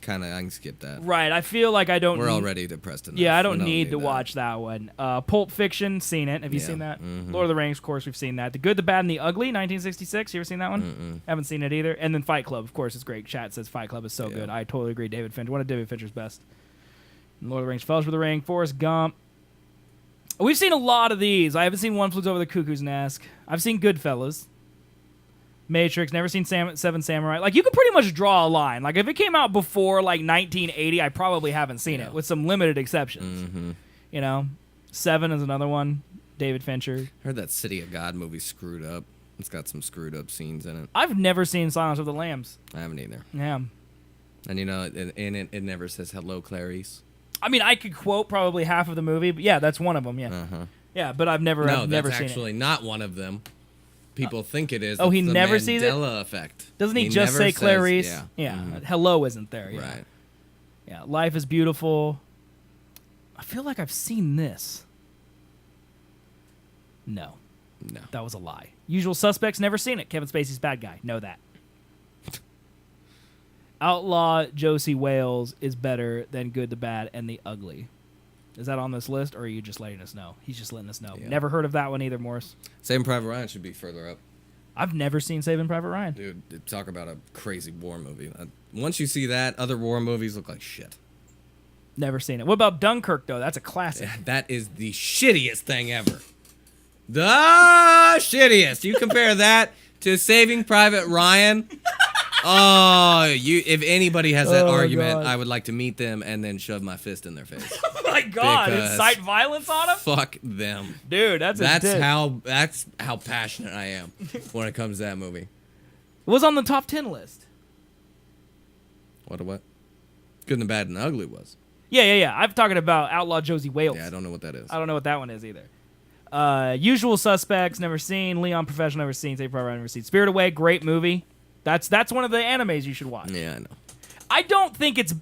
I can skip that. Right. I feel like I don't. We're already depressed enough. Yeah, I don't need to watch that one. Pulp Fiction, seen it. Have you seen that? Mm-hmm. Lord of the Rings, of course, we've seen that. The Good, the Bad, and the Ugly, 1966. You ever seen that one? Haven't seen it either. And then Fight Club, of course, is great. Chat says Fight Club is so good. I totally agree. David Fincher, one of David Fincher's best. And Lord of the Rings, Fellowship of the Ring, Forrest Gump. We've seen a lot of these. I haven't seen One Flew Over the Cuckoo's Nest. I've seen Goodfellas. Matrix, never seen Seven Samurai. Like, you could pretty much draw a line. Like, if it came out before, like, 1980, I probably haven't seen it, with some limited exceptions. You know? Seven is another one. David Fincher. Heard that City of God movie screwed up. It's got some screwed up scenes in it. I've never seen Silence of the Lambs. I haven't either. Yeah. And, you know, in it, it never says, hello, Clarice. I mean, I could quote probably half of the movie, but yeah, that's one of them, yeah. Yeah, but I've never seen it. No, that's actually not one of them. People think it is. Oh, he the never sees it? Mandela effect. Doesn't he just say Clarice? Yeah. Yeah. Hello isn't there. Yeah. Right. Yeah. Life is Beautiful. I feel like I've seen this. No. That was a lie. Usual Suspects, never seen it. Kevin Spacey's bad guy. Know that. Outlaw Josie Wales is better than Good, the Bad, and the Ugly. Is that on this list, or are you just letting us know? He's just letting us know. Yeah. Never heard of that one either, Morris. Saving Private Ryan should be further up. I've never seen Saving Private Ryan. Dude, talk about a crazy war movie. Once you see that, other war movies look like shit. Never seen it. What about Dunkirk, though? That's a classic. Yeah, that is the shittiest thing ever. The shittiest. You compare that to Saving Private Ryan. Oh, if anybody has that argument, God. I would like to meet them and then shove my fist in their face. Oh my God! Incite violence on them? Fuck them, dude. That's how passionate I am when it comes to that movie. It was on the top 10 list. What? Good and the Bad and the Ugly was. Yeah. I'm talking about Outlaw Josie Wales. Yeah, I don't know what that is. I don't know what that one is either. Usual Suspects, never seen. Leon Professional, never seen. Saving Private Ryan, never seen. Spirit Away, great movie. That's one of the animes you should watch. Yeah, I know. I don't think it's...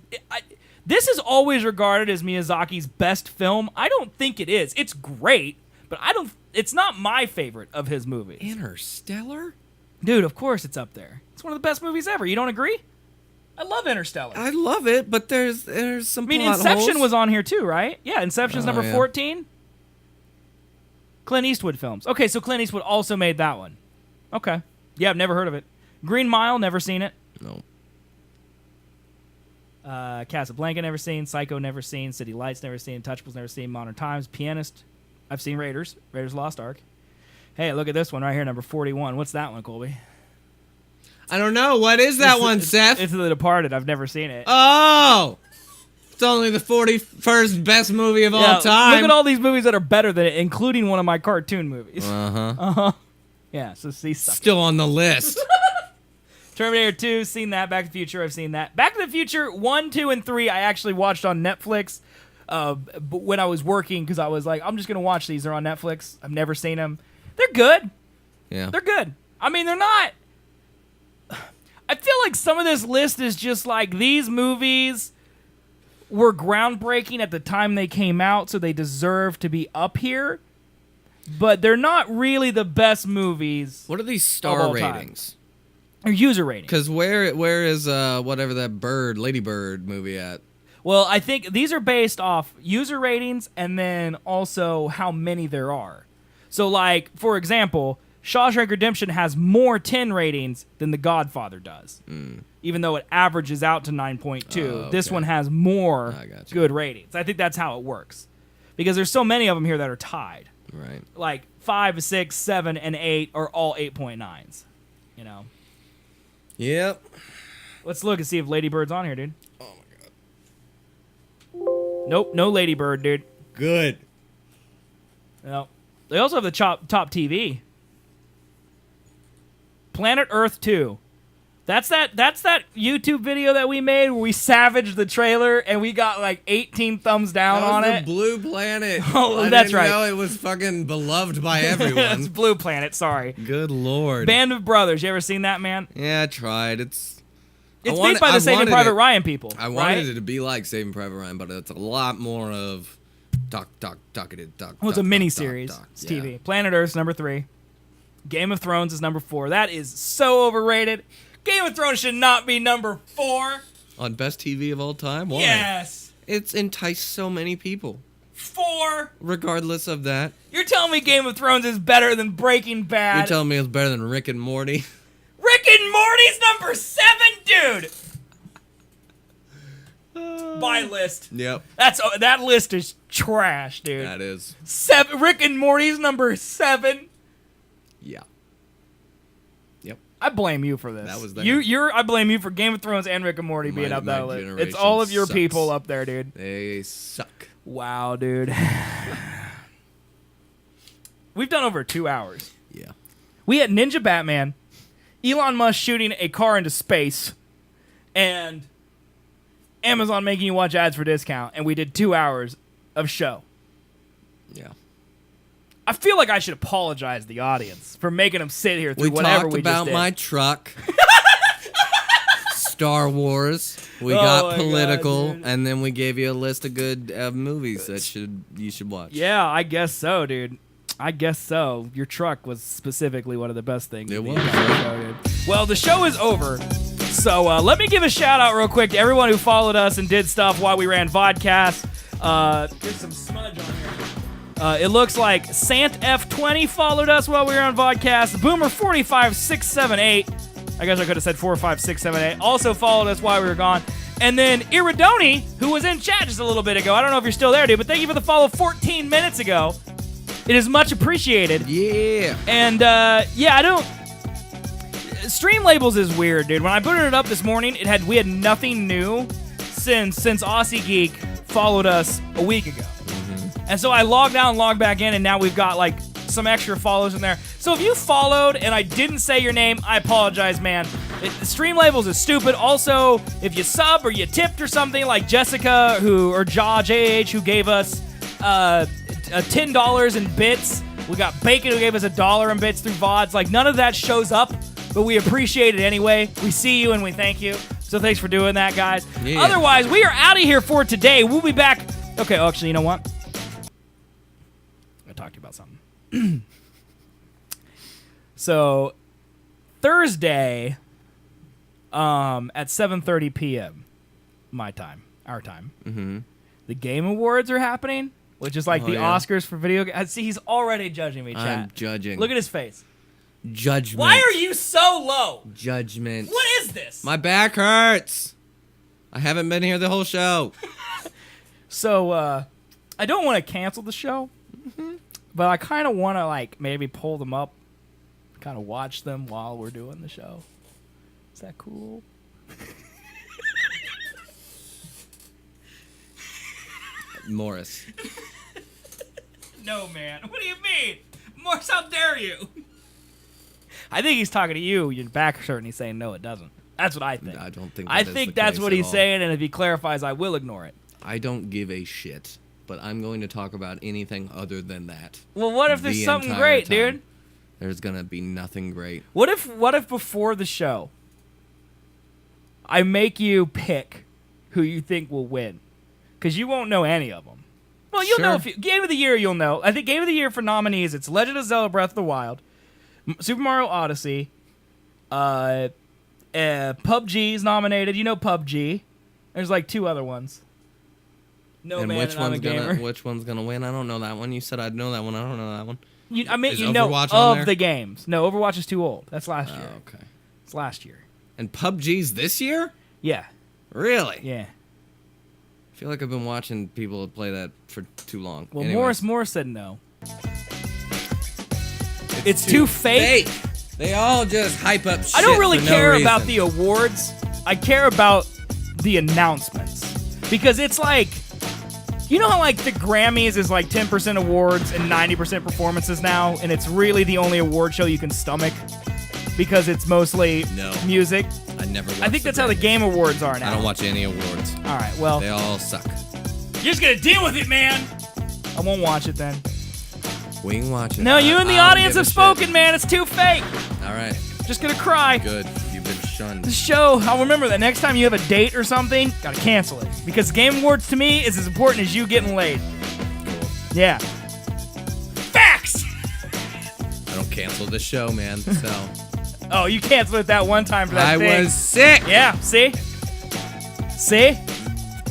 this is always regarded as Miyazaki's best film. I don't think it is. It's great, but it's not my favorite of his movies. Interstellar? Dude, of course it's up there. It's one of the best movies ever. You don't agree? I love Interstellar. I love it, but there's some plot Inception holes. was on here too, right? Yeah, Inception's number 14. Clint Eastwood films. Okay, so Clint Eastwood also made that one. Okay. Yeah, I've never heard of it. Green Mile, never seen it. No. Casablanca, never seen. Psycho, never seen. City Lights, never seen. Touchables, never seen. Modern Times, Pianist. I've seen Raiders. Raiders Lost Ark. Hey, look at this one right here, number 41. What's that one, Colby? I don't know. What is that one, Seth? It's The Departed. I've never seen it. Oh! It's only the 41st best movie of all time. Look at all these movies that are better than it, including one of my cartoon movies. Uh-huh. Yeah, so see stuff. Still on the list. Terminator 2, seen that. Back to the Future, I've seen that. Back to the Future 1, 2, and 3, I actually watched on Netflix when I was working because I was like, I'm just going to watch these. They're on Netflix. I've never seen them. They're good. Yeah. They're good. I mean, they're not... I feel like some of this list is just like these movies were groundbreaking at the time they came out, so they deserve to be up here. But they're not really the best movies. What are these star ratings? Or user ratings. Because where is whatever that Lady Bird movie at? Well, I think these are based off user ratings and then also how many there are. So, like, for example, Shawshank Redemption has more 10 ratings than The Godfather does. Even though it averages out to 9.2. Okay. This one has more good ratings. I think that's how it works. Because there's so many of them here that are tied. Right. Like 5, 6, 7, and 8 are all 8.9s. You know? Yep. Let's look and see if Lady Bird's on here, dude. Oh my god. Nope, no Lady Bird, dude. Good. No. They also have the top TV. Planet Earth 2. That's that YouTube video that we made where we savaged the trailer and we got like 18 thumbs down on it. Blue Planet. Oh, I that's didn't right. know it was fucking beloved by everyone. It's Blue Planet, sorry. Good lord. Band of Brothers, you ever seen that, man? Yeah, I tried. It's made by the Saving Private Ryan people. I wanted it to be like Saving Private Ryan, but it's a lot more of talk. Well, it's a mini-series. It's TV. Planet Earth's number 3. Game of Thrones is number 4. That is so overrated. Game of Thrones should not be number 4. On best TV of all time? Why? Yes. It's enticed so many people. 4. Regardless of that. You're telling me Game of Thrones is better than Breaking Bad? You're telling me it's better than Rick and Morty? Rick and Morty's number 7, dude. My list. Yep. That list is trash, dude. That is. 7. Rick and Morty's number 7. Yeah. Yep. I blame you for this. That was there. I blame you for Game of Thrones and Rick and Morty being up that list. It's all of your people up there, dude. They suck. Wow, dude. We've done over 2 hours. Yeah. We had Ninja Batman, Elon Musk shooting a car into space, and Amazon making you watch ads for discount, and we did 2 hours of show. Yeah. I feel like I should apologize to the audience for making them sit here through whatever we just did. We talked about my truck, Star Wars. We got political, God, and then we gave you a list of good movies that you should watch. Yeah, I guess so, dude. I guess so. Your truck was specifically one of the best things. It was. Well, the show is over. So let me give a shout out real quick to everyone who followed us and did stuff while we ran vodcast. There's some smudge on here. It looks like Sant F20 followed us while we were on vodcast. Boomer 45678. I guess I could have said 45678. Also followed us while we were gone. And then Iridoni, who was in chat just a little bit ago. I don't know if you're still there, dude, but thank you for the follow 14 minutes ago. It is much appreciated. Yeah. And Stream Labels is weird, dude. When I booted it up this morning, we had nothing new since Aussie Geek followed us a week ago. Mm-hmm. And so I logged out and logged back in, and now we've got like some extra follows in there. So if you followed and I didn't say your name, I apologize, man. Stream Labels is stupid. Also, if you sub or you tipped or something, like Jessica or JH who gave us $10 in bits. We got Bacon who gave us $1 in bits through VODs. Like, none of that shows up, but we appreciate it anyway. We see you and we thank you. So thanks for doing that, guys. Yeah. Otherwise, we are out of here for today. We'll be back. Okay, actually, you know what? I'm going to talk to you about something. So, Thursday at 7:30 p.m. my time, our time, the Game Awards are happening. Which is like the Oscars for video games. See, he's already judging me, chat. I'm judging. Look at his face. Judgment. Why are you so low? Judgment. What is this? My back hurts. I haven't been here the whole show. So, I don't want to cancel the show, but I kind of want to, like, maybe pull them up, kind of watch them while we're doing the show. Is that cool? Morris. No, man. What do you mean? Morris, how dare you? I think he's talking to you. Your back hurts, and he's saying, no, it doesn't. That's what I think. I don't think I think that's what he's saying, and if he clarifies, I will ignore it. I don't give a shit, but I'm going to talk about anything other than that. Well, what if there's something great, dude? There's going to be nothing great. What if before the show, I make you pick who you think will win? Because you won't know any of them. Well, you'll know. Game of the Year, you'll know. I think Game of the Year for nominees, it's Legend of Zelda Breath of the Wild, Super Mario Odyssey, PUBG's nominated. You know PUBG. There's like 2 other ones. No, man, which one's gonna win? I don't know that one. You said I'd know that one. I don't know that one. You know of the games. No, Overwatch is too old. That's last year. Okay. It's last year. And PUBG's this year? Yeah. Really? Yeah. I feel like I've been watching people play that for too long. Well, Morris said no. It's too fake. They all just hype up shit. I don't really care no about the awards. I care about the announcements. Because it's like, you know how like the Grammys is like 10% awards and 90% performances now, and it's really the only award show you can stomach because it's mostly music? I never watched I think the that's how the Grammys. Game Awards are now. I don't watch any awards. All right, well. They all suck. You're just going to deal with it, man. I won't watch it then. We can watch it. No, you and the audience have spoken, man. It's too fake. All right. Just going to cry. Good. You've been shunned. The show, I'll remember that next time you have a date or something, got to cancel it. Because Game Awards to me is as important as you getting laid. Cool. Yeah. Facts! I don't cancel the show, man. So. Oh, you canceled it that one time for that I thing. was sick. Yeah, see? See?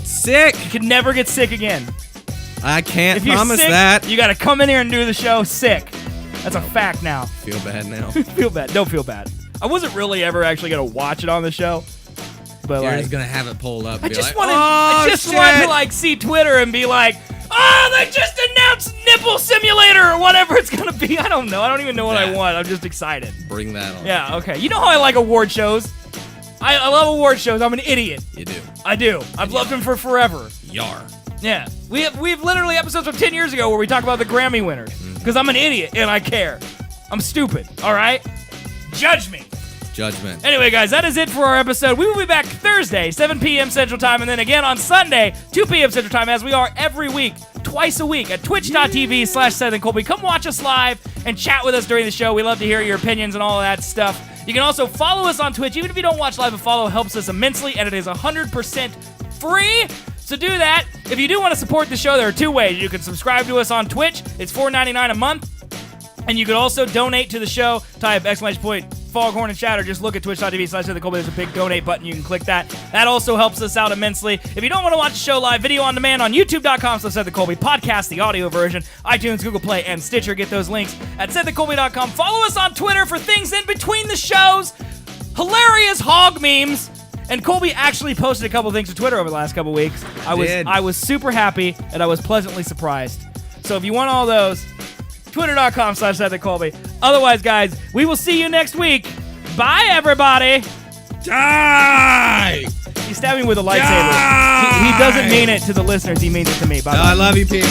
Sick. You can never get sick again. I can't If you're promise sick, that. you got to come in here and do the show sick. That's a fact now. Feel bad now. Feel bad. Don't feel bad. I wasn't really ever actually going to watch it on the show. But You're like, just gonna have it pulled up. And I be just like, wanted, oh, I just shit. wanted to like see Twitter and be like, oh, they just announced Nipple Simulator or whatever it's gonna be. I don't know. I don't even know what I want. I'm just excited. Bring that on. Yeah. Okay. You know how I like award shows. I love award shows. I'm an idiot. You do. I do. I've loved them for forever. Yar. Yeah. We've literally episodes from 10 years ago where we talk about the Grammy winners because I'm an idiot and I care. I'm stupid. All right. Judge me. Judgment. Anyway, guys, that is it for our episode. We will be back Thursday, 7 p.m. Central Time, and then again on Sunday, 2 p.m. Central Time, as we are every week, twice a week, at twitch.tv/SethandColby. Come watch us live and chat with us during the show. We love to hear your opinions and all of that stuff. You can also follow us on Twitch. Even if you don't watch live, a follow helps us immensely, and it is 100% free. So do that. If you do want to support the show, there are two ways. You can subscribe to us on Twitch. It's $4.99 a month. And you could also donate to the show. Type !, Foghorn and Shatter. Just look at twitch.tv/SethandColby. There's a big donate button. You can click that. That also helps us out immensely. If you don't want to watch the show live, video on demand on youtube.com/SethandColby. Podcast, the audio version, iTunes, Google Play, and Stitcher. Get those links at SethandColby.com. Follow us on Twitter for things in between the shows. Hilarious hog memes. And Colby actually posted a couple things to Twitter over the last couple weeks. I was super happy, and I was pleasantly surprised. So if you want all those, Twitter.com/SethandColby. Otherwise, guys, we will see you next week. Bye, everybody. Die! He stabbed me with a lightsaber. He doesn't mean it to the listeners. He means it to me. Bye. No, I love you, people.